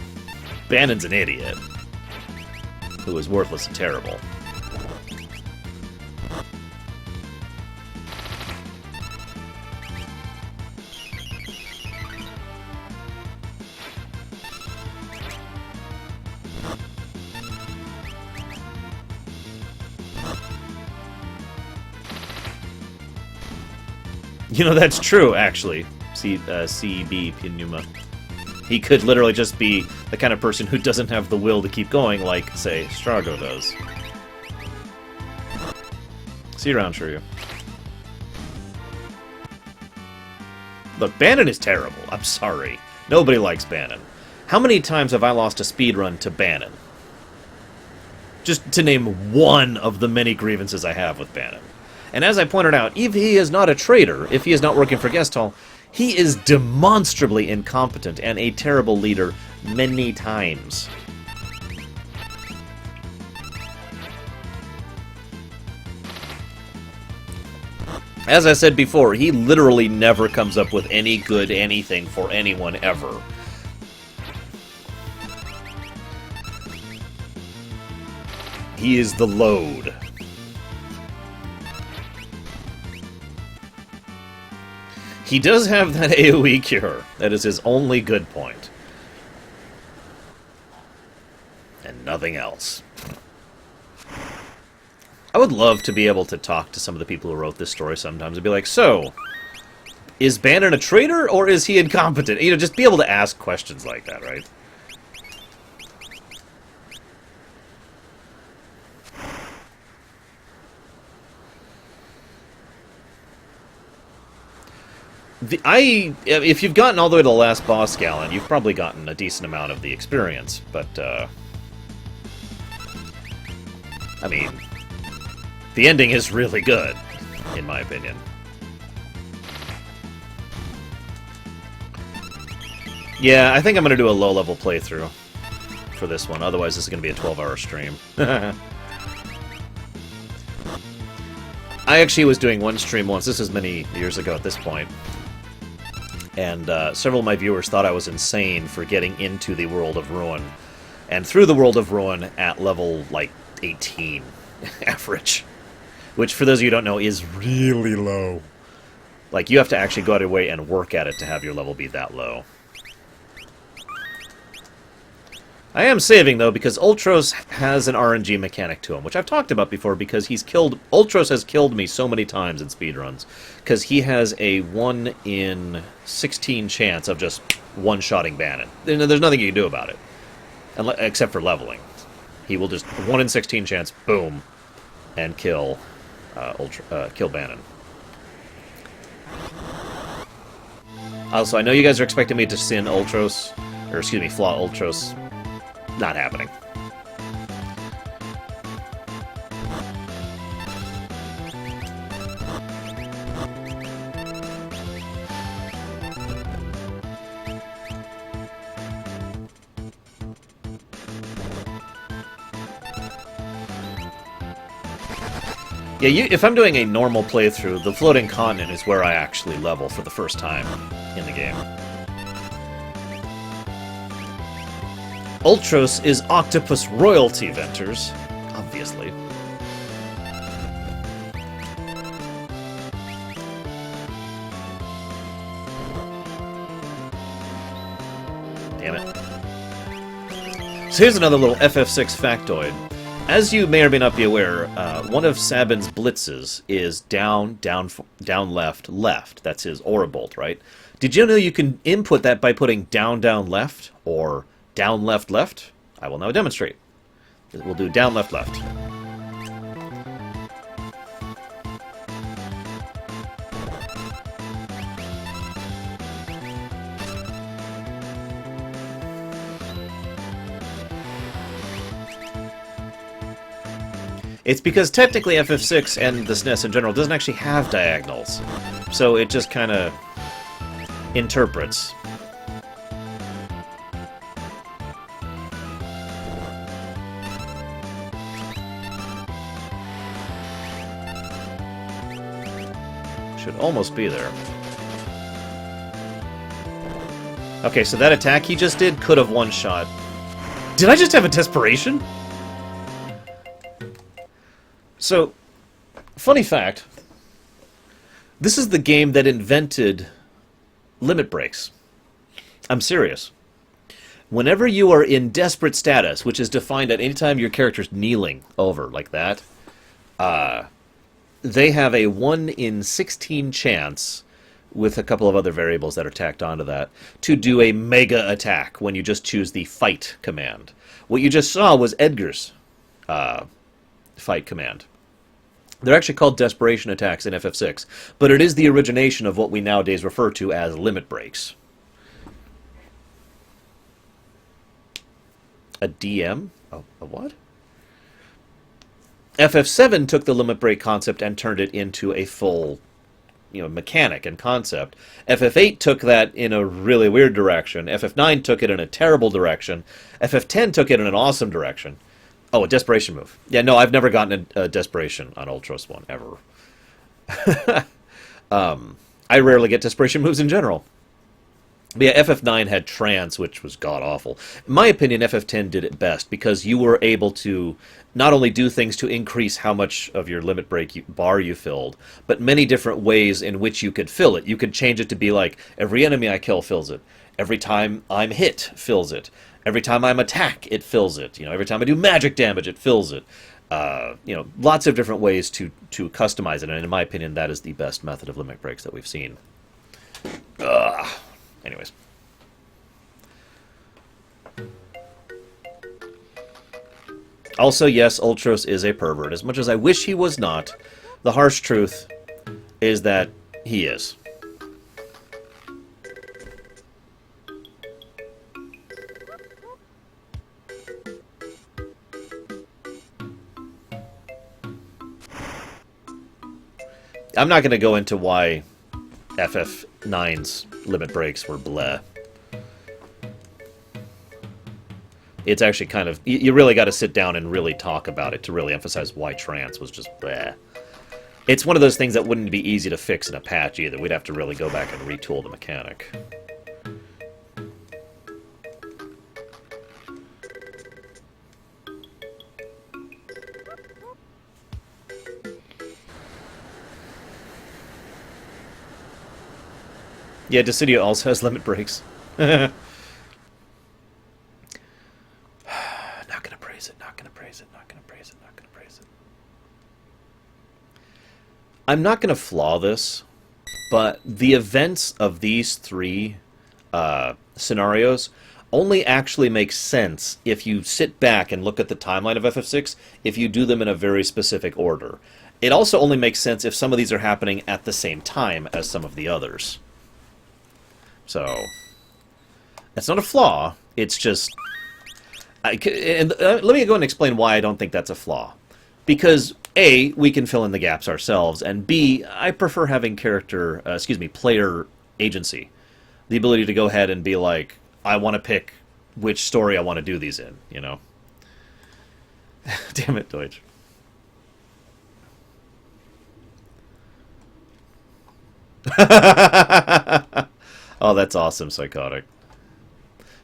Banon's an idiot, who is worthless and terrible. You know, that's true, actually. CB Pinuma. He could literally just be the kind of person who doesn't have the will to keep going, like, say, Strago does. See you around, Shiryu. Look, Banon is terrible. I'm sorry. Nobody likes Banon. How many times have I lost a speedrun to Banon? Just to name one of the many grievances I have with Banon. And as I pointed out, if he is not a traitor, if he is not working for Gestalt, he is demonstrably incompetent and a terrible leader many times. As I said before, he literally never comes up with any good anything for anyone ever. He is the load. He does have that AoE cure. That is his only good point. And nothing else. I would love to be able to talk to some of the people who wrote this story sometimes and be like, so, is Banon a traitor or is he incompetent? You know, just be able to ask questions like that, right? If you've gotten all the way to the last boss, Galen, you've probably gotten a decent amount of the experience, but, I mean, the ending is really good, in my opinion. Yeah, I think I'm going to do a low-level playthrough for for this one, otherwise this is going to be a 12-hour stream. I actually was doing one stream once, this is many years ago at this point, and several of my viewers thought I was insane for getting into the World of Ruin, and through the World of Ruin at level, like, 18 average, which, for those of you who don't know, is really low. Like, you have to actually go out of your way and work at it to have your level be that low. I am saving, though, because Ultros has an RNG mechanic to him, which I've talked about before, because Ultros has killed me so many times in speedruns, because he has a 1 in 16 chance of just one-shotting Bannon. There's nothing you can do about it, except for leveling. He will just 1 in 16 chance, boom, and kill Bannon. Also, I know you guys are expecting me to flaw Ultros. Not happening. Yeah, if I'm doing a normal playthrough, the Floating Continent is where I actually level for the first time in the game. Ultros is Octopus royalty, Venters. Obviously. Damn it. So here's another little FF6 factoid. As you may or may not be aware, one of Sabin's blitzes is down, left, left. That's his aura bolt, right? Did you know you can input that by putting down, left, or down, left, left? I will now demonstrate. We'll do down, left, left. It's because technically FF6 and the SNES in general doesn't actually have diagonals. So it just kind of interprets. Should almost be there. Okay, so that attack he just did could have one-shot. Did I just have a desperation? So, funny fact, this is the game that invented limit breaks. I'm serious. Whenever you are in desperate status, which is defined at any time your character's kneeling over like that, they have a 1 in 16 chance, with a couple of other variables that are tacked onto that, to do a mega attack when you just choose the fight command. What you just saw was Edgar's fight command. They're actually called desperation attacks in FF6, but it is the origination of what we nowadays refer to as limit breaks. A DM? A what? FF7 took the limit break concept and turned it into a full, mechanic and concept. FF8 took that in a really weird direction. FF9 took it in a terrible direction. FF10 took it in an awesome direction. Oh, a desperation move. Yeah, no, I've never gotten a desperation on Ultros 1, ever. I rarely get desperation moves in general. But yeah, FF9 had trance, which was god-awful. In my opinion, FF10 did it best, because you were able to not only do things to increase how much of your limit break bar you filled, but many different ways in which you could fill it. You could change it to be like, every enemy I kill fills it. Every time I'm hit, fills it. Every time I'm attack, it fills it. Every time I do magic damage, it fills it. Lots of different ways to customize it, and in my opinion, that is the best method of limit breaks that we've seen. Anyways. Also, yes, Ultros is a pervert. As much as I wish he was not, the harsh truth is that he is. I'm not going to go into why FF9's limit breaks were bleh. It's actually kind of... You really got to sit down and really talk about it to really emphasize why trance was just bleh. It's one of those things that wouldn't be easy to fix in a patch either. We'd have to really go back and retool the mechanic. Yeah, Dissidia also has limit breaks. Not gonna praise it, not gonna praise it, not gonna praise it, not gonna praise it. I'm not gonna flaw this, but the events of these three scenarios only actually make sense if you sit back and look at the timeline of FF6, if you do them in a very specific order. It also only makes sense if some of these are happening at the same time as some of the others. So, that's not a flaw, it's just... let me go and explain why I don't think that's a flaw. Because, A, we can fill in the gaps ourselves, and B, I prefer having player agency. The ability to go ahead and be like, I want to pick which story I want to do these in, you know? Damn it, Deutsch. Oh, that's awesome, Psychotic.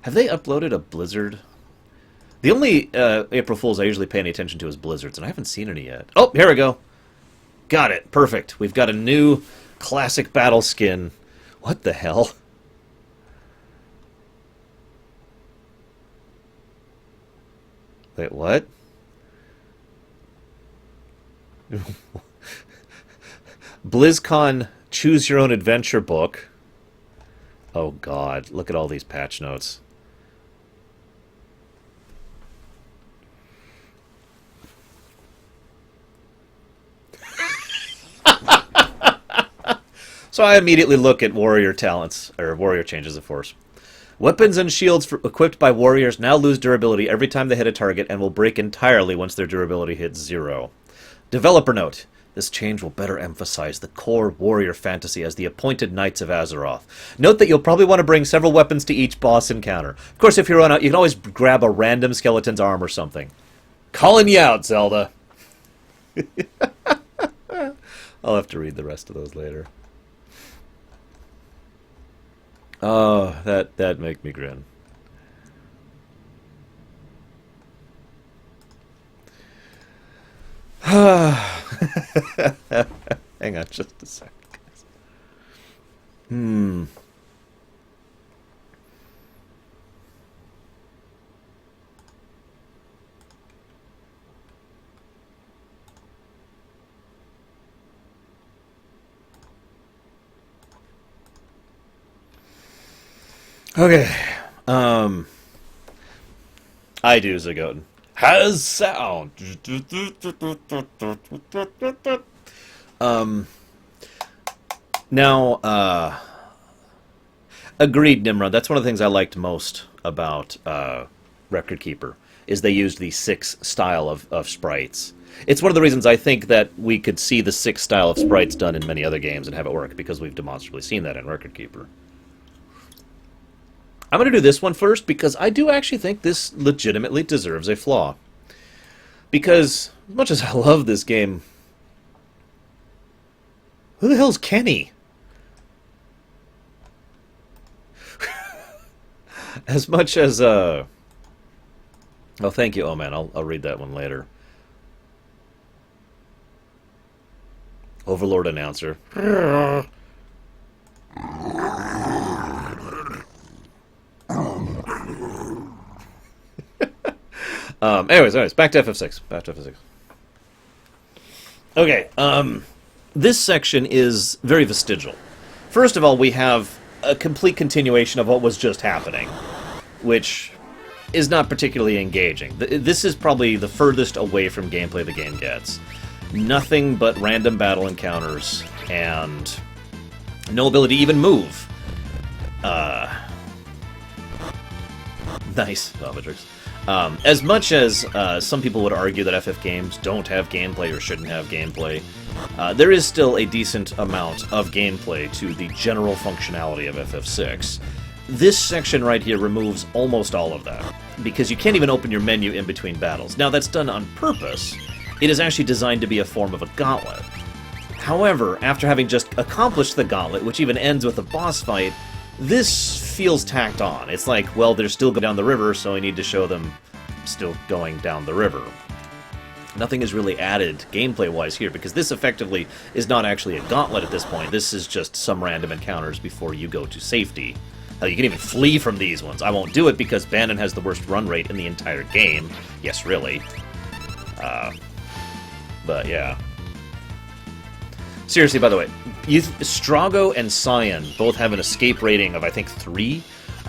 Have they uploaded a Blizzard? The only April Fools I usually pay any attention to is Blizzards, and I haven't seen any yet. Oh, here we go. Got it. Perfect. We've got a new classic battle skin. What the hell? Wait, what? BlizzCon Choose Your Own Adventure book. Oh god, look at all these patch notes. So I immediately look at warrior talents, or warrior changes of force. Weapons and shields equipped by warriors now lose durability every time they hit a target and will break entirely once their durability hits 0. Developer note. This change will better emphasize the core warrior fantasy as the appointed Knights of Azeroth. Note that you'll probably want to bring several weapons to each boss encounter. Of course, if you run out, you can always grab a random skeleton's arm or something. Calling you out, Zelda! I'll have to read the rest of those later. Oh, that make me grin. Hang on just a second, guys. Okay. I do, Zagoten. Has sound. Now, agreed, Nimrod. That's one of the things I liked most about Record Keeper, is they used the 6 style of sprites. It's one of the reasons I think that we could see the 6 style of sprites done in many other games and have it work, because we've demonstrably seen that in Record Keeper. I'm going to do this one first, because I do actually think this legitimately deserves a flaw. Because, as much as I love this game... Who the hell's Kenny? As much as, Oh, thank you, oh man, I'll read that one later. Overlord Announcer. Anyways, back to FF6. Okay, this section is very vestigial. First of all, we have a complete continuation of what was just happening, which is not particularly engaging. This is probably the furthest away from gameplay the game gets. Nothing but random battle encounters, and no ability to even move. Nice, Dominatrix. As much as some people would argue that FF games don't have gameplay or shouldn't have gameplay, there is still a decent amount of gameplay to the general functionality of FF6. This section right here removes almost all of that. because you can't even open your menu in between battles. Now, that's done on purpose. It is actually designed to be a form of a gauntlet. However, after having just accomplished the gauntlet, which even ends with a boss fight, this feels tacked on. It's like, well, they're still going down the river, so I need to show them still going down the river. Nothing is really added gameplay-wise here, because this effectively is not actually a gauntlet at this point. This is just some random encounters before you go to safety. You can even flee from these ones. I won't do it because Banon has the worst run rate in the entire game. Yes, really. But yeah. Seriously, by the way, Strago and Cyan both have an escape rating of, I think, 3.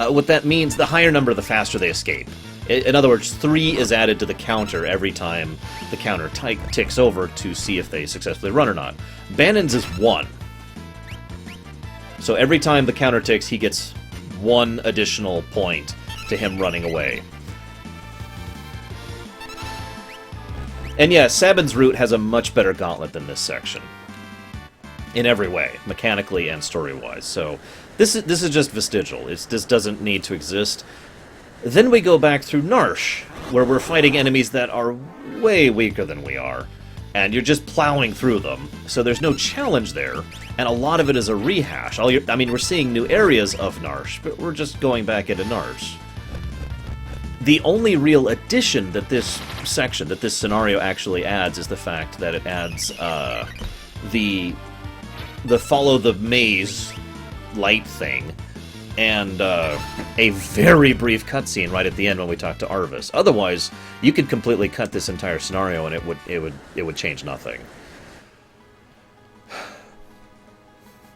What that means, the higher number, the faster they escape. In other words, 3 is added to the counter every time the counter ticks over to see if they successfully run or not. Banon's is 1. So every time the counter ticks, he gets 1 additional point to him running away. And yeah, Sabin's route has a much better gauntlet than this section. In every way, mechanically and story-wise. So this is just vestigial. This doesn't need to exist. Then we go back through Narshe, where we're fighting enemies that are way weaker than we are. And you're just plowing through them. So there's no challenge there, and a lot of it is a rehash. I mean, we're seeing new areas of Narshe, but we're just going back into Narshe. The only real addition that this section, that this scenario actually adds, is the fact that it adds the follow the maze light thing, and a very brief cutscene right at the end when we talk to Arvis. Otherwise, you could completely cut this entire scenario and it would change nothing.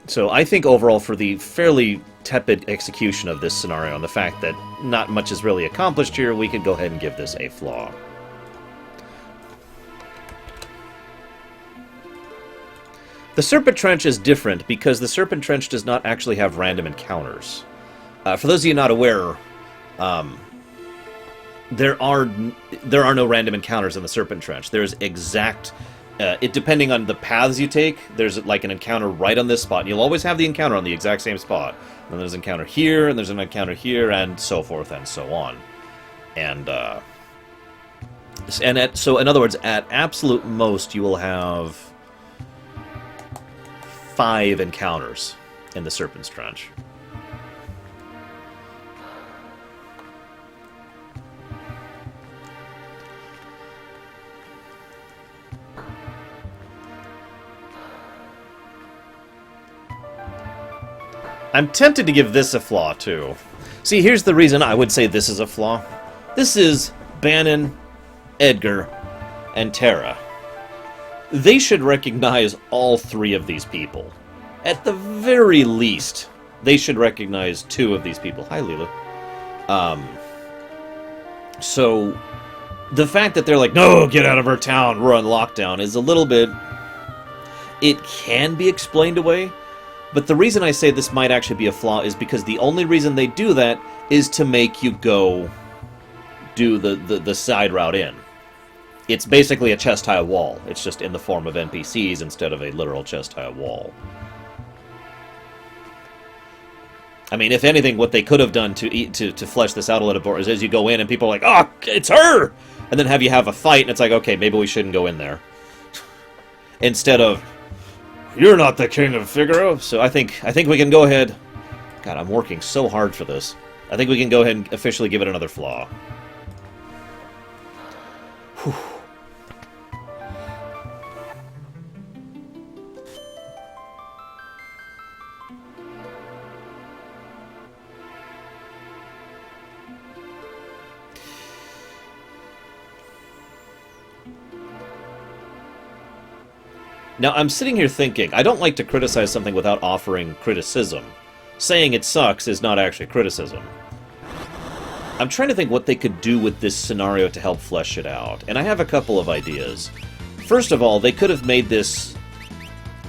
So I think overall, for the fairly tepid execution of this scenario and the fact that not much is really accomplished here, we could go ahead and give this a flaw. The Serpent Trench is different because the Serpent Trench does not actually have random encounters. For those of you not aware, there are no random encounters in the Serpent Trench. There's exact... depending on the paths you take, there's like an encounter right on this spot. And you'll always have the encounter on the exact same spot. And there's an encounter here, and there's an encounter here, and so forth and so on. And so in other words, at absolute most, you will have 5 encounters in the Serpent's Trench. I'm tempted to give this a flaw, too. See, here's the reason I would say this is a flaw. This is Banon, Edgar, and Terra. They should recognize all 3 of these people. At the very least, they should recognize 2 of these people. Hi, Leela. So, the fact that they're like, no, get out of our town, we're on lockdown, is a little bit... It can be explained away, but the reason I say this might actually be a flaw is because the only reason they do that is to make you go do the side route in. It's basically a chest-high wall. It's just in the form of NPCs instead of a literal chest-high wall. I mean, if anything, what they could have done to flesh this out a little bit is as you go in and people are like, oh, it's her! And then have you have a fight, and it's like, okay, maybe we shouldn't go in there. Instead of, you're not the king of Figaro. So I think we can go ahead. God, I'm working so hard for this. I think we can go ahead and officially give it another flaw. Whew. Now, I'm sitting here thinking, I don't like to criticize something without offering criticism. Saying it sucks is not actually criticism. I'm trying to think what they could do with this scenario to help flesh it out, and I have a couple of ideas. First of all, they could have made this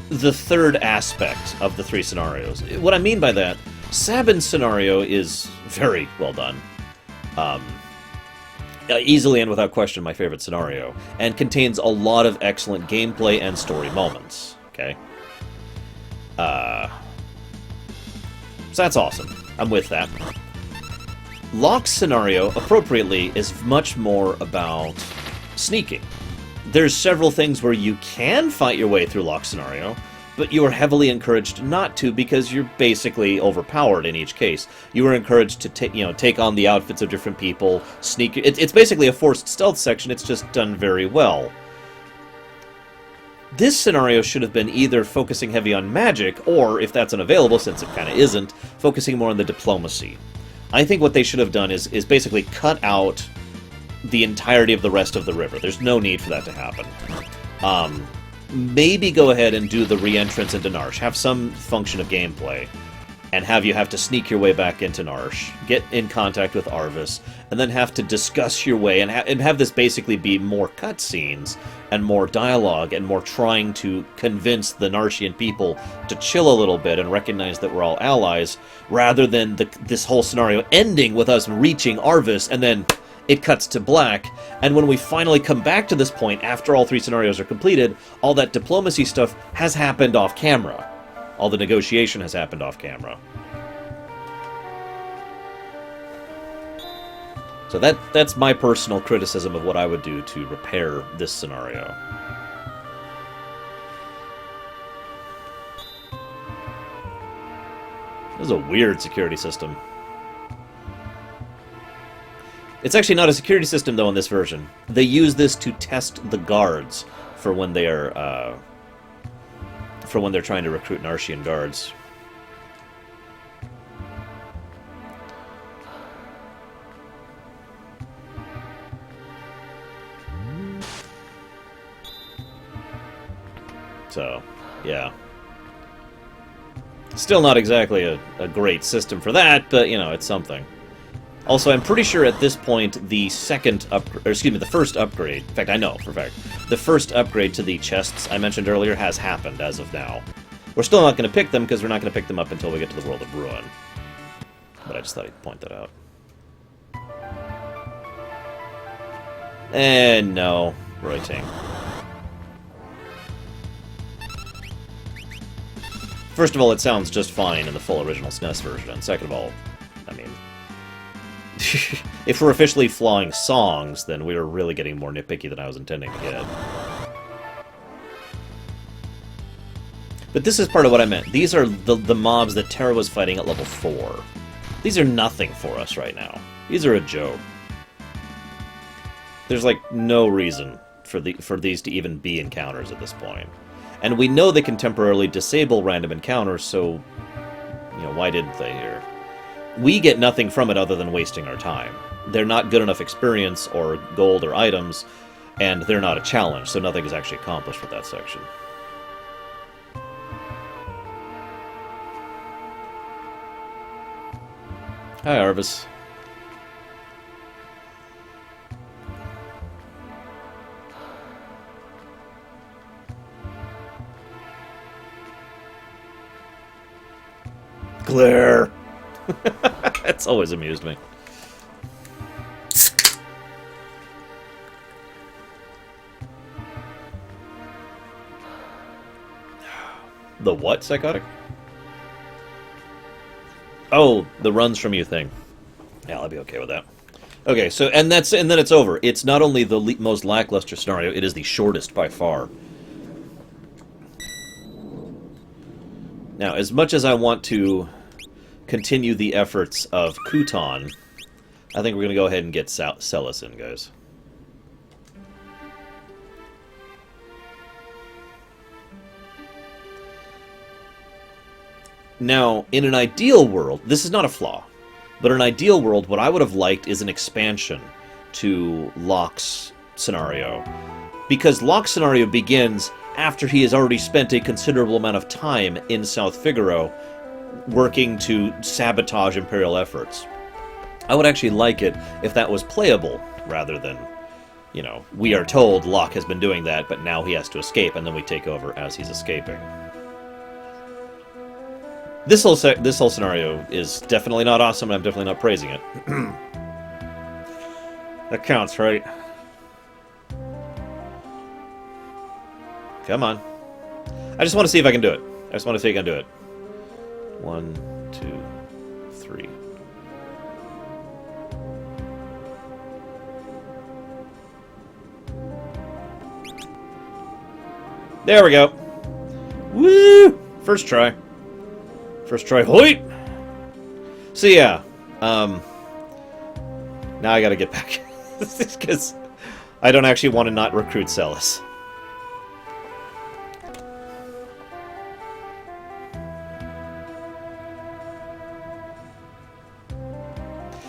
the third aspect of the 3 scenarios. What I mean by that, Sabin's scenario is very well done. Easily and without question my favorite scenario, and contains a lot of excellent gameplay and story moments. Okay? So that's awesome. I'm with that. Locke's scenario, appropriately, is much more about sneaking. There's several things where you can fight your way through Locke's scenario, but you are heavily encouraged not to because you're basically overpowered in each case. You are encouraged to take on the outfits of different people, sneak. It's basically a forced stealth section. It's just done very well. This scenario should have been either focusing heavy on magic, or, if that's unavailable, since it kind of isn't, focusing more on the diplomacy. I think what they should have done is basically cut out the entirety of the rest of the river. There's no need for that to happen. Maybe go ahead and do the re-entrance into Narshe. Have some function of gameplay, and have you have to sneak your way back into Narshe, get in contact with Arvis, and then have to discuss your way, and have this basically be more cutscenes, and more dialogue, and more trying to convince the Narshian people to chill a little bit and recognize that we're all allies, rather than this whole scenario ending with us reaching Arvis, and then it cuts to black, and when we finally come back to this point, after all 3 scenarios are completed, all that diplomacy stuff has happened off camera. All the negotiation has happened off camera. So that's my personal criticism of what I would do to repair this scenario. This is a weird security system. It's actually not a security system, though, in this version. They use this to test the guards for when they are, for when they're trying to recruit Narshian guards. So, yeah. Still not exactly a great system for that, but, you know, it's something. Also, I'm pretty sure at this point the the first upgrade, in fact, I know for a fact, the first upgrade to the chests I mentioned earlier has happened as of now. We're still not going to pick them because we're not going to pick them up until we get to the World of Ruin. But I just thought I'd point that out. And no, Roiting. First of all, it sounds just fine in the full original SNES version, and second of all, I mean, if we're officially flawing songs, then we were really getting more nitpicky than I was intending to get. But this is part of what I meant. These are the mobs that Terra was fighting at level 4. These are nothing for us right now. These are a joke. There's, like, no reason for these to even be encounters at this point. And we know they can temporarily disable random encounters, so, you know, why didn't they here? We get nothing from it other than wasting our time. They're not good enough experience or gold or items, and they're not a challenge, so nothing is actually accomplished with that section. Hi, Arvis. Glare! That's always amused me. The what, Psychotic? Oh, the runs from you thing. Yeah, I'll be okay with that. Okay, so, and then it's over. It's not only the most lackluster scenario, it is the shortest by far. Now, as much as I want to continue the efforts of Kuton, I think we're going to go ahead and get Celes in, guys. Now, in an ideal world, this is not a flaw, but in an ideal world, what I would have liked is an expansion to Locke's scenario. Because Locke's scenario begins after he has already spent a considerable amount of time in South Figaro working to sabotage Imperial efforts. I would actually like it if that was playable, rather than, you know, we are told Locke has been doing that, but now he has to escape, and then we take over as he's escaping. This whole scenario is definitely not awesome, and I'm definitely not praising it. That counts, right? Come on. I just want to see if I can do it. I just want to see if I can do it. 1, 2, 3. There we go. Woo! First try. First try. Hoit! So yeah, now I gotta get back. Because I don't actually want to not recruit Celis.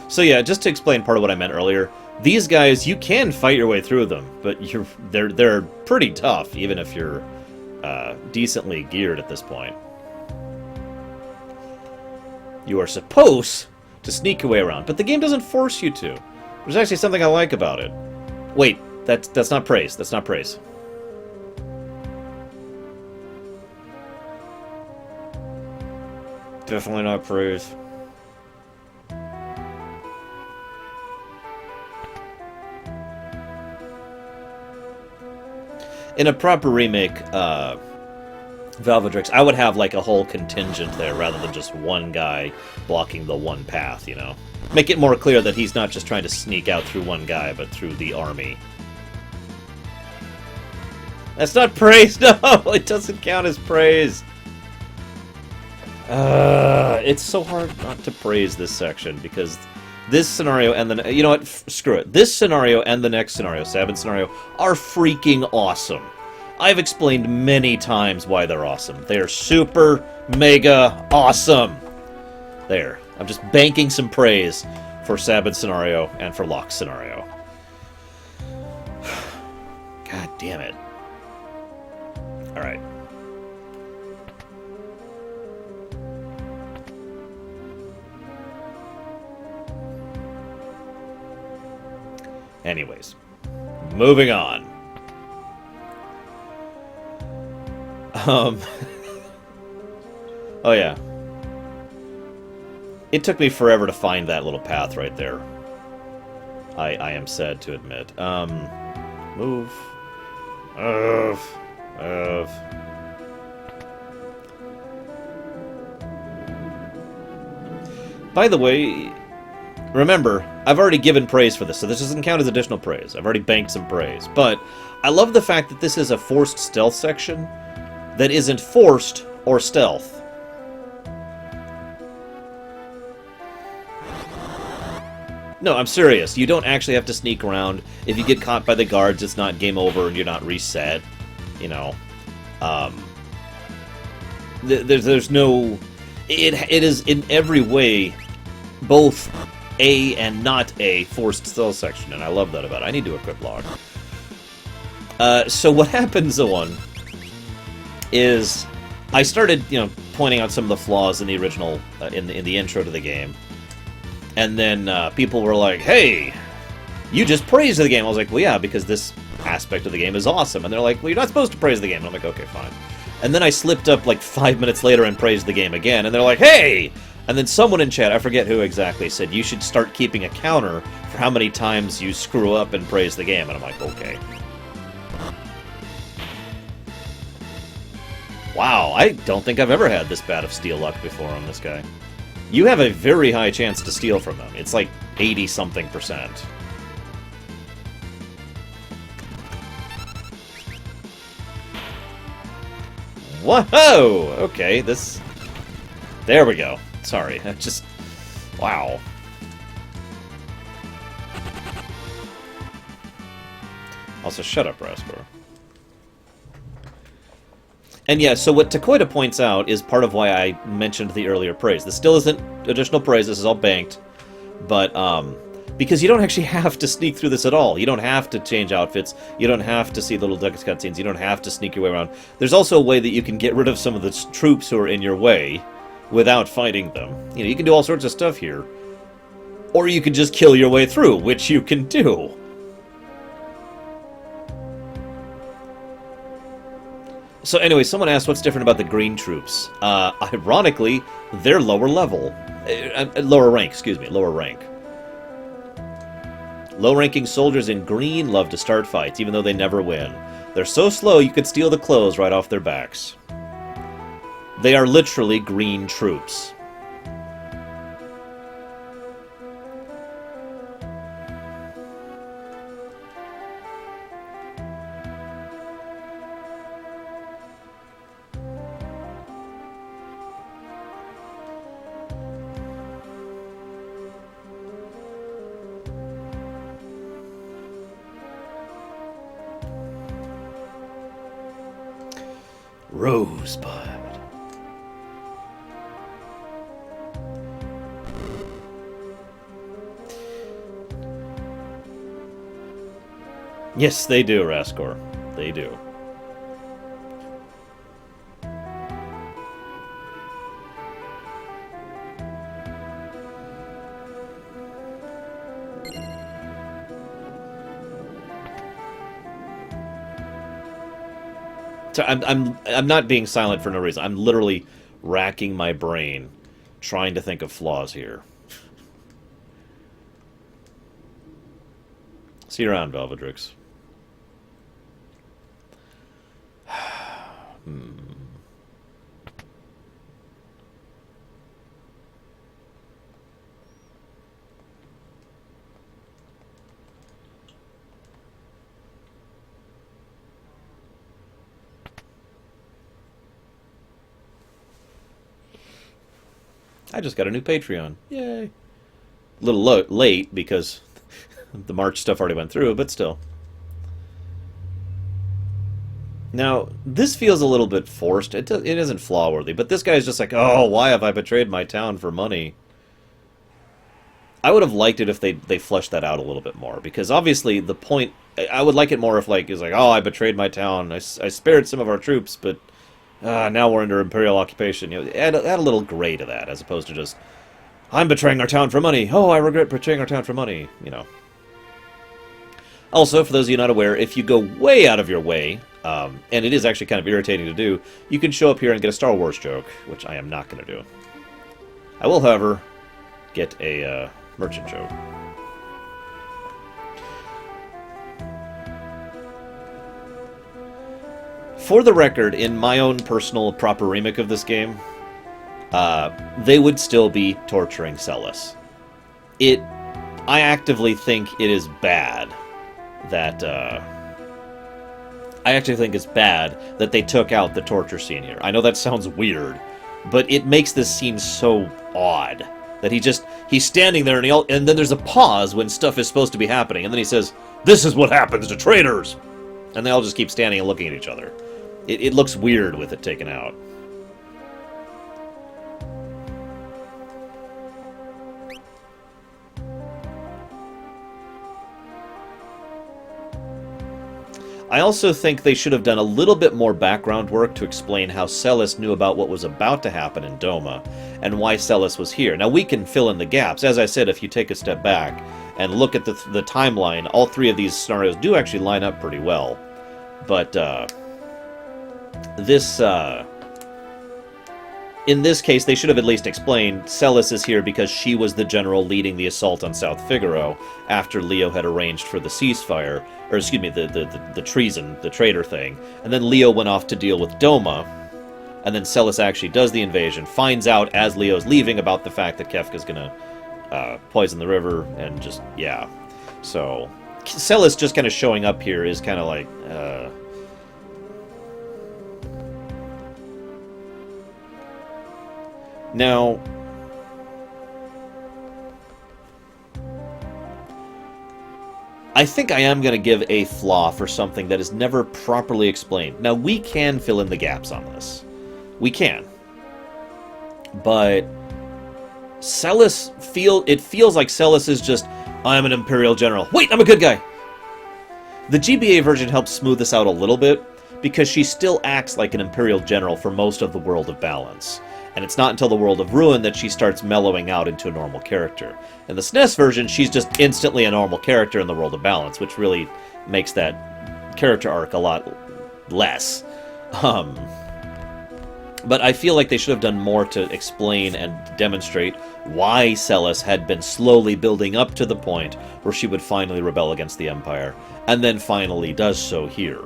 So yeah, just to explain part of what I meant earlier, these guys, you can fight your way through them, but they're pretty tough, even if you're decently geared at this point. You are supposed to sneak your way around, but the game doesn't force you to. There's actually something I like about it. Wait, that's not praise. That's not praise. Definitely not praise. In a proper remake, Valvedrix, I would have like a whole contingent there rather than just one guy blocking the one path, you know? Make it more clear that he's not just trying to sneak out through one guy, but through the army. That's not praise! No! It doesn't count as praise! It's so hard not to praise this section, because this scenario and the... You know what? Screw it. This scenario and the next scenario, Sabin scenario, are freaking awesome. I've explained many times why they're awesome. They are super, mega awesome. There. I'm just banking some praise for Sabin scenario and for Locke scenario. God damn it. Alright. Anyways, moving on. Oh yeah. It took me forever to find that little path right there. I am sad to admit. Move. By the way, remember, I've already given praise for this, so this doesn't count as additional praise. I've already banked some praise. But I love the fact that this is a forced stealth section that isn't forced or stealth. No, I'm serious. You don't actually have to sneak around. If you get caught by the guards, it's not game over and you're not reset. You know. There's no... It is in every way both a and not a forced stealth section, and I love that about it. I need to equip log. So what happens, Zoan, is I started, pointing out some of the flaws in the original, in the intro to the game. And then people were like, hey, you just praised the game. I was like, well, yeah, because this aspect of the game is awesome. And they're like, well, you're not supposed to praise the game. And I'm like, okay, fine. And then I slipped up like 5 minutes later and praised the game again. And they're like, hey! And then someone in chat, I forget who exactly, said you should start keeping a counter for how many times you screw up and praise the game. And I'm like, okay. Wow, I don't think I've ever had this bad of steal luck before on this guy. You have a very high chance to steal from them. It's like 80-something%. Whoa! Okay, this... There we go. Sorry, I just... Wow. Also, shut up, Raspar. And yeah, so what Takoida points out is part of why I mentioned the earlier praise. This still isn't additional praise, this is all banked. But, because you don't actually have to sneak through this at all. You don't have to change outfits. You don't have to see little cutscenes. You don't have to sneak your way around. There's also a way that you can get rid of some of the troops who are in your way without fighting them. You can do all sorts of stuff here. Or you can just kill your way through, which you can do. So anyway, someone asked what's different about the green troops. Ironically, they're lower level. Lower rank, excuse me, lower rank. Low-ranking soldiers in green love to start fights, even though they never win. They're so slow you could steal the clothes right off their backs. They are literally green troops. Rosebud. Yes, they do, Raskor. They do. So I'm not being silent for no reason. I'm literally racking my brain trying to think of flaws here. See you around, Velvedrix. I just got a new Patreon. Yay. A little late because the March stuff already went through, but still. Now, this feels a little bit forced. It isn't flaw-worthy, but this guy's just like, oh, why have I betrayed my town for money? I would have liked it if they fleshed that out a little bit more, because obviously the point... I would like it more if, like, it's like, oh, I betrayed my town. I spared some of our troops, but now we're under Imperial occupation. You know, add a little gray to that, as opposed to just, I'm betraying our town for money. Oh, I regret betraying our town for money. You know. Also, for those of you not aware, if you go way out of your way, and it is actually kind of irritating to do, you can show up here and get a Star Wars joke, which I am not going to do. I will, however, get a merchant joke. For the record, in my own personal proper remake of this game, they would still be torturing Celes. I actively think it is bad that, I actually think it's bad that they took out the torture scene here. I know that sounds weird, but it makes this scene so odd that he's standing there and then there's a pause when stuff is supposed to be happening, and then he says, "This is what happens to traitors!" And they all just keep standing and looking at each other. It looks weird with it taken out. I also think they should have done a little bit more background work to explain how Celes knew about what was about to happen in Doma, and why Celes was here. Now, we can fill in the gaps. As I said, if you take a step back and look at the timeline, all three of these scenarios do actually line up pretty well. But, in this case, they should have at least explained Celes is here because she was the general leading the assault on South Figaro after Leo had arranged for the ceasefire, or excuse me, the treason, the traitor thing. And then Leo went off to deal with Doma, and then Celes actually does the invasion, finds out as Leo's leaving about the fact that Kefka's gonna poison the river, and just, yeah. So, Celes just kind of showing up here is kind of like, Now, I think I am going to give a flaw for something that is never properly explained. Now, we can fill in the gaps on this. We can. But Celes feels like Celes is just, I'm an Imperial general. Wait, I'm a good guy! The GBA version helps smooth this out a little bit, because she still acts like an Imperial general for most of the World of Balance. And it's not until the World of Ruin that she starts mellowing out into a normal character. In the SNES version, she's just instantly a normal character in the World of Balance, which really makes that character arc a lot less. But I feel like they should have done more to explain and demonstrate why Celes had been slowly building up to the point where she would finally rebel against the Empire, and then finally does so here.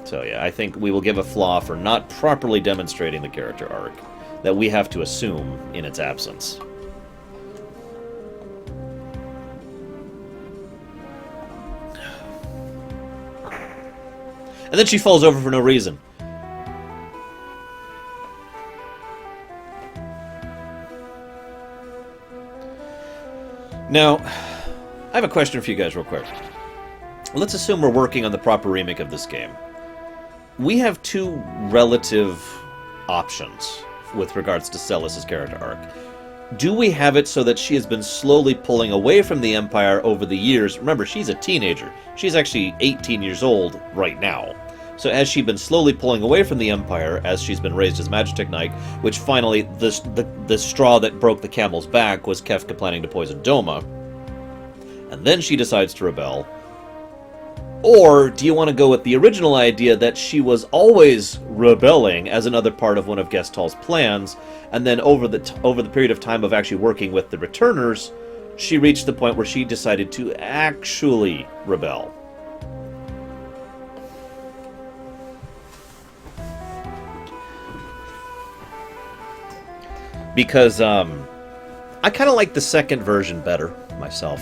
So yeah, I think we will give a flaw for not properly demonstrating the character arc that we have to assume in its absence. And then she falls over for no reason. Now, I have a question for you guys real quick. Let's assume we're working on the proper remake of this game. We have two relative options with regards to Celes' character arc. Do we have it so that she has been slowly pulling away from the Empire over the years? Remember, she's a teenager. She's actually 18 years old right now. So has she been slowly pulling away from the Empire as she's been raised as Magitech Knight, which finally, the straw that broke the camel's back was Kefka planning to poison Doma, and then she decides to rebel? Or do you want to go with the original idea that she was always rebelling as another part of one of Gestall's plans, and then over the period of time of actually working with the Returners, she reached the point where she decided to actually rebel? Because I kind of like the second version better myself.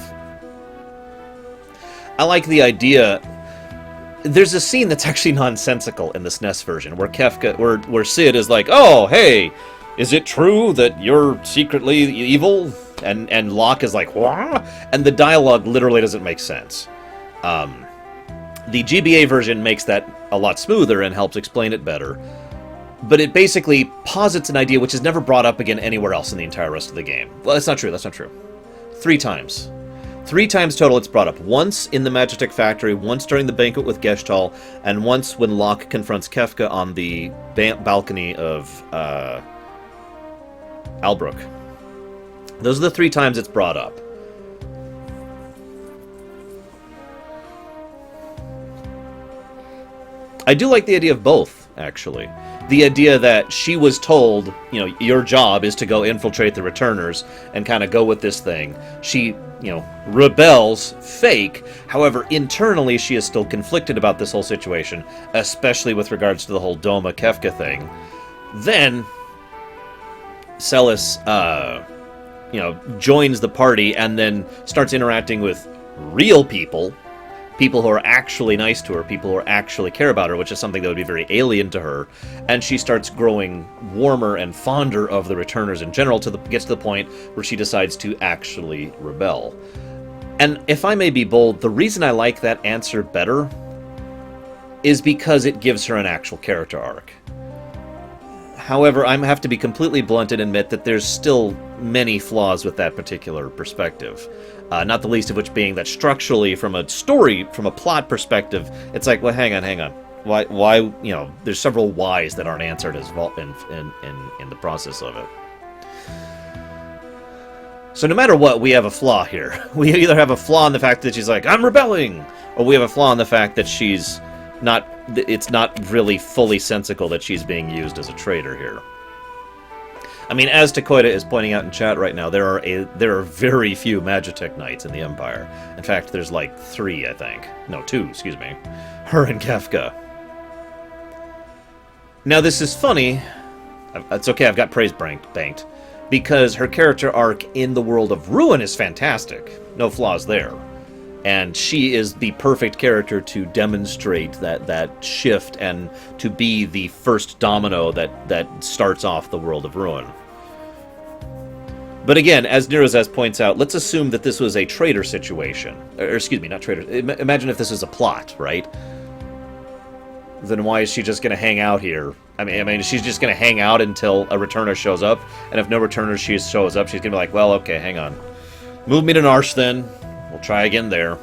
I like the idea. There's a scene that's actually nonsensical in the SNES version where where Cid is like, "Oh, hey, is it true that you're secretly evil?" And Locke is like, "What?" And the dialogue literally doesn't make sense. The GBA version makes that a lot smoother and helps explain it better. But it basically posits an idea which is never brought up again anywhere else in the entire rest of the game. Well, that's not true. That's not true. 3 times. 3 times total it's brought up. Once in the Magitech Factory, once during the banquet with Gestall, and once when Locke confronts Kefka on the balcony of Albrook. Those are the 3 times it's brought up. I do like the idea of both, actually. The idea that she was told, you know, your job is to go infiltrate the Returners and kind of go with this thing. She, you know, rebels, fake. However, internally she is still conflicted about this whole situation, especially with regards to the whole Doma Kefka thing. Then Celes, you know, joins the party and then starts interacting with real people. People who are actually nice to her, people who actually care about her, which is something that would be very alien to her. And she starts growing warmer and fonder of the Returners in general, gets to the point where she decides to actually rebel. And if I may be bold, the reason I like that answer better is because it gives her an actual character arc. However, I have to be completely blunt and admit that there's still many flaws with that particular perspective. Not the least of which being that structurally, from a plot perspective, it's like, well, hang on. Why, you know, there's several whys that aren't answered as well in the process of it. So no matter what, we have a flaw here. We either have a flaw in the fact that she's like, I'm rebelling, or we have a flaw in the fact that she's not, it's not really fully sensical that she's being used as a traitor here. I mean, as Takoida is pointing out in chat right now, there are very few Magitech Knights in the Empire. In fact, there's like 3, I think. No, 2, excuse me. Her and Kefka. Now, this is funny. It's okay, I've got praise banked. Because her character arc in the World of Ruin is fantastic. No flaws there. And she is the perfect character to demonstrate that shift and to be the first domino that starts off the World of Ruin. But again, as Nerozaz points out, let's assume that this was a traitor situation. Or excuse me, not traitor. Imagine if this is a plot, right? Then why is she just going to hang out here? I mean, she's just going to hang out until a returner shows up. And if no returner shows up, she's going to be like, well, okay, hang on. Move me to Narshe then. We'll try again there.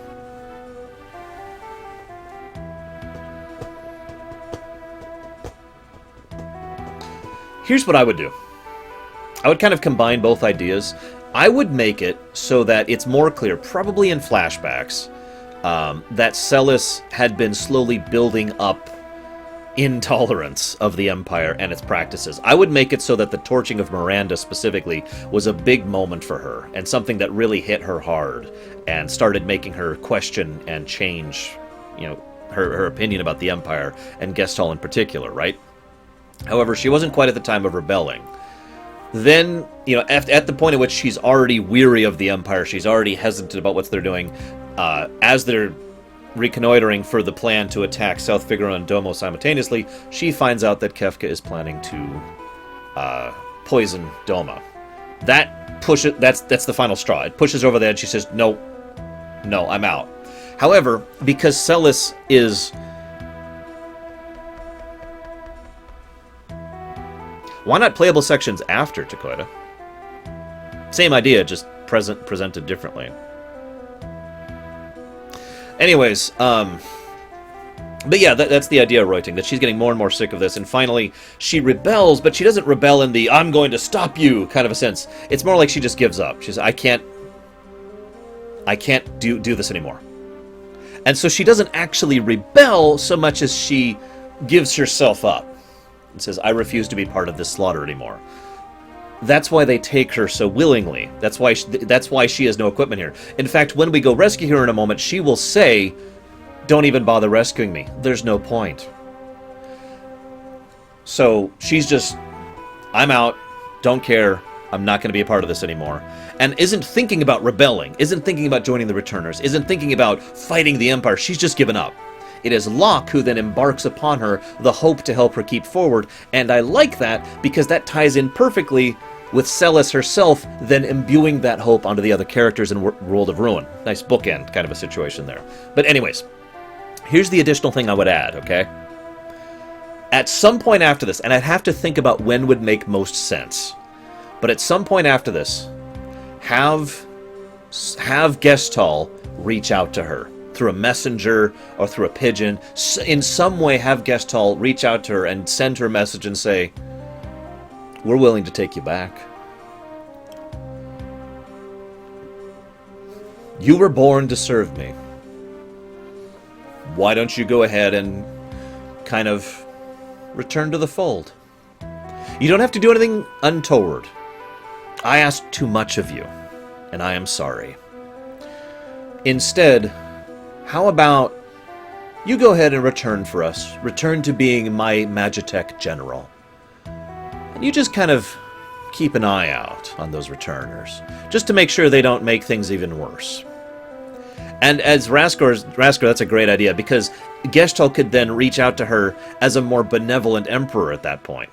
Here's what I would do. I would kind of combine both ideas. I would make it so that it's more clear, probably in flashbacks, that Celes had been slowly building up intolerance of the Empire and its practices. I would make it so that the torching of Miranda specifically was a big moment for her, and something that really hit her hard, and started making her question and change, you know, her opinion about the Empire, and Gestall in particular, right? However, she wasn't quite at the time of rebelling. Then, you know, at the point at which she's already weary of the Empire, she's already hesitant about what they're doing, as they're reconnoitering for the plan to attack South Figaro and Domo simultaneously, she finds out that Kefka is planning to poison Doma. That pushes. That's the final straw. It pushes her over the edge. She says, "No, no, I'm out." However, because Celis is... Why not playable sections after Takoida? Same idea, just presented differently. Anyways, but yeah, that's the idea of Reuting, that she's getting more and more sick of this, and finally she rebels, but she doesn't rebel in the "I'm going to stop you" kind of a sense. It's more like she just gives up. She says, I can't do this anymore. And so she doesn't actually rebel so much as she gives herself up and says, I refuse to be part of this slaughter anymore. That's why they take her so willingly. That's why she has no equipment here. In fact, when we go rescue her in a moment, she will say, don't even bother rescuing me. There's no point. So she's just, I'm out, don't care, I'm not going to be a part of this anymore. And isn't thinking about rebelling, isn't thinking about joining the Returners, isn't thinking about fighting the Empire. She's just given up. It is Locke who then embarks upon her the hope to help her keep forward, and I like that because that ties in perfectly with Celis herself then imbuing that hope onto the other characters in World of Ruin. Nice bookend kind of a situation there. But anyways, here's the additional thing I would add, okay? At some point after this, and I'd have to think about when would make most sense, but at some point after this, have Gestahl reach out to her through a messenger or through a pigeon. In some way, have Gestahl reach out to her and send her a message and say, we're willing to take you back. You were born to serve me. Why don't you go ahead and kind of return to the fold? You don't have to do anything untoward. I asked too much of you, and I am sorry. Instead, how about you go ahead and return for us. Return to being my Magitech general. And you just kind of keep an eye out on those returners, just to make sure they don't make things even worse. And as Raskar, that's a great idea, because Gestahl could then reach out to her as a more benevolent emperor at that point.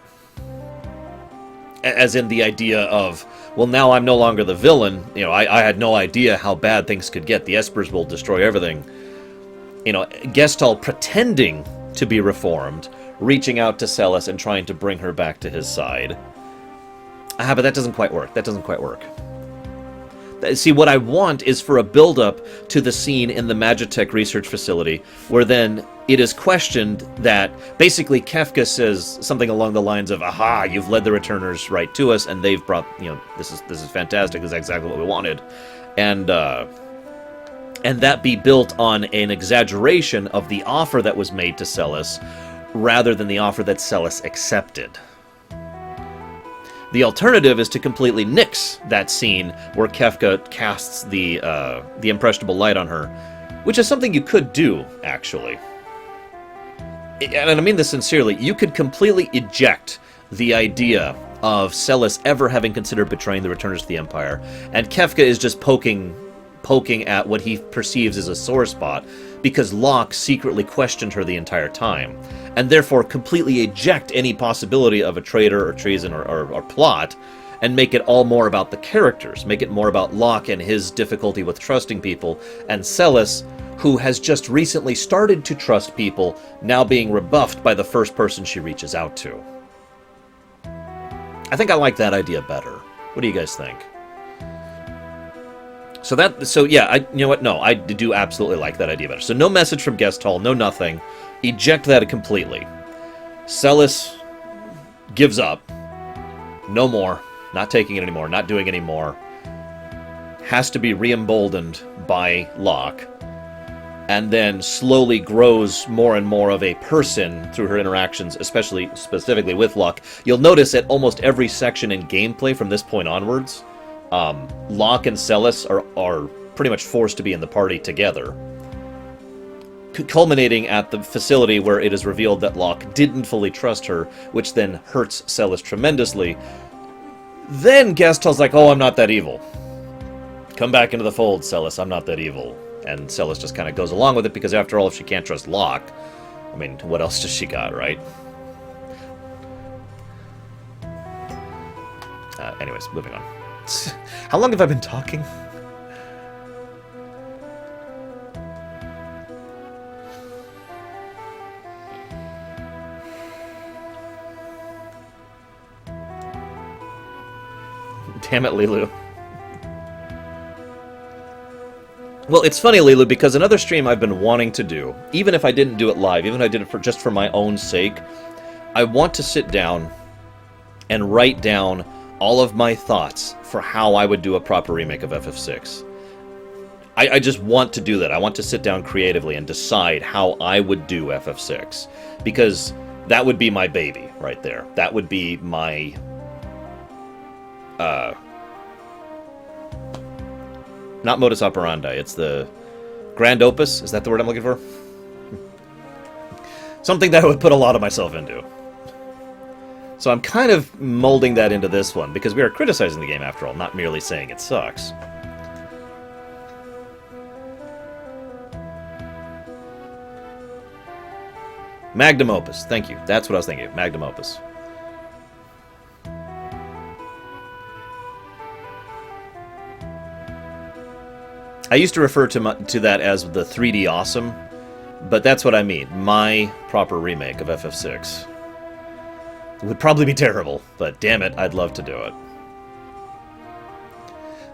As in the idea of, well, now I'm no longer the villain. You know, I had no idea how bad things could get. The Espers will destroy everything. You know, Gestahl pretending to be reformed, reaching out to Celis and trying to bring her back to his side. But that doesn't quite work. That doesn't quite work. See, what I want is for a build-up to the scene in the Magitech research facility, where then it is questioned that basically Kefka says something along the lines of, aha, you've led the returners right to us, and they've brought, you know, this is fantastic, this is exactly what we wanted. And that be built on an exaggeration of the offer that was made to Celis, rather than the offer that Celis accepted. The alternative is to completely nix that scene where Kefka casts the impressionable light on her, which is something you could do, actually. And I mean this sincerely. You could completely eject the idea of Celis ever having considered betraying the Returners to the Empire, and Kefka is just poking at what he perceives as a sore spot, because Locke secretly questioned her the entire time, and therefore completely eject any possibility of a traitor or treason or plot, and make it all more about the characters, make it more about Locke and his difficulty with trusting people, and Celis, who has just recently started to trust people, now being rebuffed by the first person she reaches out to. I think I like that idea better. What do you guys think? So yeah, you know what? No, I do absolutely like that idea better. So no message from Gestahl, no nothing. Eject that completely. Celis gives up. No more. Not taking it anymore. Not doing anymore. Has to be re-emboldened by Locke. And then slowly grows more and more of a person through her interactions, specifically with Locke. You'll notice at almost every section in gameplay from this point onwards, Locke and Celis are pretty much forced to be in the party together. Culminating at the facility where it is revealed that Locke didn't fully trust her, which then hurts Celis tremendously. Then Gestahl's like, oh, I'm not that evil. Come back into the fold, Celis, I'm not that evil. And Celis just kind of goes along with it, because after all, if she can't trust Locke, I mean, what else does she got, right? Anyways, moving on. How long have I been talking? Damn it, Lilu. Well, it's funny, Lilu, because another stream I've been wanting to do, even if I didn't do it live, even if I did it just for my own sake, I want to sit down and write down all of my thoughts for how I would do a proper remake of FF6. I just want to do that. I want to sit down creatively and decide how I would do FF6. Because that would be my baby right there. That would be my... not modus operandi, it's the grand opus. Is that the word I'm looking for? Something that I would put a lot of myself into. So I'm kind of molding that into this one, because we are criticizing the game after all, not merely saying it sucks. Magnum opus, thank you. That's what I was thinking of, magnum opus. I used to refer to that as the 3D awesome, but that's what I mean. My proper remake of FF6. It would probably be terrible, but damn it, I'd love to do it.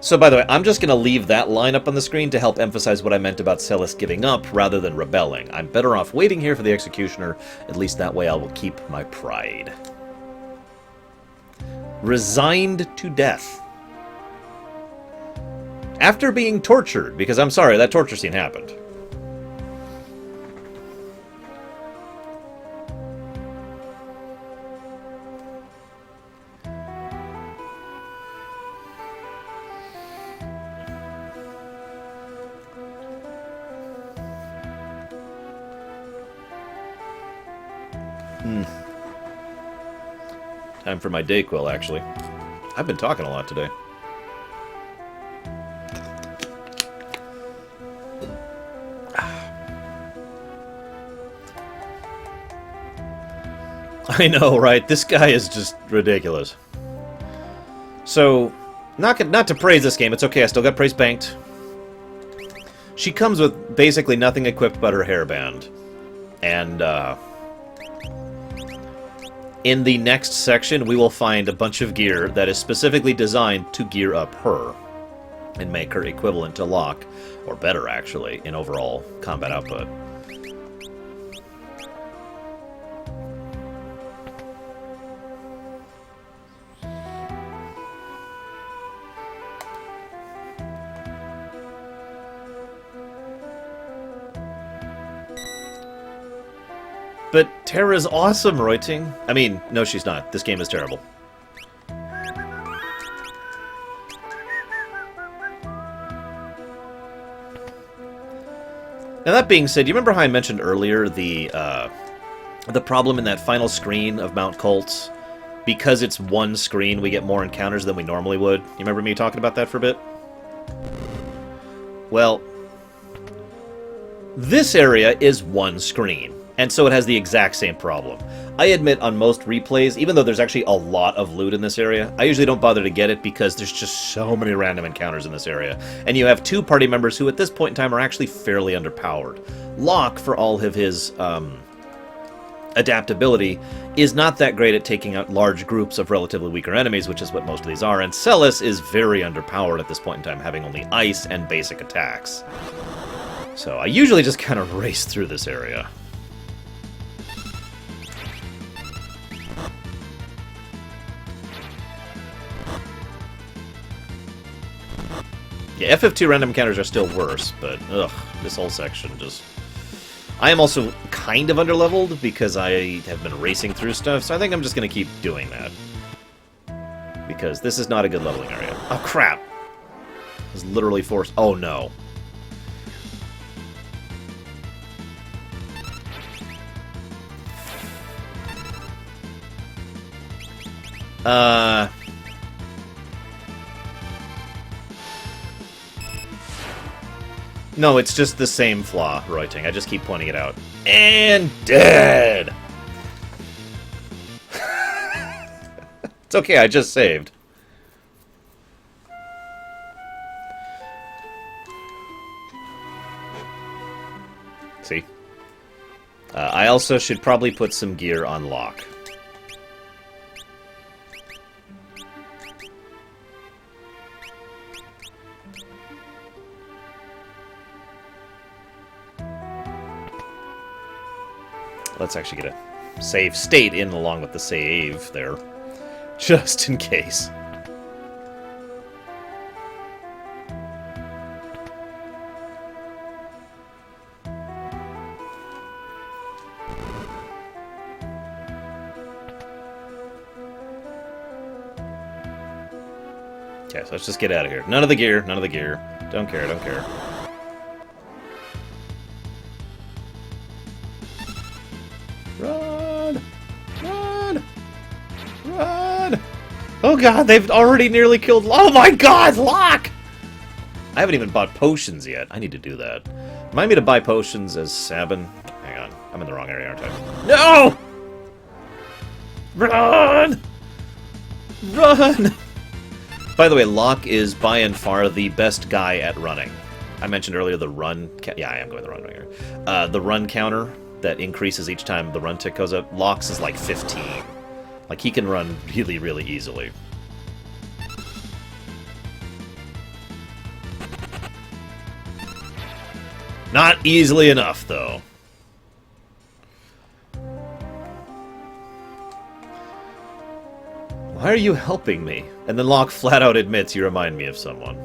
So, by the way, I'm just going to leave that line up on the screen to help emphasize what I meant about Celes giving up rather than rebelling. I'm better off waiting here for the executioner. At least that way I will keep my pride. Resigned to death. After being tortured, because I'm sorry, that torture scene happened. Time for my Dayquil, actually. I've been talking a lot today. I know, right? This guy is just ridiculous. So, not to praise this game, it's okay, I still got praise banked. She comes with basically nothing equipped but her hairband. And, in the next section, we will find a bunch of gear that is specifically designed to gear up her. And make her equivalent to Locke, or better, actually, in overall combat output. But Terra's awesome, Roiting. I mean, no, she's not. This game is terrible. Now, that being said, you remember how I mentioned earlier the problem in that final screen of Mount Colts? Because it's one screen, we get more encounters than we normally would. You remember me talking about that for a bit? Well, this area is one screen. And so it has the exact same problem. I admit on most replays, even though there's actually a lot of loot in this area, I usually don't bother to get it because there's just so many random encounters in this area. And you have two party members who at this point in time are actually fairly underpowered. Locke, for all of his adaptability, is not that great at taking out large groups of relatively weaker enemies, which is what most of these are. And Celes is very underpowered at this point in time, having only ice and basic attacks. So I usually just kind of race through this area. Yeah, FF2 random encounters are still worse, but ugh, this whole section just... I am also kind of underleveled because I have been racing through stuff, so I think I'm just going to keep doing that. Because this is not a good leveling area. Oh, crap! I was literally forced... Oh, no. No, it's just the same flaw, Roiting. I just keep pointing it out. And dead! It's okay, I just saved. See? I also should probably put some gear on Locke. Let's actually get a save state in along with the save there, just in case. Okay, so let's just get out of here. None of the gear, none of the gear. Don't care, don't care. Run! Run! Run! Oh god, they've already nearly killed... Oh my god, Locke! I haven't even bought potions yet. I need to do that. Remind me to buy potions as Sabin. Hang on, I'm in the wrong area, aren't I? No! Run! Run! By the way, Locke is by and far the best guy at running. I mentioned earlier the run... Yeah, I am going the run right here. The run counter that increases each time the run tick goes up. Locke's is like 15. Like, he can run really, really easily. Not easily enough, though. Why are you helping me? And then Locke flat out admits you remind me of someone.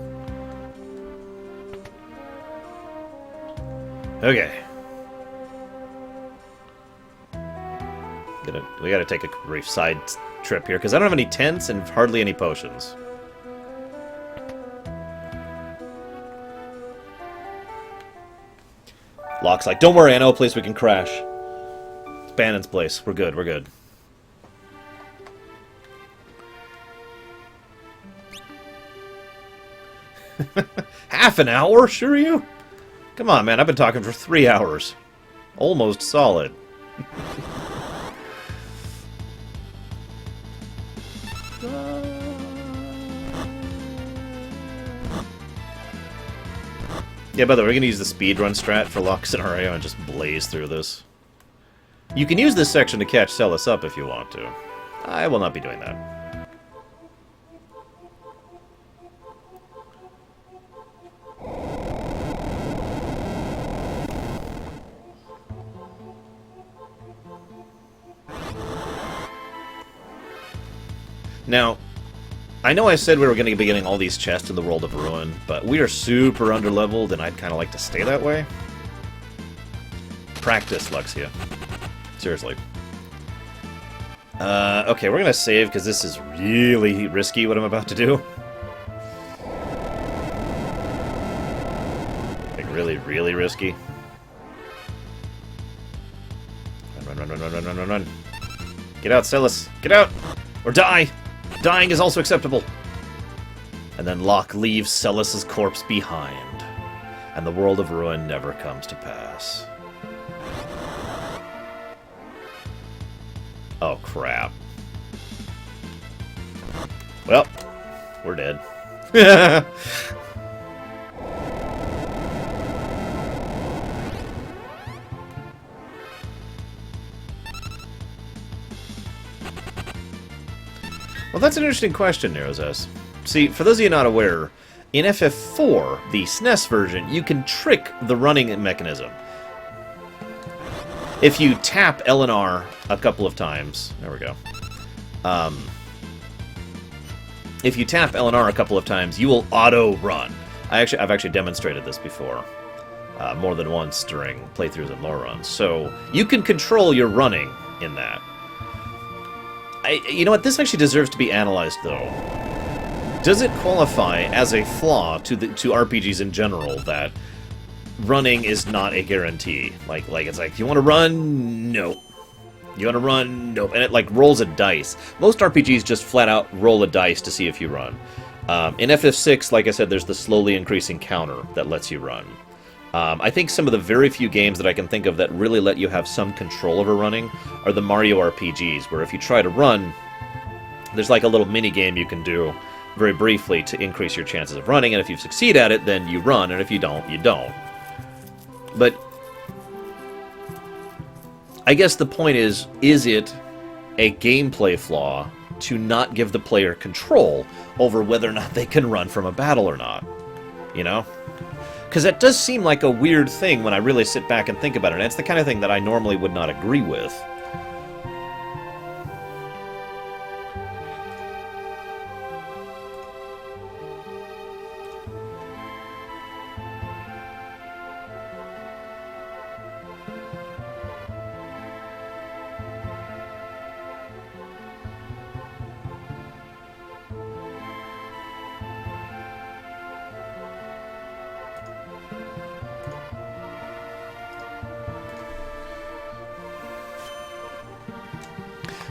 Okay. We gotta take a brief side trip here, because I don't have any tents and hardly any potions. Locke's like, don't worry, I know a place we can crash. It's Bannon's place. We're good, we're good. Half an hour, sure you? Come on, man, I've been talking for 3 hours. Almost solid. Yeah, by the way, we're gonna use the speedrun strat for Locke scenario and just blaze through this. You can use this section to catch Celes up if you want to. I will not be doing that. Now, I know I said we were going to be getting all these chests in the World of Ruin, but we are super underleveled, and I'd kind of like to stay that way. Practice, Luxia. Seriously. Okay, we're going to save, because this is really risky, what I'm about to do. Like, really, really risky. Run, run, run, run, run, run, run, run. Get out, Celes. Get out! Or die! Dying is also acceptable. And then Locke leaves Celes' corpse behind, and the World of Ruin never comes to pass. Oh, crap. Well, we're dead. Well, that's an interesting question, Nerozes. See, for those of you not aware, in FF4, the SNES version, you can trick the running mechanism. If you tap L and R a couple of times... There we go. If you tap L and R a couple of times, you will auto-run. I've actually demonstrated this before. More than once during playthroughs and lore runs. So, you can control your running in that. You know what? This actually deserves to be analyzed, though. Does it qualify as a flaw to RPGs in general that running is not a guarantee? Like it's like, you want to run? Nope. You want to run? Nope. And it, like, rolls a dice. Most RPGs just flat out roll a dice to see if you run. In FF6, like I said, there's the slowly increasing counter that lets you run. I think some of the very few games that I can think of that really let you have some control over running are the Mario RPGs, where if you try to run, there's like a little mini-game you can do very briefly to increase your chances of running, and if you succeed at it, then you run, and if you don't, you don't. But I guess the point is it a gameplay flaw to not give the player control over whether or not they can run from a battle or not? You know? Because that does seem like a weird thing when I really sit back and think about it. And it's the kind of thing that I normally would not agree with.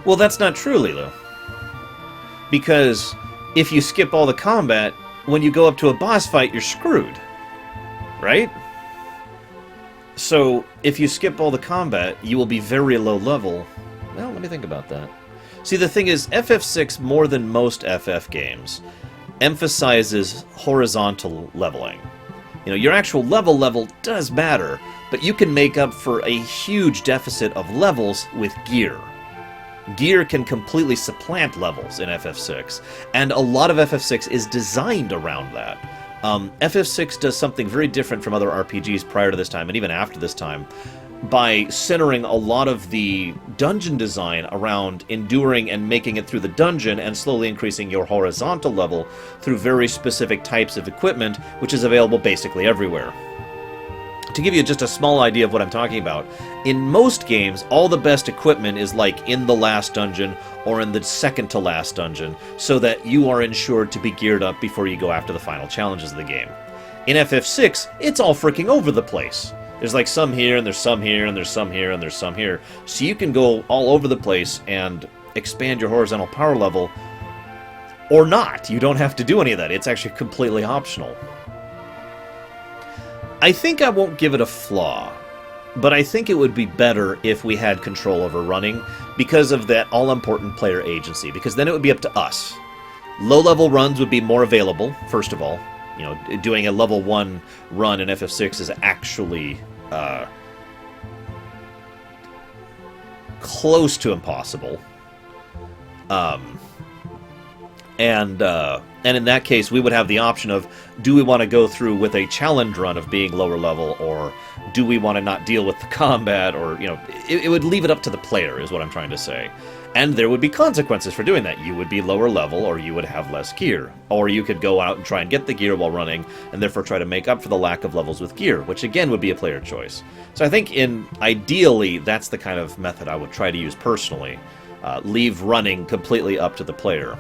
Well, that's not true, Lilu. Because if you skip all the combat, when you go up to a boss fight, you're screwed. Right? So, if you skip all the combat, you will be very low level. Well, let me think about that. See, the thing is, FF6, more than most FF games, emphasizes horizontal leveling. You know, your actual level does matter, but you can make up for a huge deficit of levels with gear. Gear can completely supplant levels in FF6, and a lot of FF6 is designed around that. FF6 does something very different from other RPGs prior to this time, and even after this time, by centering a lot of the dungeon design around enduring and making it through the dungeon and slowly increasing your horizontal level through very specific types of equipment, which is available basically everywhere. To give you just a small idea of what I'm talking about, in most games, all the best equipment is like in the last dungeon or in the second to last dungeon, so that you are ensured to be geared up before you go after the final challenges of the game. In FF6, it's all freaking over the place. There's like some here, and there's some here, and there's some here, and there's some here. So you can go all over the place and expand your horizontal power level, or not. You don't have to do any of that. It's actually completely optional. I think I won't give it a flaw, but I think it would be better if we had control over running because of that all-important player agency, because then it would be up to us. Low-level runs would be more available, first of all. You know, doing a level 1 run in FF6 is actually close to impossible. And in that case, we would have the option of, do we want to go through with a challenge run of being lower level, or do we want to not deal with the combat, or, you know, it would leave it up to the player, is what I'm trying to say. And there would be consequences for doing that. You would be lower level, or you would have less gear. Or you could go out and try and get the gear while running, and therefore try to make up for the lack of levels with gear, which again would be a player choice. So I think ideally, that's the kind of method I would try to use personally. Leave running completely up to the player,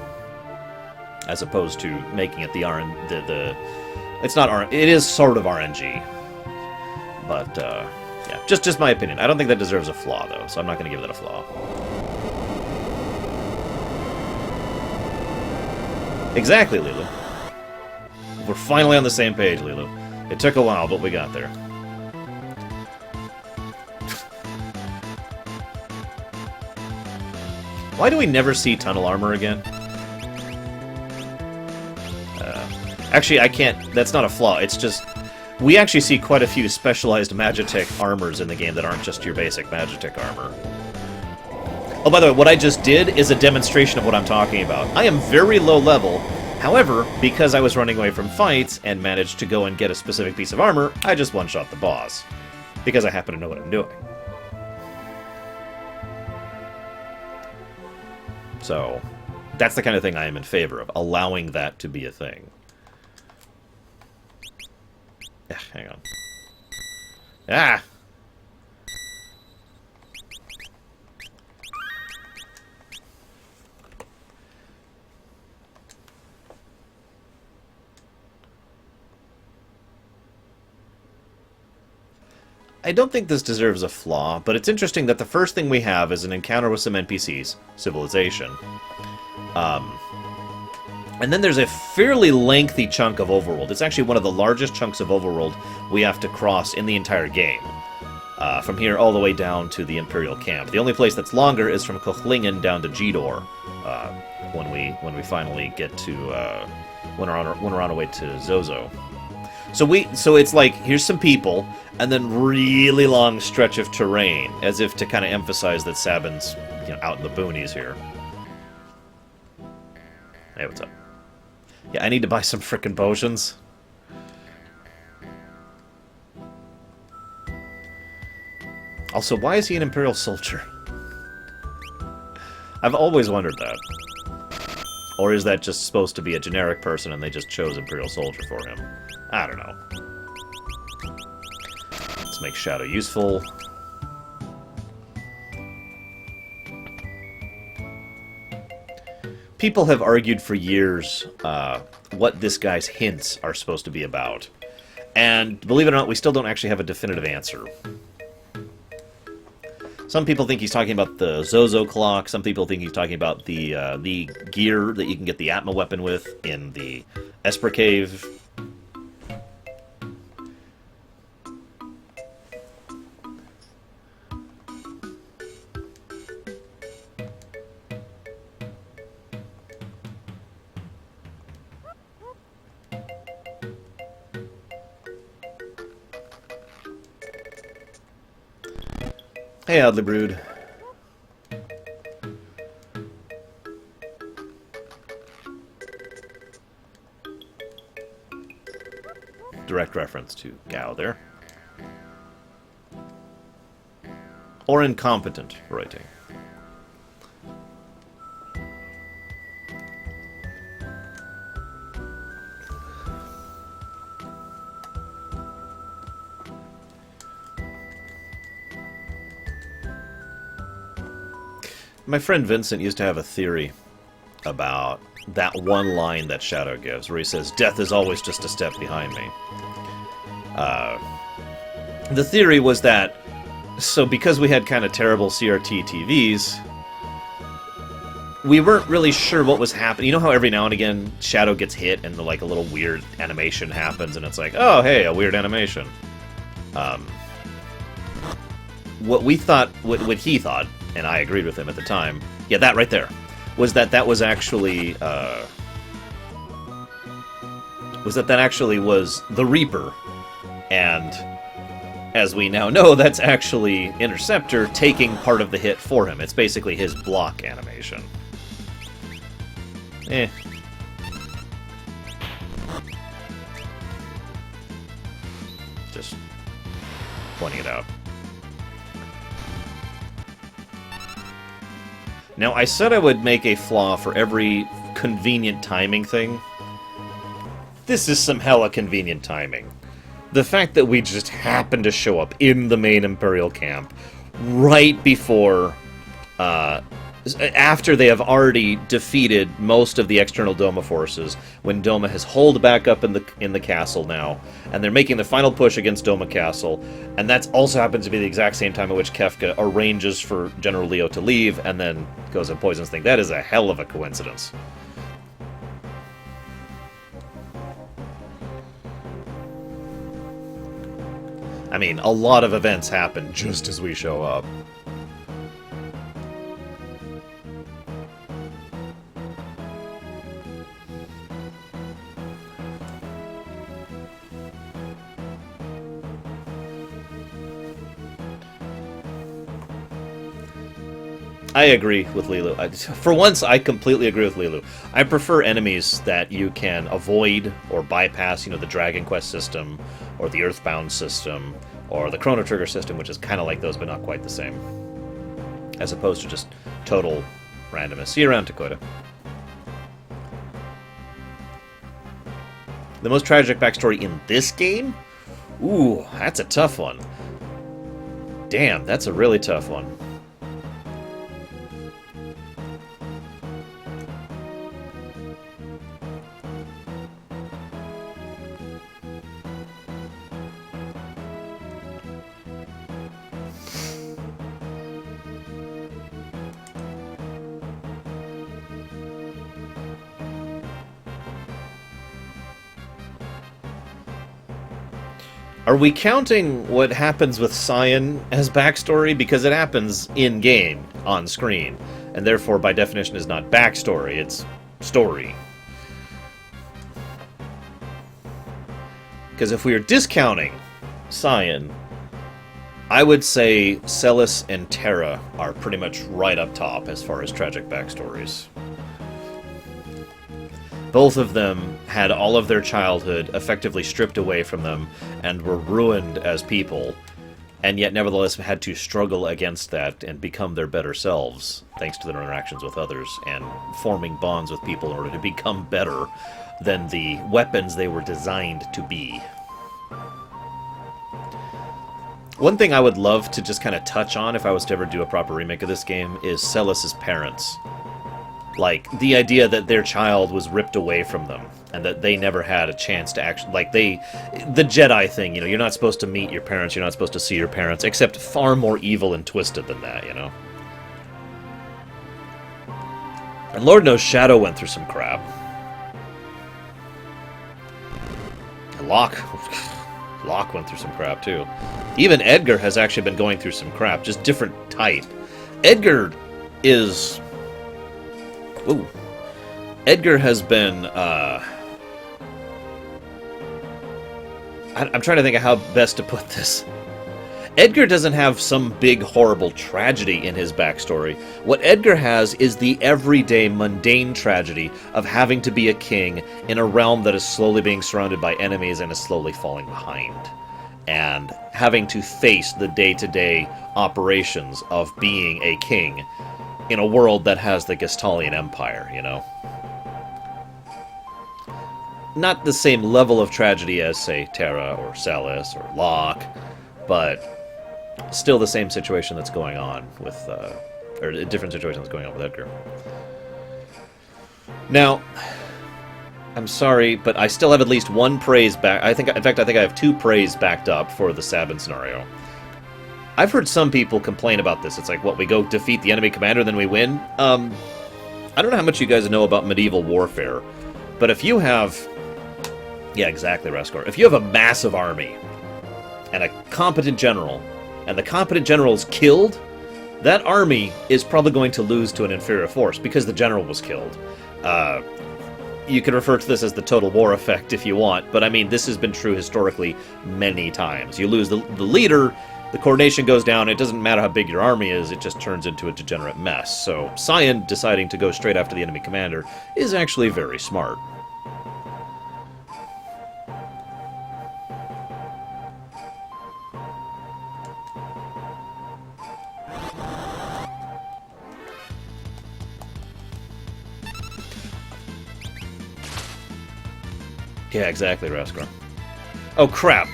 as opposed to making it it's not RNG, it is sort of RNG. But, yeah, just my opinion. I don't think that deserves a flaw, though, so I'm not going to give that a flaw. Exactly, Lilu. We're finally on the same page, Lilu. It took a while, but we got there. Why do we never see tunnel armor again? Actually, I can't... That's not a flaw. It's just... We actually see quite a few specialized Magitek armors in the game that aren't just your basic Magitek armor. Oh, by the way, what I just did is a demonstration of what I'm talking about. I am very low level. However, because I was running away from fights and managed to go and get a specific piece of armor, I just one-shot the boss. Because I happen to know what I'm doing. So, that's the kind of thing I am in favor of, allowing that to be a thing. Hang on. Ah! I don't think this deserves a flaw, but it's interesting that the first thing we have is an encounter with some NPCs, Civilization. And then there's a fairly lengthy chunk of Overworld. It's actually one of the largest chunks of Overworld we have to cross in the entire game. From here all the way down to the Imperial Camp. The only place that's longer is from Kochlingen down to Gedor, when we finally get to when we're on our way to Zozo. So it's like, here's some people, and then really long stretch of terrain, as if to kind of emphasize that Sabin's, out in the boonies here. Hey, what's up? Yeah, I need to buy some frickin' potions. Also, why is he an Imperial soldier? I've always wondered that. Or is that just supposed to be a generic person and they just chose Imperial soldier for him? I don't know. Let's make Shadow useful. People have argued for years what this guy's hints are supposed to be about. And believe it or not, we still don't actually have a definitive answer. Some people think he's talking about the Zozo clock. Some people think he's talking about the gear that you can get the Atma weapon with in the Esper Cave. Hey, Oddly Brood. Direct reference to Gao there. Or incompetent writing. My friend Vincent used to have a theory about that one line that Shadow gives, where he says, "Death is always just a step behind me." The theory was that, so because we had kind of terrible CRT TVs, we weren't really sure what was happening. You know how every now and again Shadow gets hit and like a little weird animation happens, and it's like, oh, hey, a weird animation. What we thought, what he thought, and I agreed with him at the time, yeah, that right there, was that was actually, was the Reaper, and as we now know, that's actually Interceptor taking part of the hit for him. It's basically his block animation. Just pointing it out. Now, I said I would make a flaw for every convenient timing thing. This is some hella convenient timing. The fact that we just happened to show up in the main Imperial camp right before, after they have already defeated most of the external Doma forces, when Doma has holed back up in the castle now, and they're making the final push against Doma Castle, and that also happens to be the exact same time at which Kefka arranges for General Leo to leave, and then goes and poisons things. That is a hell of a coincidence. I mean, a lot of events happen just as we show up. I agree with Lilu. For once, I completely agree with Lilu. I prefer enemies that you can avoid or bypass, the Dragon Quest system, or the Earthbound system, or the Chrono Trigger system, which is kind of like those, but not quite the same. As opposed to just total randomness. See you around, Takoda. The most tragic backstory in this game? Ooh, that's a tough one. Damn, that's a really tough one. Are we counting what happens with Cyan as backstory? Because it happens in-game, on screen, and therefore, by definition, is not backstory, it's story. Because if we are discounting Cyan, I would say Celis and Terra are pretty much right up top as far as tragic backstories. Both of them had all of their childhood effectively stripped away from them and were ruined as people, and yet nevertheless had to struggle against that and become their better selves, thanks to their interactions with others and forming bonds with people in order to become better than the weapons they were designed to be. One thing I would love to just kind of touch on if I was to ever do a proper remake of this game is Celis' parents. Like, the idea that their child was ripped away from them, and that they never had a chance to actually... Like, the Jedi thing, you know, you're not supposed to meet your parents, you're not supposed to see your parents, except far more evil and twisted than that, you know? And Lord knows Shadow went through some crap. And Locke went through some crap, too. Even Edgar has actually been going through some crap, just different type. Edgar is... Ooh. Edgar has been, I'm trying to think of how best to put this. Edgar doesn't have some big, horrible tragedy in his backstory. What Edgar has is the everyday, mundane tragedy of having to be a king in a realm that is slowly being surrounded by enemies and is slowly falling behind. And having to face the day-to-day operations of being a king in a world that has the Gestalian Empire, you know? Not the same level of tragedy as, say, Terra or Celis or Locke, but still the same situation that's going on with, or a different situation that's going on with Edgar. Now, I'm sorry, but I still have at least one praise back. In fact, I think I have 2 praise backed up for the Sabin scenario. I've heard some people complain about this. It's like, what, we go defeat the enemy commander, then we win? I don't know how much you guys know about medieval warfare, but if you have... Yeah, exactly, Raskor. If you have a massive army and a competent general, and the competent general is killed, that army is probably going to lose to an inferior force because the general was killed. You can refer to this as the total war effect if you want, but I mean, this has been true historically many times. You lose the leader... The coordination goes down, it doesn't matter how big your army is, it just turns into a degenerate mess. So, Cyan deciding to go straight after the enemy commander is actually very smart. Yeah, exactly, Raskor. Oh, crap!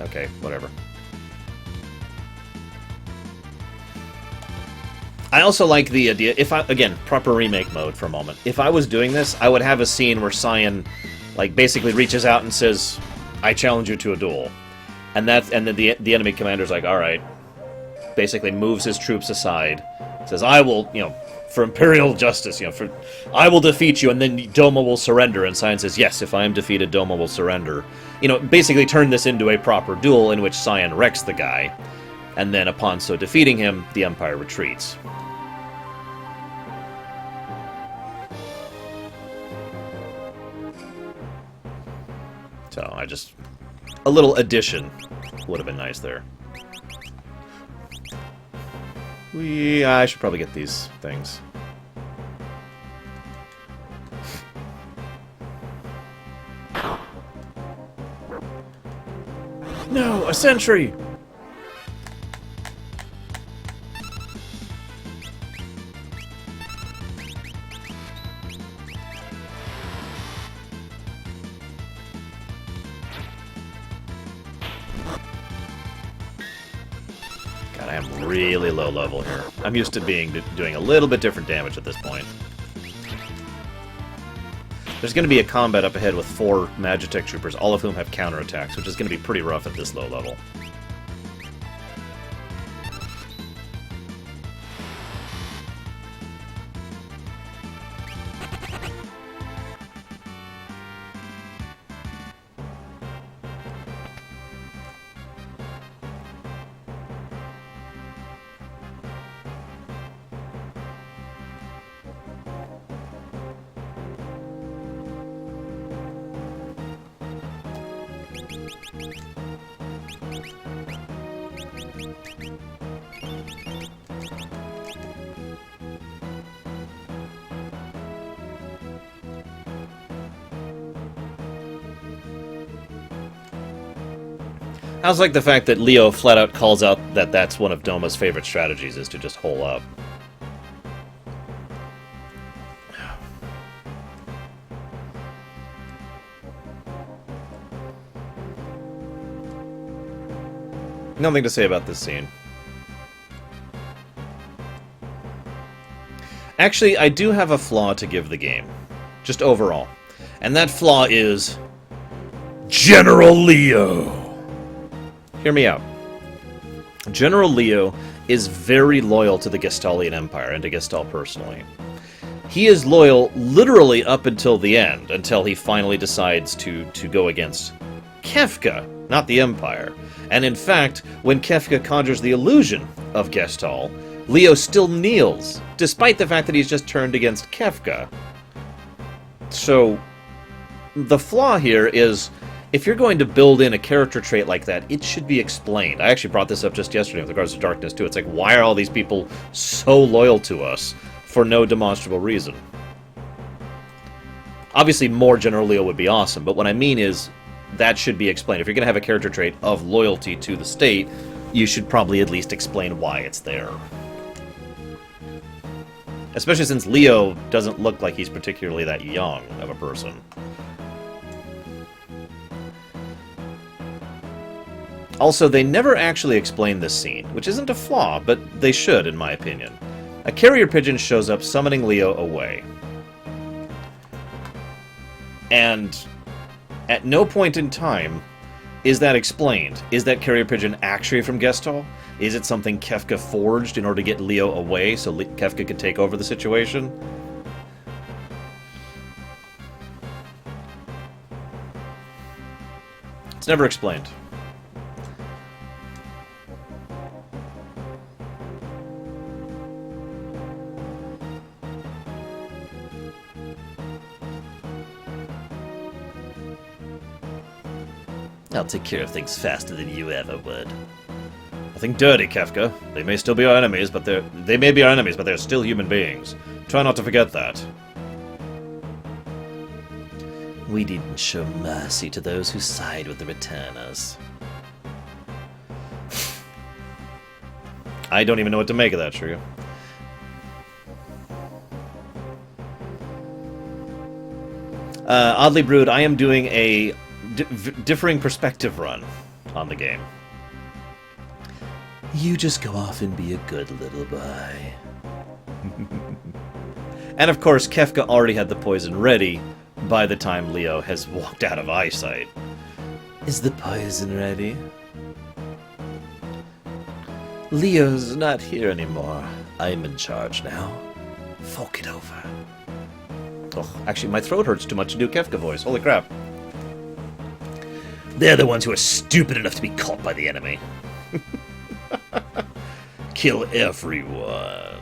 Okay, whatever. I also like the idea, again, proper remake mode for a moment. If I was doing this, I would have a scene where Cyan, like, basically reaches out and says, I challenge you to a duel. And then the enemy commander's like, alright. Basically moves his troops aside. Says, I will, you know, for imperial justice, you know, I will defeat you, and then Doma will surrender. And Cyan says, yes, if I am defeated, Doma will surrender. You know, basically turn this into a proper duel in which Cyan wrecks the guy. And then upon so defeating him, the Empire retreats. So, a little addition would have been nice there. I should probably get these things. No, a sentry! God, I am really low level here. I'm used to doing a little bit different damage at this point. There's going to be a combat up ahead with 4 Magitech troopers, all of whom have counterattacks, which is going to be pretty rough at this low level. I was like the fact that Leo flat out calls out that that's one of Doma's favorite strategies, is to just hole up. Nothing to say about this scene. Actually, I do have a flaw to give the game. Just overall. And that flaw is... General Leo! Hear me out. General Leo is very loyal to the Gestalian Empire and to Gestal personally. He is loyal literally up until the end, until he finally decides to go against Kefka, not the Empire. And in fact, when Kefka conjures the illusion of Gestal, Leo still kneels, despite the fact that he's just turned against Kefka. So, the flaw here is, if you're going to build in a character trait like that, it should be explained. I actually brought this up just yesterday with regards to Darkness, too. It's like, why are all these people so loyal to us for no demonstrable reason? Obviously, more General Leo would be awesome, but what I mean is, that should be explained. If you're going to have a character trait of loyalty to the state, you should probably at least explain why it's there. Especially since Leo doesn't look like he's particularly that young of a person. Also, they never actually explain this scene, which isn't a flaw, but they should, in my opinion. A carrier pigeon shows up summoning Leo away. And at no point in time is that explained. Is that carrier pigeon actually from Gestal? Is it something Kefka forged in order to get Leo away so Kefka could take over the situation? It's never explained. I'll take care of things faster than you ever would. Nothing dirty, Kefka. They may still be our enemies, but they're still human beings. Try not to forget that. We didn't show mercy to those who side with the returners. I don't even know what to make of that, Shiryu. Oddly Brewed, I am doing a differing perspective run on the game. You just go off and be a good little boy. And of course, Kefka already had the poison ready by the time Leo has walked out of eyesight. Is the poison ready? Leo's not here anymore. I'm in charge now. Fork it over. Oh, actually, my throat hurts too much to do Kefka voice. Holy crap. They're the ones who are stupid enough to be caught by the enemy. Kill everyone.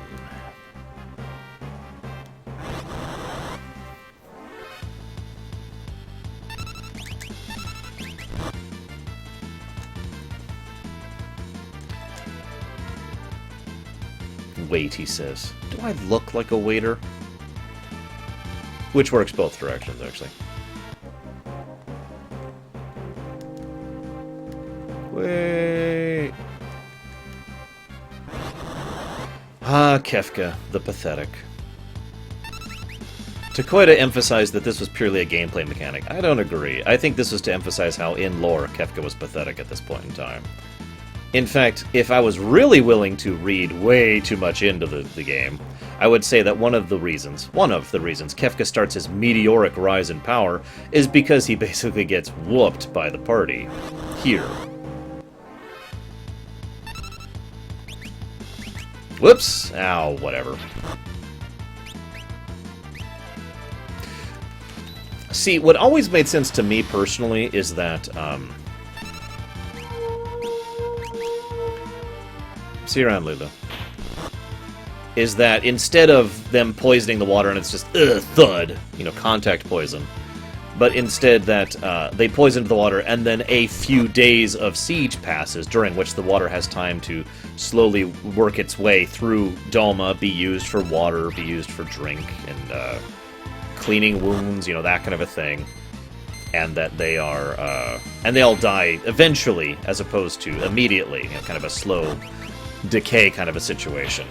Wait, he says. Do I look like a waiter? Which works both directions, actually. Wait. Ah, Kefka, the pathetic. Takoida emphasized that this was purely a gameplay mechanic. I don't agree. I think this was to emphasize how, in lore, Kefka was pathetic at this point in time. In fact, if I was really willing to read way too much into the game, I would say that one of the reasons Kefka starts his meteoric rise in power is because he basically gets whooped by the party. Here. Whoops! Ow, whatever. See, what always made sense to me personally is that, see you around, Lulu. Is that instead of them poisoning the water and it's just, thud, contact poison, but instead that they poisoned the water, and then a few days of siege passes, during which the water has time to slowly work its way through Doma, be used for water, be used for drink, and cleaning wounds, that kind of a thing. And that they are, and they all die eventually, as opposed to immediately, kind of a slow decay kind of a situation.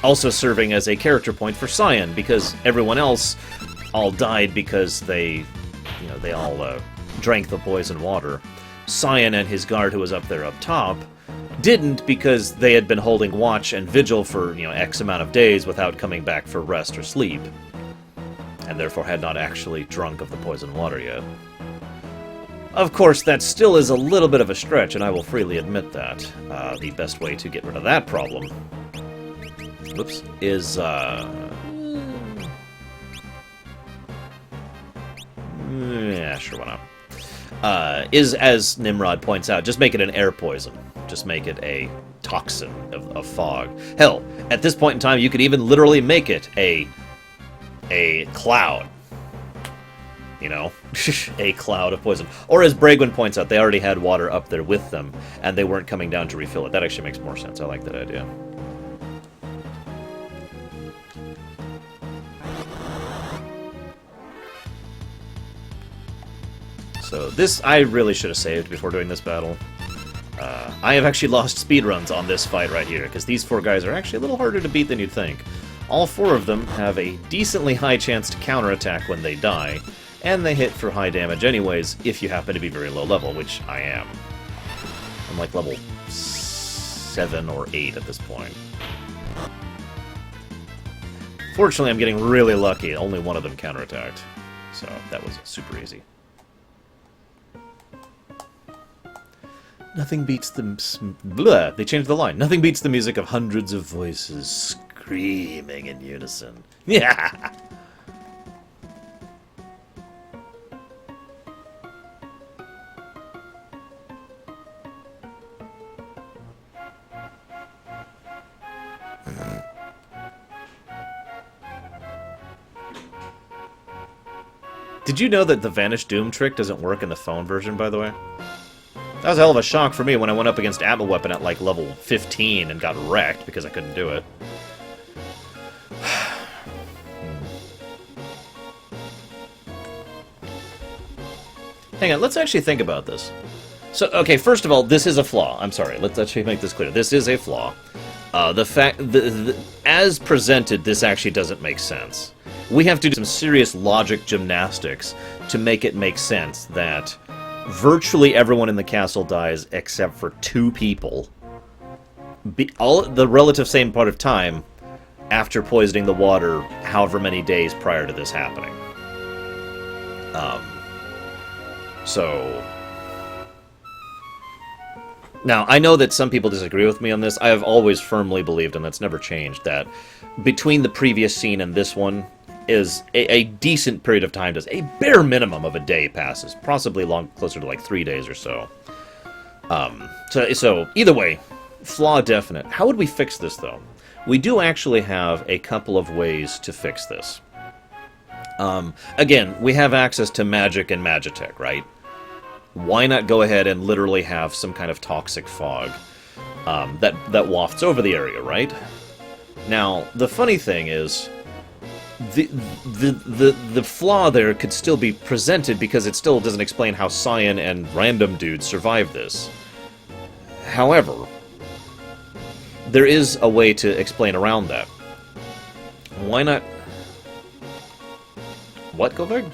Also serving as a character point for Cyan, because everyone else all died because they all drank the poison water. Cyan and his guard, who was up there up top, didn't, because they had been holding watch and vigil for, X amount of days without coming back for rest or sleep, and therefore had not actually drunk of the poison water yet. Of course, that still is a little bit of a stretch, and I will freely admit that. The best way to get rid of that problem, is, yeah, sure, why not? Is, as Nimrod points out, just make it an air poison. Just make it a toxin of fog. Hell, at this point in time, you could even literally make it a cloud. A cloud of poison. Or as Bragwin points out, they already had water up there with them, and they weren't coming down to refill it. That actually makes more sense. I like that idea. So this, I really should have saved before doing this battle. I have actually lost speedruns on this fight right here, because these 4 guys are actually a little harder to beat than you'd think. All 4 of them have a decently high chance to counterattack when they die, and they hit for high damage anyways, if you happen to be very low level, which I am. I'm like level 7 or 8 at this point. Fortunately, I'm getting really lucky. Only one of them counterattacked, so that was super easy. Nothing beats the... Blah, they changed the line. Nothing beats the music of hundreds of voices screaming in unison. Yeah! Did you know that the Vanish Doom trick doesn't work in the phone version, by the way? That was a hell of a shock for me when I went up against Atma Weapon at, like, level 15 and got wrecked because I couldn't do it. Hang on, let's actually think about this. So, okay, first of all, this is a flaw. I'm sorry, let's actually make this clear. This is a flaw. As presented, this actually doesn't make sense. We have to do some serious logic gymnastics to make it make sense that virtually everyone in the castle dies except for 2 people. All the relative same part of time after poisoning the water, however many days prior to this happening. So... Now, I know that some people disagree with me on this. I have always firmly believed, and that's never changed, that between the previous scene and this one is a decent period of time, does a bare minimum of a day passes, possibly closer to like 3 days or so. So either way, flaw definite. How would we fix this, though? We do actually have a couple of ways to fix this. Again, we have access to magic and Magitech, right? Why not go ahead and literally have some kind of toxic fog that wafts over the area, right? Now, the funny thing is, the flaw there could still be presented because it still doesn't explain how Cyan and random dudes survived this. However, there is a way to explain around that. Why not... What, Govig?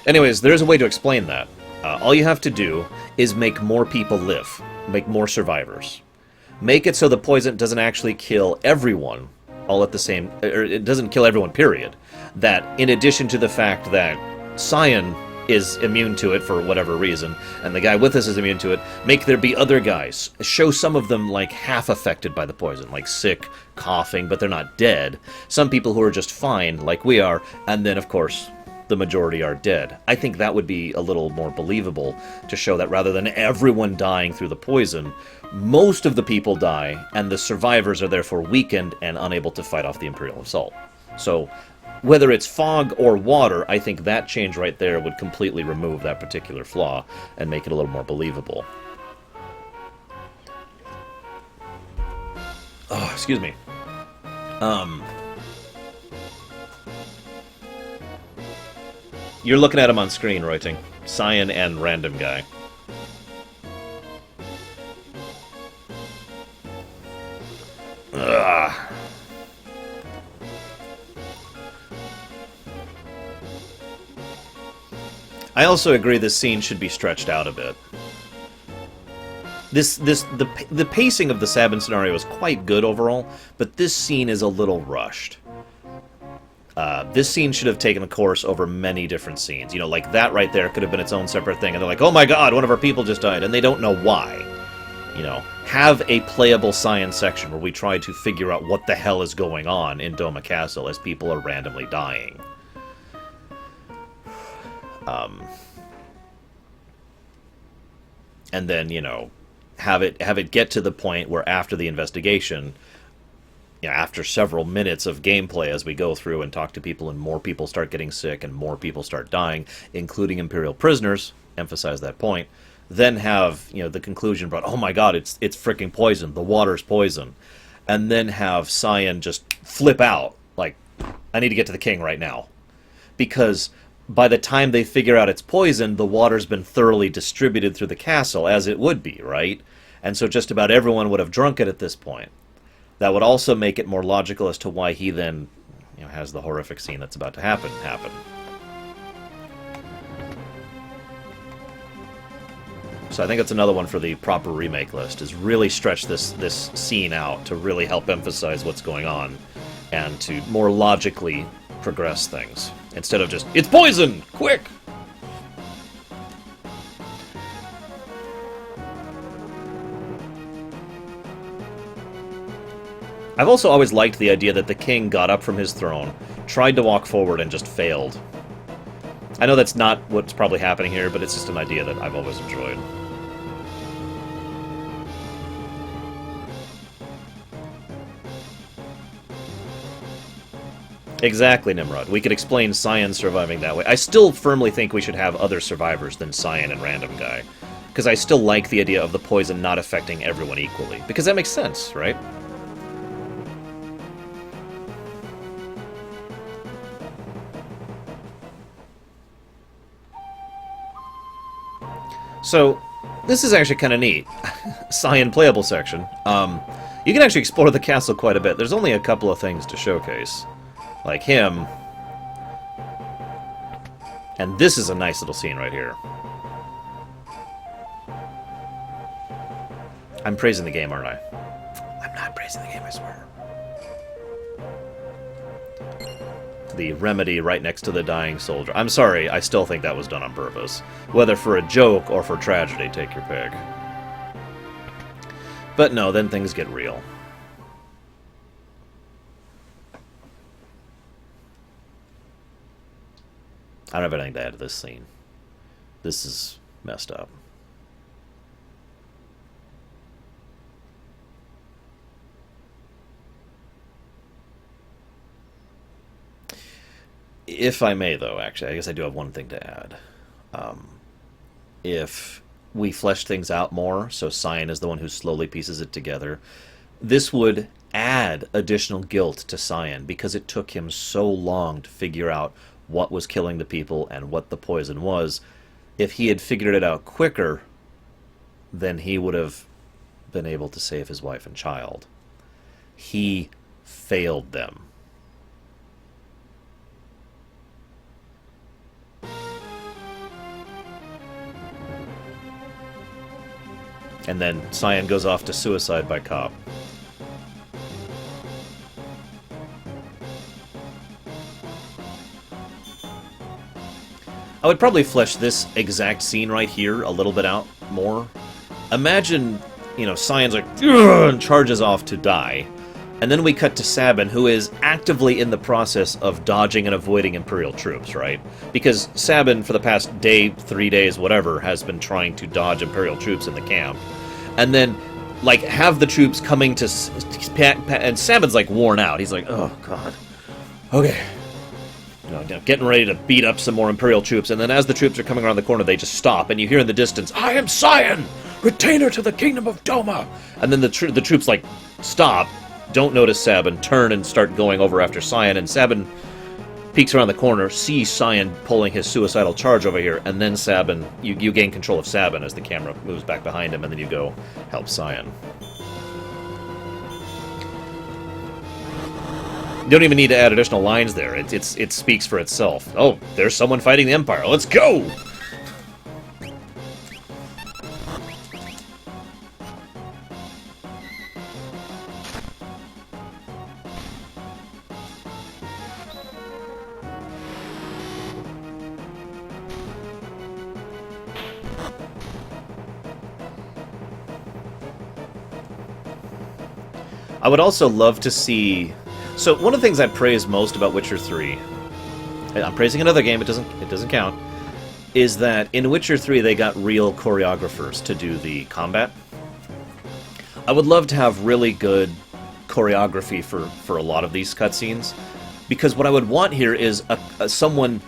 Anyways, there's a way to explain that. All you have to do is make more people live. Make more survivors. Make it so the poison doesn't actually kill everyone all at the same... Or it doesn't kill everyone, period. That, in addition to the fact that Cyan is immune to it for whatever reason, and the guy with us is immune to it, make there be other guys. Show some of them, like, half affected by the poison, like sick, coughing, but they're not dead. Some people who are just fine, like we are, and then, of course, the majority are dead. I think that would be a little more believable to show that rather than everyone dying through the poison, most of the people die, and the survivors are therefore weakened and unable to fight off the Imperial Assault. So, whether it's fog or water, I think that change right there would completely remove that particular flaw and make it a little more believable. Oh, excuse me. You're looking at him on screen, Reuting. Cyan and Random Guy. Ugh. I also agree this scene should be stretched out a bit. The pacing of the Sabin scenario is quite good overall, but this scene is a little rushed. This scene should have taken a course over many different scenes. You know, like that right there could have been its own separate thing, and they're like, oh my god, one of our people just died, and they don't know why. You know, have a playable science section where we try to figure out what the hell is going on in Doma Castle as people are randomly dying. And then, you know, have it get to the point where after the investigation, you know, after several minutes of gameplay as we go through and talk to people and more people start getting sick and more people start dying, including Imperial prisoners, emphasize that point, then have, you know, the conclusion about, oh my god, it's freaking poison, the water's poison. And then have Cyan just flip out, like, I need to get to the king right now. Because by the time they figure out it's poison, the water's been thoroughly distributed through the castle, as it would be, right? And so just about everyone would have drunk it at this point. That would also make it more logical as to why he then, you know, has the horrific scene that's about to happen. So I think it's another one for the proper remake list, is really stretch this scene out to really help emphasize what's going on and to more logically progress things. Instead of just, it's poison! Quick! I've also always liked the idea that the king got up from his throne, tried to walk forward, and just failed. I know that's not what's probably happening here, but it's just an idea that I've always enjoyed. Exactly, Nimrod. We could explain Cyan surviving that way. I still firmly think we should have other survivors than Cyan and Random Guy. Because I still like the idea of the poison not affecting everyone equally. Because that makes sense, right? So, this is actually kind of neat. Cyan playable section. You can actually explore the castle quite a bit. There's only a couple of things to showcase. Like him. And this is a nice little scene right here. I'm praising the game, aren't I? I'm not praising the game, I swear. The remedy right next to the dying soldier. I'm sorry, I still think that was done on purpose. Whether for a joke or for tragedy, take your pick. But no, then things get real. I don't have anything to add to this scene. This is messed up. If I may, though, actually, I guess I do have one thing to add. If we flesh things out more, so Cyan is the one who slowly pieces it together, this would add additional guilt to Cyan, because it took him so long to figure out what was killing the people and what the poison was. If he had figured it out quicker, then he would have been able to save his wife and child. He failed them. And then Cyan goes off to suicide by cop. I would probably flesh this exact scene right here a little bit out more. Imagine, you know, Cyan's like, "Ugh," and charges off to die. And then we cut to Sabin, who is actively in the process of dodging and avoiding Imperial troops, right? Because Sabin, for the past day, 3 days, whatever, has been trying to dodge Imperial troops in the camp. And then, like, have the troops coming to... And Sabin's, like, worn out. He's like, oh, God. Okay. getting ready to beat up some more Imperial troops, and then as the troops are coming around the corner, they just stop, and you hear in the distance, "I am Cyan, retainer to the kingdom of Doma!" And then the troops, like, stop, don't notice Sabin, turn and start going over after Cyan, and Sabin peeks around the corner, sees Cyan pulling his suicidal charge over here, and then Sabin, you gain control of Sabin as the camera moves back behind him, and then you go help Cyan. You don't even need to add additional lines there. It speaks for itself. Oh, there's someone fighting the Empire. Let's go! I would also love to see... So, one of the things I praise most about Witcher 3... and I'm praising another game, it doesn't count, is that in Witcher 3 they got real choreographers to do the combat. I would love to have really good choreography for a lot of these cutscenes, because what I would want here is someone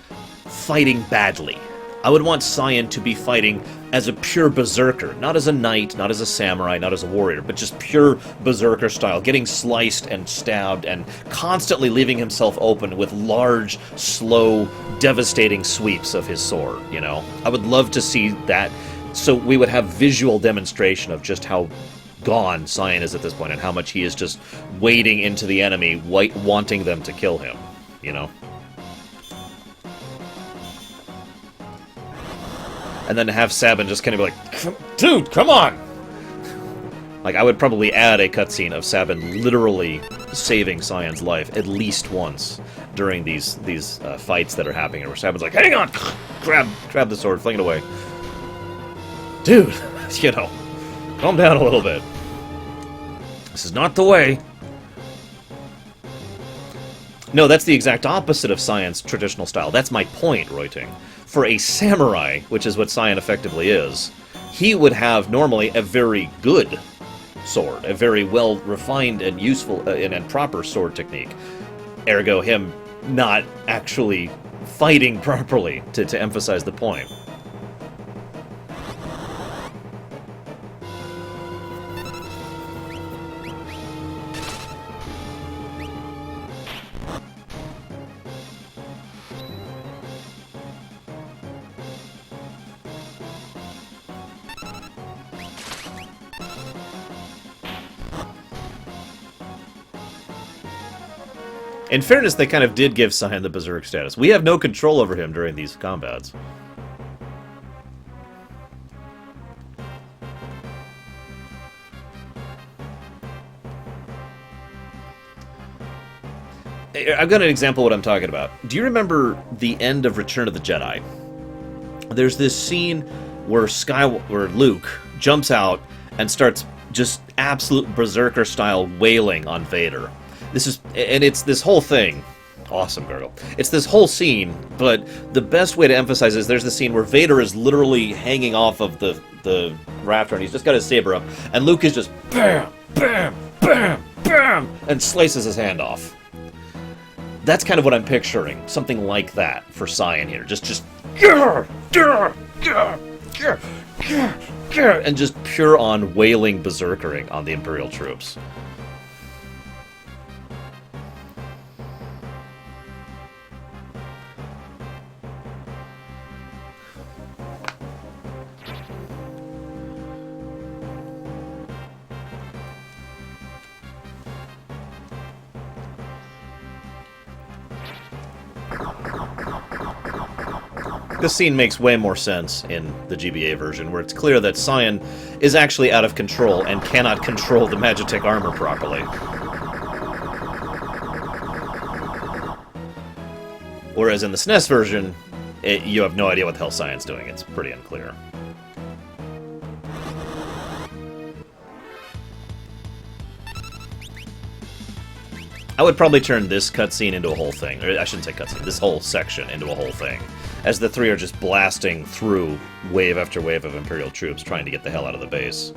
fighting badly. I would want Cyan to be fighting as a pure berserker, not as a knight, not as a samurai, not as a warrior, but just pure berserker style, getting sliced and stabbed and constantly leaving himself open with large, slow, devastating sweeps of his sword, you know? I would love to see that, so we would have visual demonstration of just how gone Cyan is at this point and how much he is just wading into the enemy, wanting them to kill him, you know? And then to have Sabin just kind of be like, "Dude, come on!" Like, I would probably add a cutscene of Sabin literally saving Cyan's life at least once during these fights that are happening, where Sabin's like, "Hang on!" Grab the sword, fling it away. Dude, you know, calm down a little bit. This is not the way. No, that's the exact opposite of Cyan's traditional style. That's my point, Roiting. For a samurai, which is what Cyan effectively is, he would have normally a very good sword, a very well-refined and useful and proper sword technique. Ergo, him not actually fighting properly, to emphasize the point. In fairness, they kind of did give Cyan the Berserk status. We have no control over him during these combats. I've got an example of what I'm talking about. Do you remember the end of Return of the Jedi? There's this scene where Luke jumps out and starts just absolute Berserker-style wailing on Vader. It's this whole thing. Awesome, Gurgle. It's this whole scene, but the best way to emphasize is there's the scene where Vader is literally hanging off of the rafter, and he's just got his saber up, and Luke is just bam, bam, bam, bam, and slices his hand off. That's kind of what I'm picturing. Something like that for Cyan here. Just and just pure on wailing berserkering on the Imperial troops. This scene makes way more sense in the GBA version, where it's clear that Cyan is actually out of control and cannot control the Magitech armor properly. Whereas in the SNES version, you have no idea what the hell Cyan's doing. It's pretty unclear. I would probably turn this cutscene into a whole thing. Or I shouldn't say cutscene, this whole section into a whole thing. As the three are just blasting through wave after wave of Imperial troops trying to get the hell out of the base.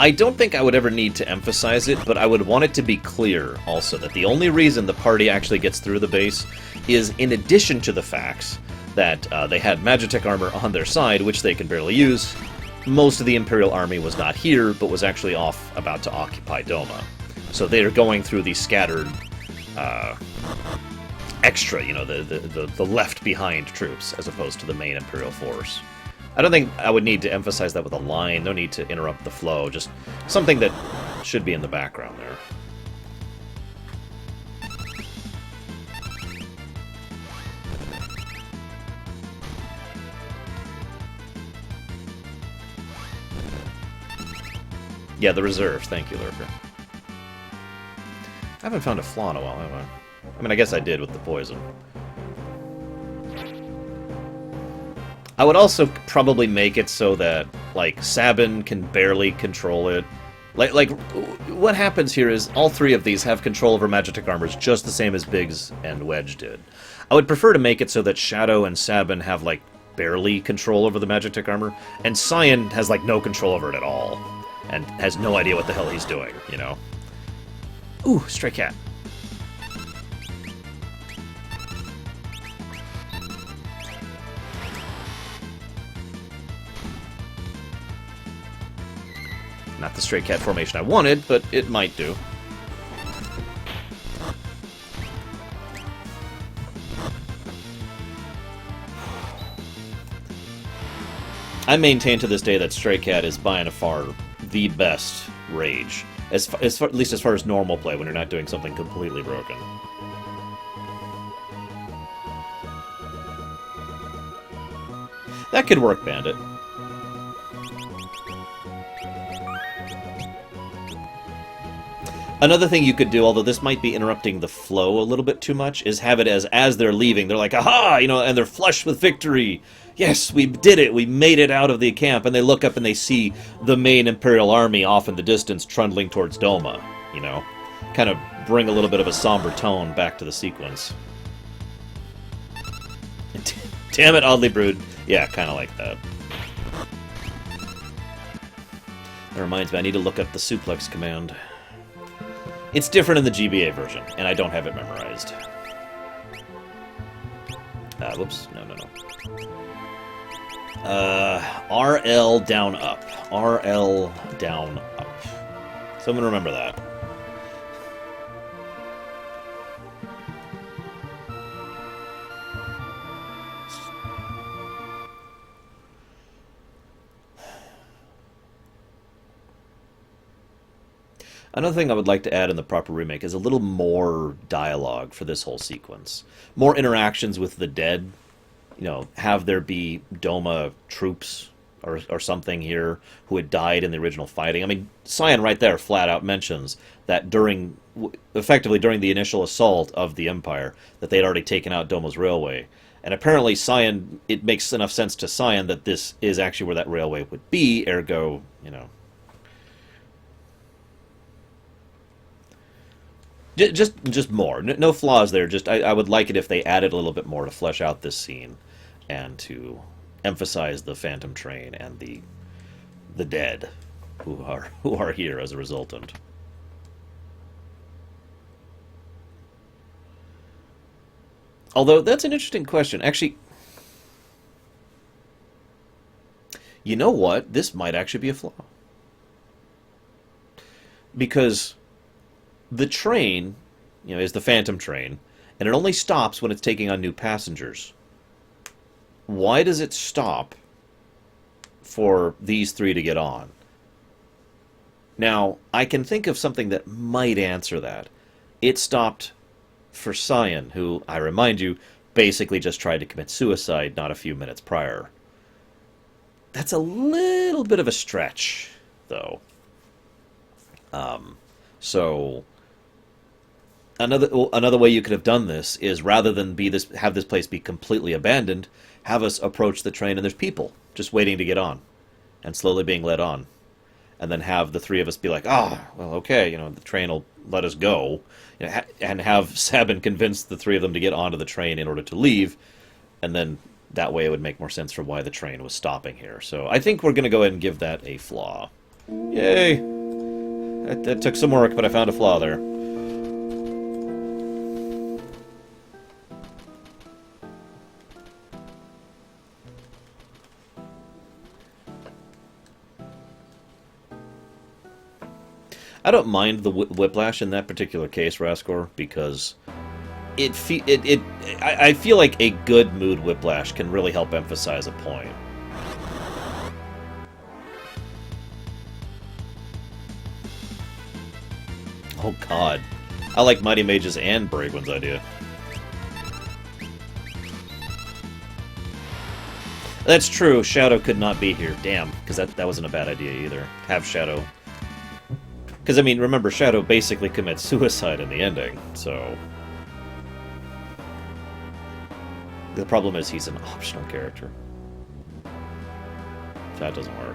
I don't think I would ever need to emphasize it, but I would want it to be clear also that the only reason the party actually gets through the base is in addition to the facts that they had Magitech armor on their side, which they can barely use. Most of the Imperial army was not here, but was actually off about to occupy Doma. So they are going through the scattered extra, you know, the left-behind troops, as opposed to the main Imperial force. I don't think I would need to emphasize that with a line. No need to interrupt the flow. Just something that should be in the background there. Yeah, the reserves. Thank you, Lurker. I haven't found a flaw in a while, have I? I mean, I guess I did with the poison. I would also probably make it so that, like, Sabin can barely control it. Like, what happens here is all three of these have control over Magitech armors just the same as Biggs and Wedge did. I would prefer to make it so that Shadow and Sabin have, like, barely control over the Magitech armor, and Cyan has, like, no control over it at all, and has no idea what the hell he's doing, you know? Ooh, stray cat. Not the stray cat formation I wanted, but it might do. I maintain to this day that stray cat is by and far the best rage, at least as far as normal play, when you're not doing something completely broken. That could work, Bandit. Another thing you could do, although this might be interrupting the flow a little bit too much, is have it as they're leaving, they're like, aha, you know, and they're flush with victory. Yes, we did it. We made it out of the camp. And they look up and they see the main Imperial army off in the distance trundling towards Doma, you know. Kind of bring a little bit of a somber tone back to the sequence. Damn it, Oddly Brood. Yeah, kind of like that. That reminds me, I need to look up the suplex command. It's different in the GBA version, and I don't have it memorized. Whoops. No. RL down up. RL down up. So I'm going to remember that. Another thing I would like to add in the proper remake is a little more dialogue for this whole sequence. More interactions with the dead. You know, have there be Doma troops or something here who had died in the original fighting. I mean, Cyan right there flat out mentions that effectively during the initial assault of the Empire, that they had already taken out Doma's railway. And apparently Cyan, it makes enough sense to Cyan that this is actually where that railway would be, ergo, you know. Just more. No flaws there. Just I would like it if they added a little bit more to flesh out this scene and to emphasize the Phantom Train and the dead who are here as a resultant. Although that's an interesting question. Actually, you know what? This might actually be a flaw. Because the train, you know, is the Phantom Train, and it only stops when it's taking on new passengers. Why does it stop for these three to get on? Now, I can think of something that might answer that. It stopped for Cyan, who, I remind you, basically just tried to commit suicide not a few minutes prior. That's a little bit of a stretch, though. So another way you could have done this is, rather than have this place be completely abandoned, have us approach the train and there's people just waiting to get on and slowly being led on, and then have the three of us be like, well, okay, you know, the train will let us go, you know, and have Sabin convince the three of them to get onto the train in order to leave, and then that way it would make more sense for why the train was stopping here. So I think we're going to go ahead and give that a flaw. Yay! That took some work, but I found a flaw there. I don't mind the whiplash in that particular case, Raskor, because I feel like a good mood whiplash can really help emphasize a point. Oh god. I like Mighty Mage's and Braegwyn's idea. That's true, Shadow could not be here. Damn, because that wasn't a bad idea either. Have Shadow. Because, I mean, remember, Shadow basically commits suicide in the ending, so... The problem is he's an optional character. That doesn't work.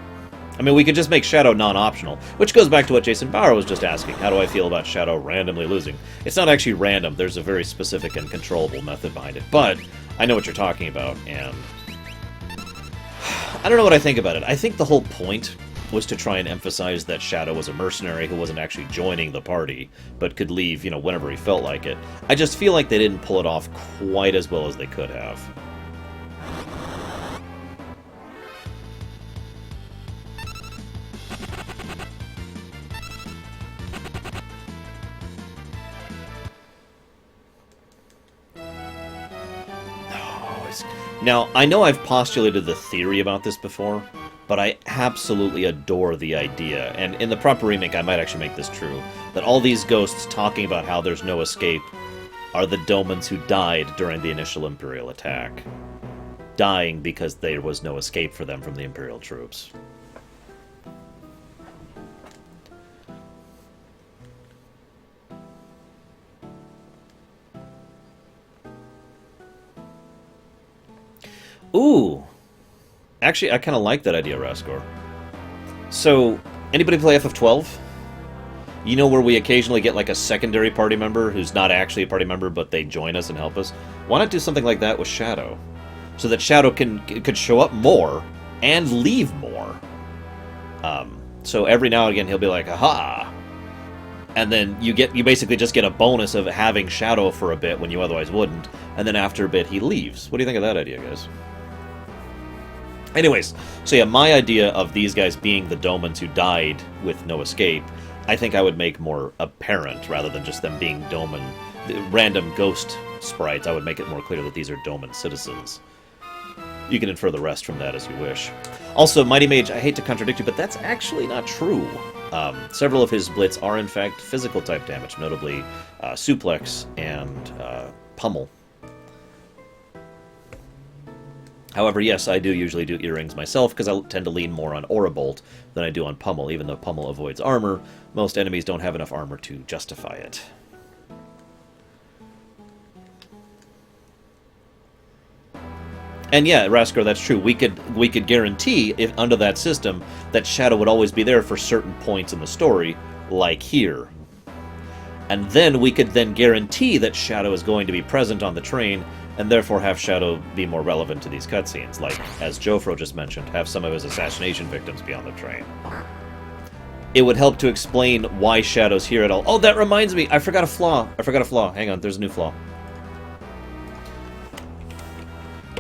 I mean, we could just make Shadow non-optional, which goes back to what Jason Bauer was just asking. How do I feel about Shadow randomly losing? It's not actually random. There's a very specific and controllable method behind it. But I know what you're talking about, and... I don't know what I think about it. I think the whole point was to try and emphasize that Shadow was a mercenary who wasn't actually joining the party, but could leave, you know, whenever he felt like it. I just feel like they didn't pull it off quite as well as they could have. Now, I know I've postulated the theory about this before, but I absolutely adore the idea, and in the proper remake I might actually make this true, that all these ghosts talking about how there's no escape are the Domans who died during the initial Imperial attack. Dying because there was no escape for them from the Imperial troops. Ooh! Actually, I kind of like that idea, Raskor. So, anybody play FF12? You know where we occasionally get like a secondary party member who's not actually a party member, but they join us and help us? Why not do something like that with Shadow? So that Shadow could show up more and leave more. So every now and again he'll be like, aha! And then you basically just get a bonus of having Shadow for a bit when you otherwise wouldn't, and then after a bit he leaves. What do you think of that idea, guys? Anyways, so yeah, my idea of these guys being the Domans who died with no escape, I think I would make more apparent rather than just them being Doman, random ghost sprites. I would make it more clear that these are Doman citizens. You can infer the rest from that as you wish. Also, Mighty Mage, I hate to contradict you, but that's actually not true. Several of his blitz are in fact physical type damage, notably Suplex and Pummel. However, yes, I do usually do earrings myself, because I tend to lean more on Aura Bolt than I do on Pummel. Even though Pummel avoids armor, most enemies don't have enough armor to justify it. And yeah, Raskor, that's true. We could guarantee, if under that system, that Shadow would always be there for certain points in the story, like here. And then we could then guarantee that Shadow is going to be present on the train, and therefore have Shadow be more relevant to these cutscenes, like, as Jofro just mentioned, have some of his assassination victims be on the train. It would help to explain why Shadow's here at all. Oh, that reminds me! I forgot a flaw. Hang on, there's a new flaw.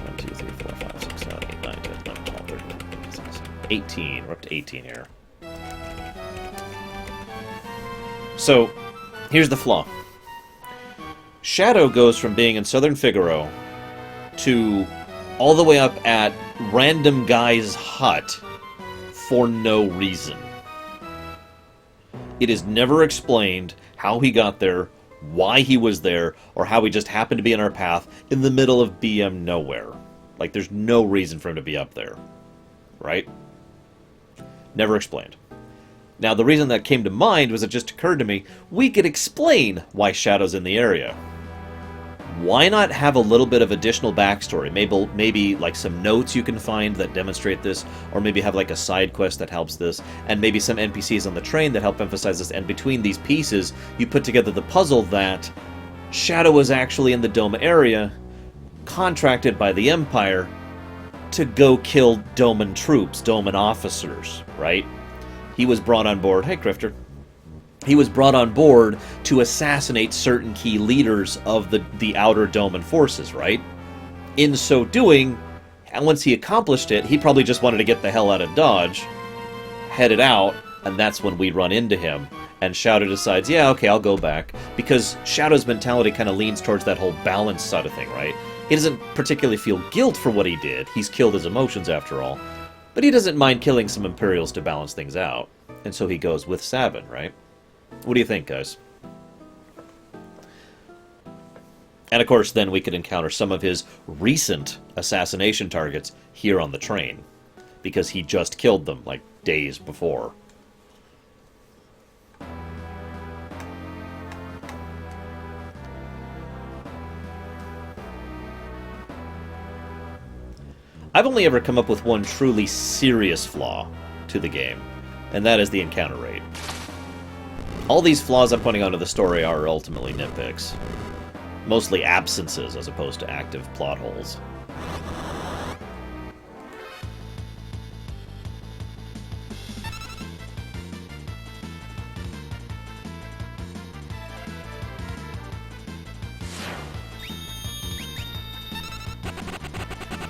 1, 2, 3, 4, 5, 6, 7, 8, 9, 10, 11, 12, 13, 14, 15, 16, 18. We're up to 18 here. So, here's the flaw. Shadow goes from being in Southern Figaro to all the way up at random guy's hut for no reason. It is never explained how he got there, why he was there, or how he just happened to be in our path in the middle of BM nowhere. Like, there's no reason for him to be up there. Right? Never explained. Now, the reason that came to mind was it just occurred to me, we could explain why Shadow's in the area. Why not have a little bit of additional backstory? Maybe like some notes you can find that demonstrate this, or maybe have like a side quest that helps this, and maybe some NPCs on the train that help emphasize this, and between these pieces, you put together the puzzle that Shadow was actually in the Doma area, contracted by the Empire to go kill Doman troops, Doman officers, right? he was brought on board. Hey, Crifter. He was brought on board to assassinate certain key leaders of the Outer Doman forces, right? In so doing, once he accomplished it, he probably just wanted to get the hell out of Dodge, headed out, and that's when we run into him. And Shadow decides, yeah, okay, I'll go back. Because Shadow's mentality kind of leans towards that whole balance side of thing, right? He doesn't particularly feel guilt for what he did. He's killed his emotions, after all. But he doesn't mind killing some Imperials to balance things out. And so he goes with Sabin, right? What do you think, guys? And of course, then we could encounter some of his recent assassination targets here on the train. Because he just killed them, like, days before. I've only ever come up with one truly serious flaw to the game, and that is the encounter rate. All these flaws I'm pointing out to the story are ultimately nitpicks. Mostly absences as opposed to active plot holes.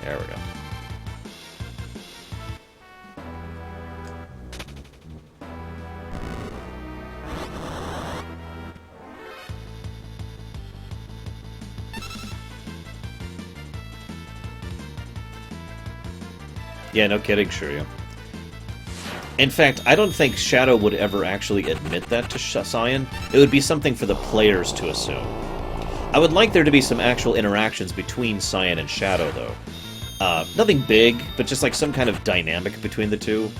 There we go. Yeah, no kidding, Shiryu. In fact, I don't think Shadow would ever actually admit that to Cyan. It would be something for the players to assume. I would like there to be some actual interactions between Cyan and Shadow, though. Nothing big, but just like some kind of dynamic between the two,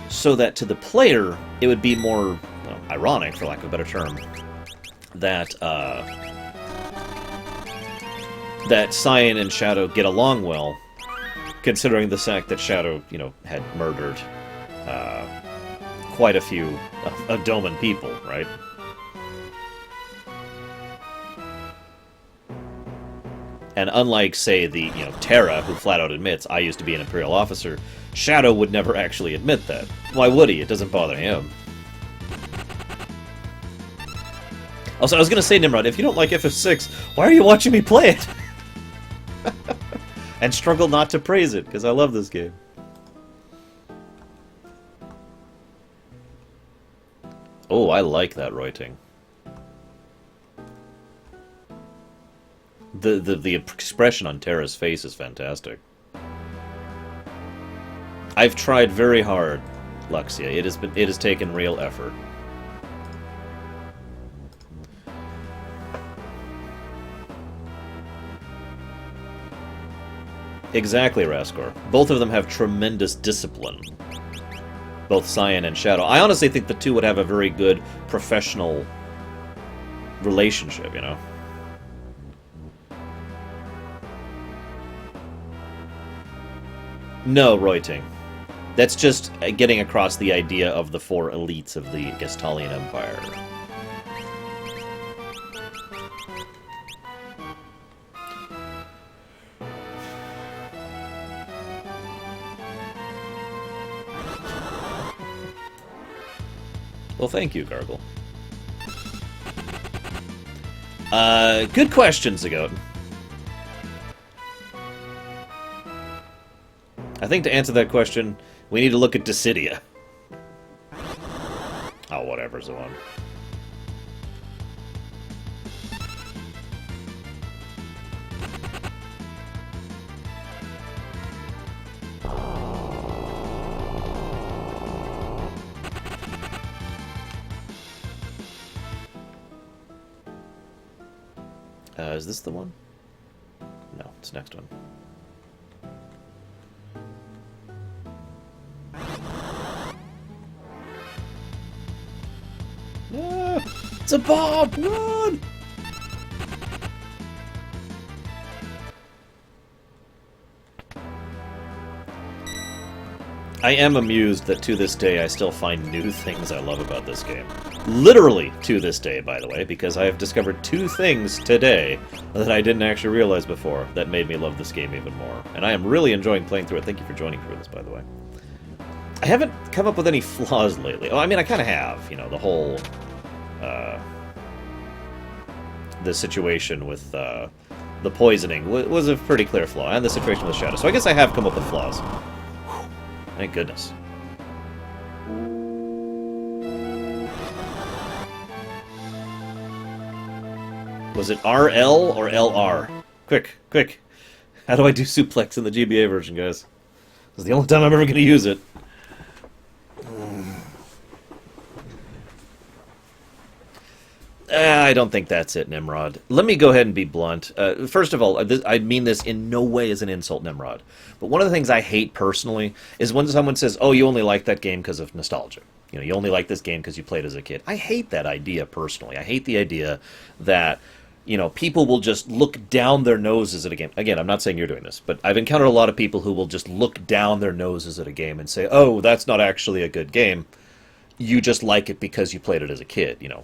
so that to the player, it would be more, well, ironic, for lack of a better term, that, that Cyan and Shadow get along well, considering the fact that Shadow, you know, had murdered quite a few of Doman people, right? And unlike, say, the, you know, Terra, who flat out admits, I used to be an Imperial officer, Shadow would never actually admit that. Why would he? It doesn't bother him. Also, I was going to say, Nimrod, if you don't like FF6, why are you watching me play it? And struggle not to praise it, because I love this game. Oh, I like that Reuting. The expression on Terra's face is fantastic. I've tried very hard, Luxia. It has taken real effort. Exactly, Raskor. Both of them have tremendous discipline. Both Cyan and Shadow. I honestly think the two would have a very good professional relationship, you know? No, Reuting. That's just getting across the idea of the four elites of the Gestalian Empire. Well, thank you, Gargle. Good question, Zagoat. I think to answer that question, we need to look at Dissidia. Oh, whatever, Zoan. Is this the one? No, it's the next one. Ah, it's a bomb! Run! I am amused that to this day I still find new things I love about this game. Literally to this day, by the way, because I have discovered 2 things today that I didn't actually realize before that made me love this game even more. And I am really enjoying playing through it. Thank you for joining for this, by the way. I haven't come up with any flaws lately. Oh, I mean, I kind of have. You know, the whole the situation with the poisoning was a pretty clear flaw, and the situation with Shadow. So I guess I have come up with flaws. Whew. Thank goodness. Was it RL or LR? Quick, quick. How do I do suplex in the GBA version, guys? This is the only time I'm ever going to use it. I don't think that's it, Nimrod. Let me go ahead and be blunt. First of all, I mean this in no way as an insult, Nimrod. But one of the things I hate personally is when someone says, oh, you only like that game because of nostalgia. You know, you only like this game because you played as a kid. I hate that idea personally. I hate the idea that, you know, people will just look down their noses at a game. Again, I'm not saying you're doing this, but I've encountered a lot of people who will just look down their noses at a game and say, oh, that's not actually a good game. You just like it because you played it as a kid, you know.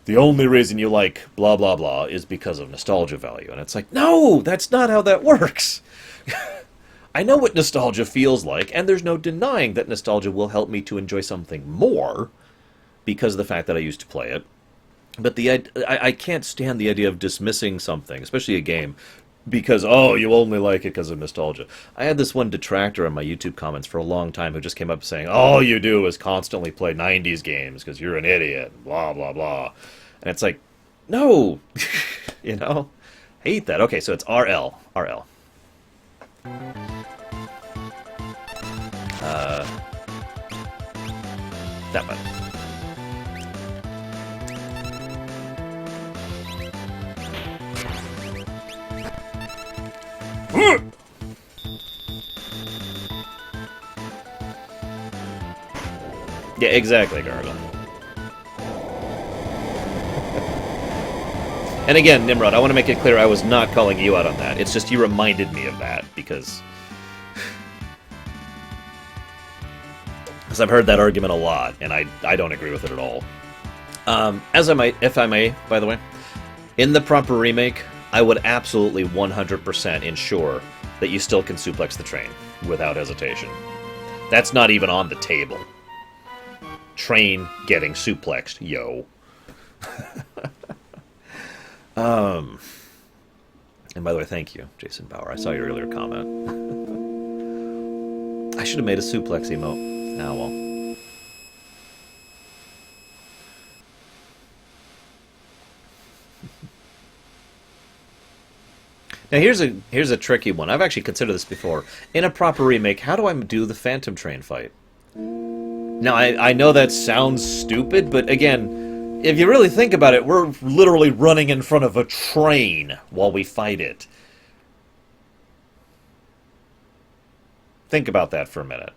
The only reason you like blah, blah, blah is because of nostalgia value. And it's like, no, that's not how that works. I know what nostalgia feels like, and there's no denying that nostalgia will help me to enjoy something more because of the fact that I used to play it. But I can't stand the idea of dismissing something, especially a game, because, oh, you only like it because of nostalgia. I had this one detractor in my YouTube comments for a long time who just came up saying, all you do is constantly play 90s games because you're an idiot, blah, blah, blah. And it's like, no, you know, hate that. Okay, so it's RL. That one. Yeah, exactly, Gargle. And again, Nimrod, I want to make it clear I was not calling you out on that. It's just you reminded me of that, because I've heard that argument a lot, and I don't agree with it at all. As I might, if I may, by the way, in the proper remake, I would absolutely 100% ensure that you still can suplex the train without hesitation. That's not even on the table. Train getting suplexed, yo. And by the way, thank you, Jason Bauer. I saw your earlier comment. I should have made a suplex emote. Ah, well. Now here's a tricky one. I've actually considered this before. In a proper remake, how do I do the Phantom Train fight? Now I know that sounds stupid, but again, if you really think about it, we're literally running in front of a train while we fight it. Think about that for a minute.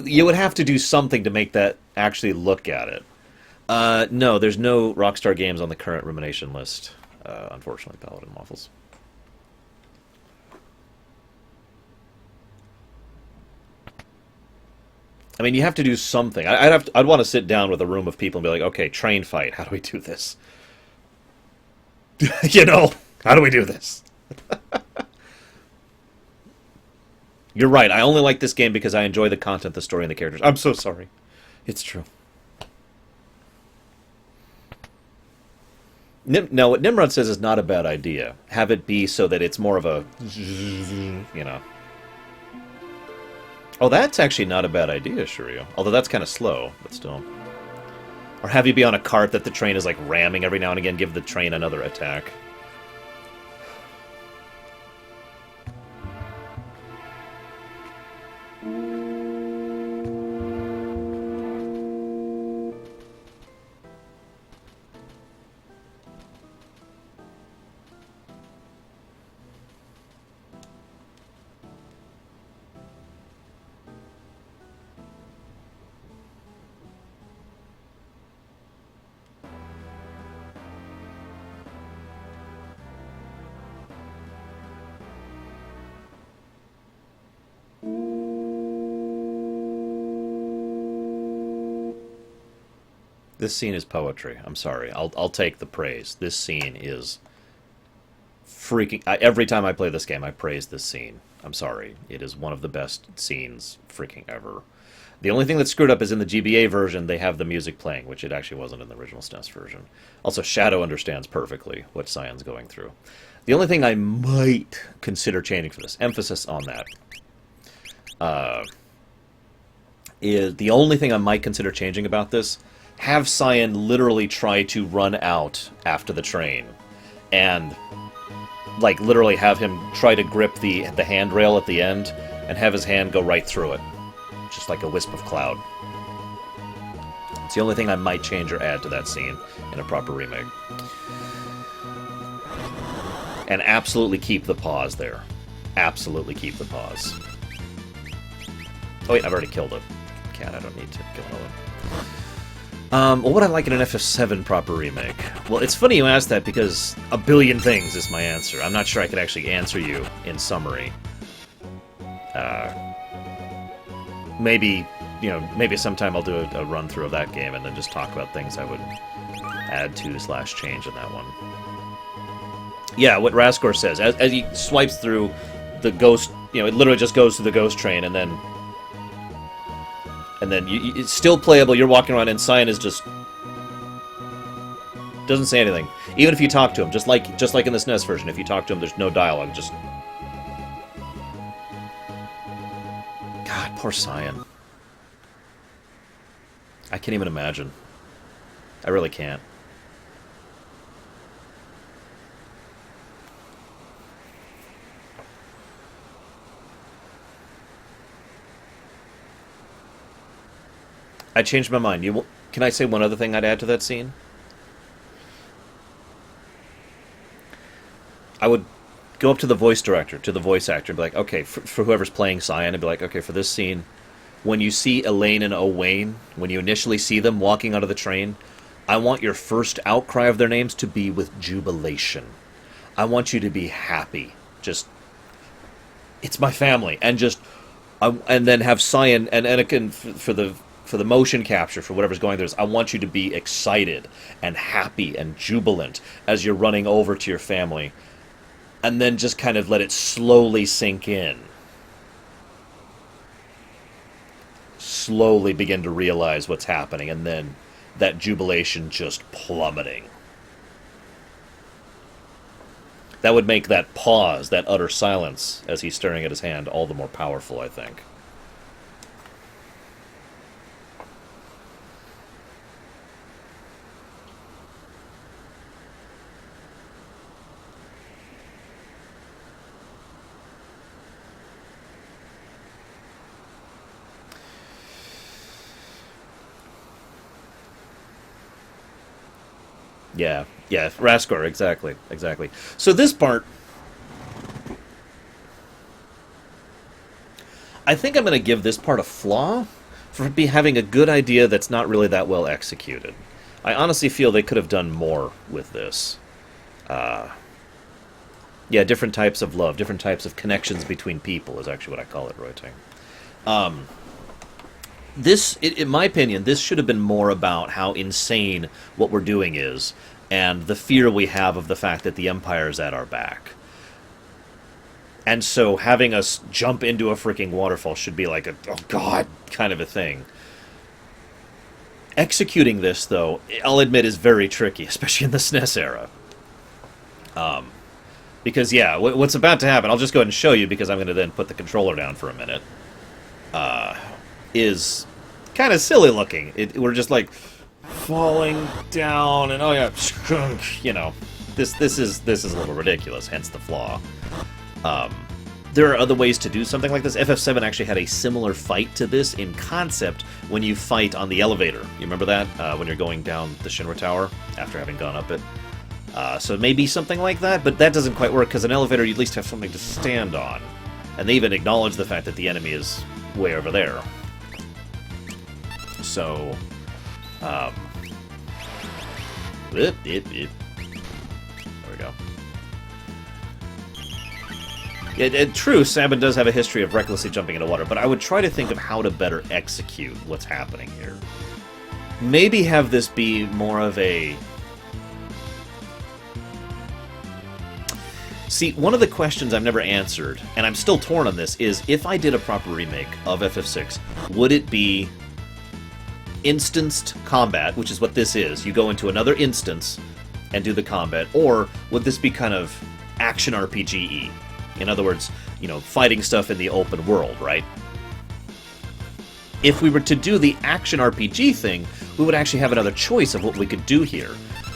You would have to do something to make that actually look at it. No, there's no Rockstar games on the current Rumination list. Unfortunately, Paladin Waffles. I mean, you have to do something. I'd want to sit down with a room of people and be like, okay, train fight. How do we do this? You know, how do we do this? You're right. I only like this game because I enjoy the content, the story, and the characters. I'm so sorry. It's true. No, what Nimrod says is not a bad idea. Have it be so that it's more of a, you know. Oh, that's actually not a bad idea, Shiryu. Although that's kind of slow, but still. Or have you be on a cart that the train is like ramming every now and again, give the train another attack. This scene is poetry. I'm sorry. I'll take the praise. This scene is freaking... every time I play this game, I praise this scene. I'm sorry. It is one of the best scenes freaking ever. The only thing that's screwed up is in the GBA version, they have the music playing, which it actually wasn't in the original SNES version. Also, Shadow understands perfectly what Cyan's going through. The only thing I might consider changing for this, emphasis on that, is the only thing I might consider changing about this, have Cyan literally try to run out after the train, and like literally have him try to grip the handrail at the end, and have his hand go right through it, just like a wisp of cloud. It's the only thing I might change or add to that scene in a proper remake. And absolutely keep the pause there. Absolutely keep the pause. Oh wait, I've already killed a cat. I don't need to kill another one. What would I like in an FF7 proper remake? Well, it's funny you ask that because a billion things is my answer. I'm not sure I could actually answer you in summary. Maybe, maybe sometime I'll do a run-through of that game and then just talk about things I would add to / change in that one. Yeah, what Raskor says, as he swipes through the ghost, it literally just goes to the ghost train, and then it's still playable. You're walking around, and Cyan is just doesn't say anything. Even if you talk to him, just like in the SNES version, if you talk to him, there's no dialogue. Just God, poor Cyan. I can't even imagine. I really can't. I changed my mind. Can I say one other thing I'd add to that scene? I would go up to the voice director, to the voice actor, and be like, okay, for whoever's playing Cyan, and be like, okay, for this scene, when you see Elaine and Owain, when you initially see them walking out of the train, I want your first outcry of their names to be with jubilation. I want you to be happy. Just, it's my family. And and then have Cyan and Anakin for the motion capture, for whatever's going there, I want you to be excited and happy and jubilant as you're running over to your family. And then just kind of let it slowly sink in. Slowly begin to realize what's happening, and then that jubilation just plummeting. That would make that pause, that utter silence, as he's staring at his hand, all the more powerful, I think. Yeah, Raskor, exactly. So this part, I think I'm going to give this part a flaw for having a good idea that's not really that well executed. I honestly feel they could have done more with this. Yeah, different types of love, different types of connections between people is actually what I call it, Roiting. This, in my opinion, this should have been more about how insane what we're doing is, and the fear we have of the fact that the Empire is at our back. And so having us jump into a freaking waterfall should be like a, oh god, kind of a thing. Executing this, though, I'll admit, is very tricky, especially in the SNES era. Because, yeah, what's about to happen, I'll just go ahead and show you, because I'm going to then put the controller down for a minute. Is kind of silly looking. We're just like falling down, and oh yeah, this is a little ridiculous. Hence the flaw. There are other ways to do something like this. FF7 actually had a similar fight to this in concept when you fight on the elevator. You remember that when you're going down the Shinra Tower after having gone up it. So maybe something like that, but that doesn't quite work because an elevator you at least have something to stand on, and they even acknowledge the fact that the enemy is way over there. So, there we go. True, Sabin does have a history of recklessly jumping into water, but I would try to think of how to better execute what's happening here. Maybe have this be more of a... See, one of the questions I've never answered, and I'm still torn on this, is if I did a proper remake of FF6, would it be instanced combat, which is what this is? You go into another instance and do the combat, or would this be kind of action RPG-y? In other words, you know, fighting stuff in the open world, right? If we were to do the action RPG thing, we would actually have another choice of what we could do here.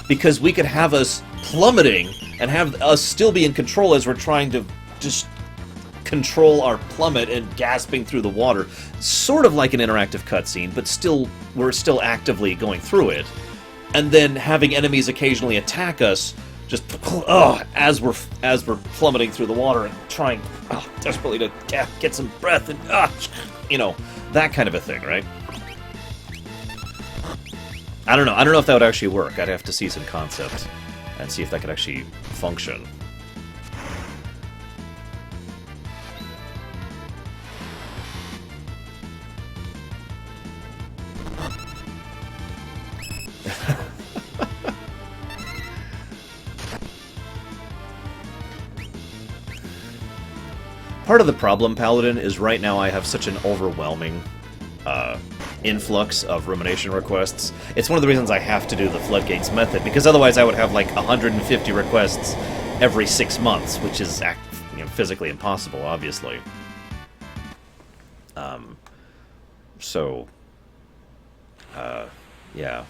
Because we could have us plummeting and have us still be in control as we're trying to just control our plummet and gasping through the water. Sort of like an interactive cutscene, but still, we're still actively going through it. And then having enemies occasionally attack us, just as we're plummeting through the water and trying desperately to get some breath and you know, that kind of a thing, right? I don't know if that would actually work. I'd have to see some concept and see if that could actually function. Part of the problem, Paladin, is right now I have such an overwhelming influx of rumination requests. It's one of the reasons I have to do the Floodgates method, because otherwise I would have like 150 requests every 6 months, which is physically impossible, obviously. Yeah.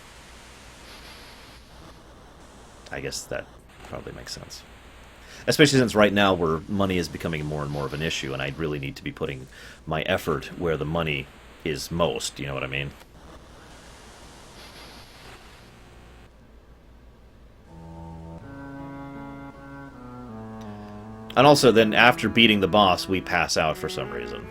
I guess that probably makes sense. Especially since right now where money is becoming more and more of an issue, and I really need to be putting my effort where the money is most, you know what I mean? And also, then after beating the boss, we pass out for some reason.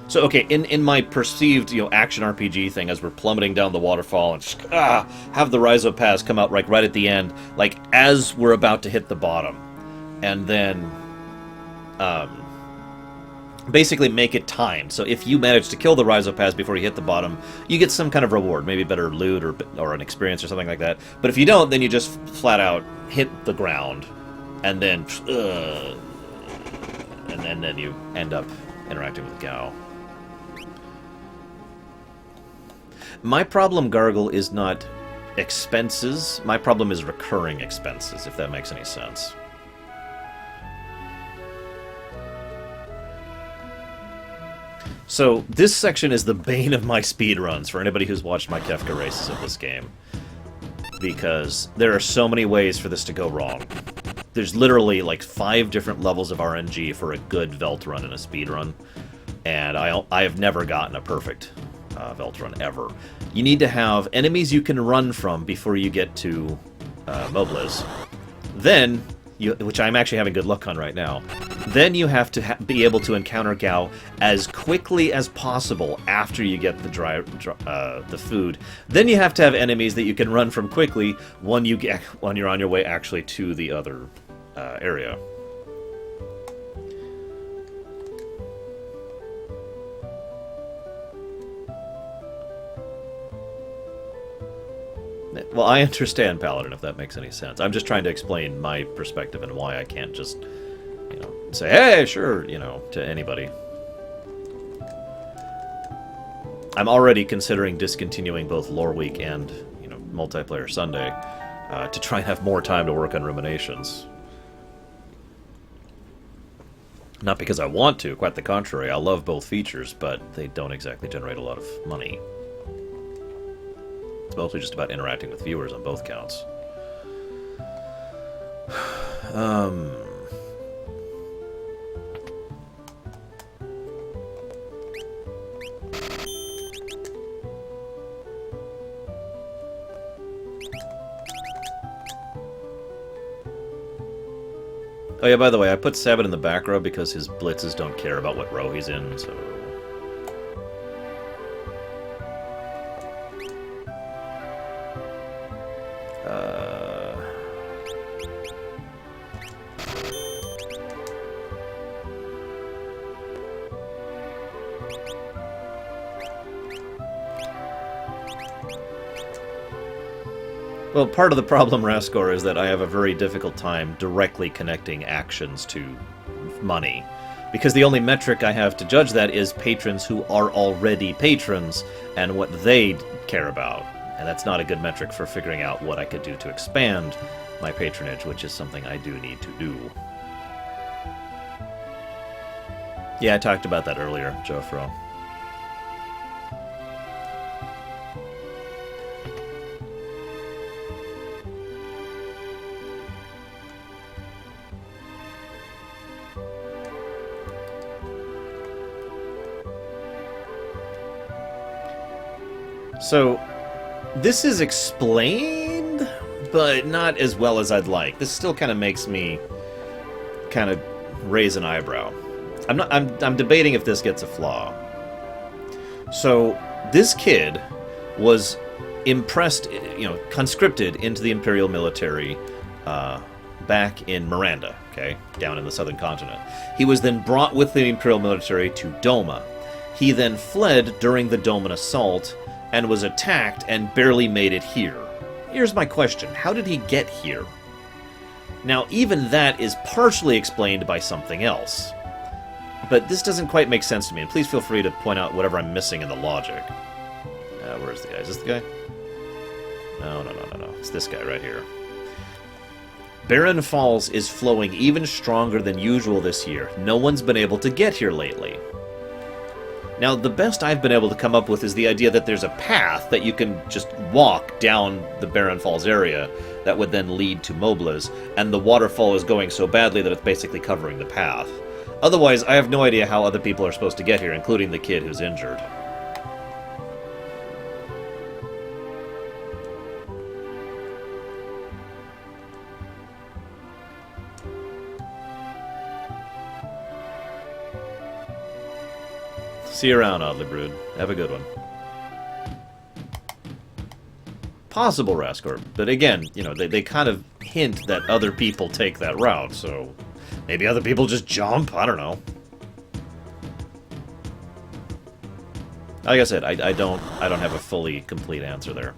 So, okay, in my perceived, action RPG thing, as we're plummeting down the waterfall and just, have the Rhizopaz come out right at the end, like as we're about to hit the bottom, and then basically make it timed. So if you manage to kill the Rhizopaz before you hit the bottom, you get some kind of reward, maybe better loot or an experience or something like that. But if you don't, then you just flat out hit the ground, and then then you end up interacting with Gao. My problem, Gargle, is not expenses. My problem is recurring expenses, if that makes any sense. So, this section is the bane of my speedruns for anybody who's watched my Kefka races of this game. Because there are so many ways for this to go wrong. There's literally like 5 different levels of RNG for a good Velt run in a speedrun. And I have never gotten a perfect Velt run ever. You need to have enemies you can run from before you get to Mobliz. Then, which I'm actually having good luck on right now, then you have to be able to encounter Gao as quickly as possible after you get the food. Then you have to have enemies that you can run from quickly when you're on your way actually to the other area. Well, I understand, Paladin, if that makes any sense. I'm just trying to explain my perspective and why I can't just, say, hey, sure, to anybody. I'm already considering discontinuing both Lore Week and, Multiplayer Sunday to try and have more time to work on Ruminations. Not because I want to, quite the contrary. I love both features, but they don't exactly generate a lot of money. It's mostly just about interacting with viewers on both counts. Oh yeah, by the way, I put Sabin in the back row because his blitzes don't care about what row he's in, so... Well, part of the problem, Raskor, is that I have a very difficult time directly connecting actions to money. Because the only metric I have to judge that is patrons who are already patrons and what they care about. And that's not a good metric for figuring out what I could do to expand my patronage, which is something I do need to do. Yeah, I talked about that earlier, Jofro. So, this is explained, but not as well as I'd like. This still kind of makes me kind of raise an eyebrow. I'm debating if this gets a flaw. So, this kid was impressed, conscripted into the Imperial military back in Miranda, okay, down in the southern continent. He was then brought with the Imperial military to Doma. He then fled during the Doman assault and was attacked and barely made it here. Here's my question. How did he get here? Now, even that is partially explained by something else. But this doesn't quite make sense to me, and please feel free to point out whatever I'm missing in the logic. Where's the guy? Is this the guy? No. It's this guy right here. Barren Falls is flowing even stronger than usual this year. No one's been able to get here lately. Now, the best I've been able to come up with is the idea that there's a path that you can just walk down the Barren Falls area that would then lead to Mobliz, and the waterfall is going so badly that it's basically covering the path. Otherwise, I have no idea how other people are supposed to get here, including the kid who's injured. See you around, Oddly Brood. Have a good one. Possible, Raskor, but again, they kind of hint that other people take that route, so maybe other people just jump? I don't know. Like I said, I don't have a fully complete answer there.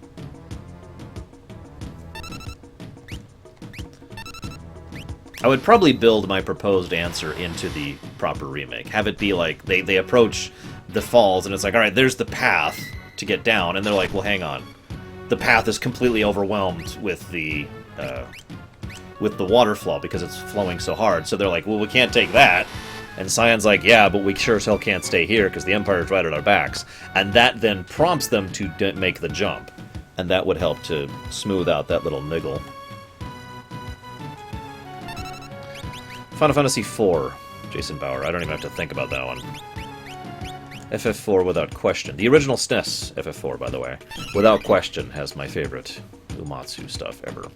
I would probably build my proposed answer into the proper remake. Have it be like, they approach the falls, and it's like, alright, there's the path to get down, and they're like, well, hang on. The path is completely overwhelmed with the waterflow because it's flowing so hard. So they're like, well, we can't take that. And Cyan's like, yeah, but we sure as hell can't stay here because the Empire's right at our backs. And that then prompts them to make the jump. And that would help to smooth out that little niggle. Final Fantasy IV, Jason Bauer. I don't even have to think about that one. FF4 without question. The original SNES FF4, by the way, without question, has my favorite Uematsu stuff ever.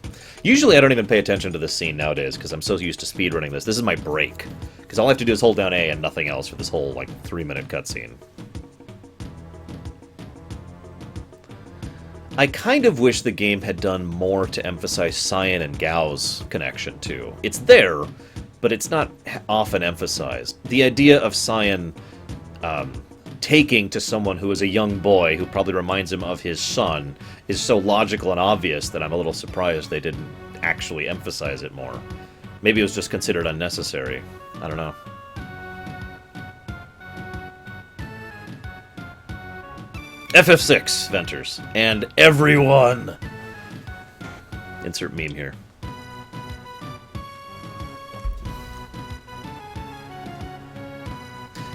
Usually I don't even pay attention to this scene nowadays, because I'm so used to speedrunning this. This is my break. Because all I have to do is hold down A and nothing else for this whole, 3-minute cutscene. I kind of wish the game had done more to emphasize Cyan and Gao's connection, too. It's there, but it's not often emphasized. The idea of Cyan taking to someone who is a young boy who probably reminds him of his son is so logical and obvious that I'm a little surprised they didn't actually emphasize it more. Maybe it was just considered unnecessary. I don't know. FF6, Venters. And everyone! Insert meme here.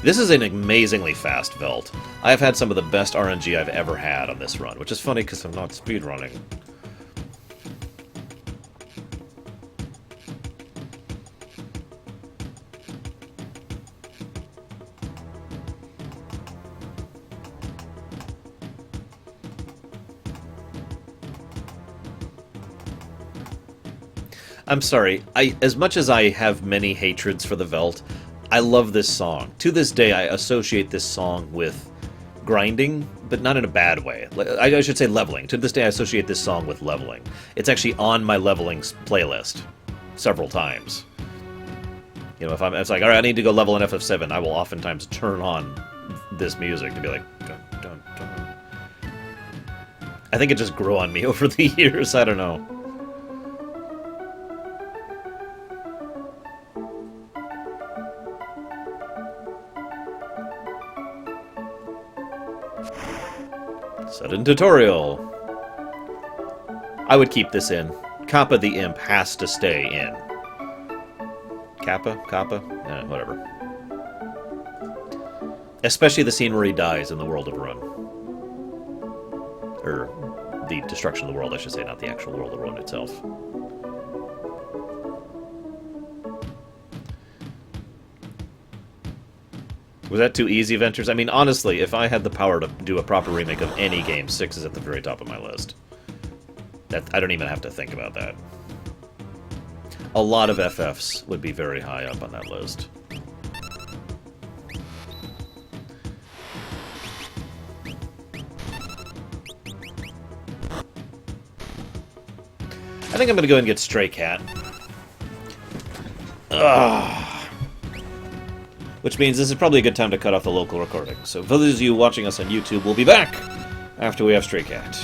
This is an amazingly fast Velt. I've had some of the best RNG I've ever had on this run, which is funny because I'm not speedrunning. I'm sorry, as much as I have many hatreds for the Velt, I love this song. To this day, I associate this song with grinding, but not in a bad way. I should say leveling. To this day, I associate this song with leveling. It's actually on my leveling playlist several times. If it's like, all right, I need to go level in FF7, I will oftentimes turn on this music to be like, dun, dun, dun. I think it just grew on me over the years. I don't know. Sudden tutorial. I would keep this in. Kappa the Imp has to stay in. Kappa? Whatever. Especially the scene where he dies in the World of Ruin. Or the destruction of the world, I should say, not the actual World of Ruin itself. Was that too easy, Ventures? I mean, honestly, if I had the power to do a proper remake of any game, 6 is at the very top of my list. I don't even have to think about that. A lot of FFs would be very high up on that list. I think I'm gonna go and get Stray Cat. Ugh. Which means this is probably a good time to cut off the local recording. So for those of you watching us on YouTube, we'll be back after we have Stray Cat.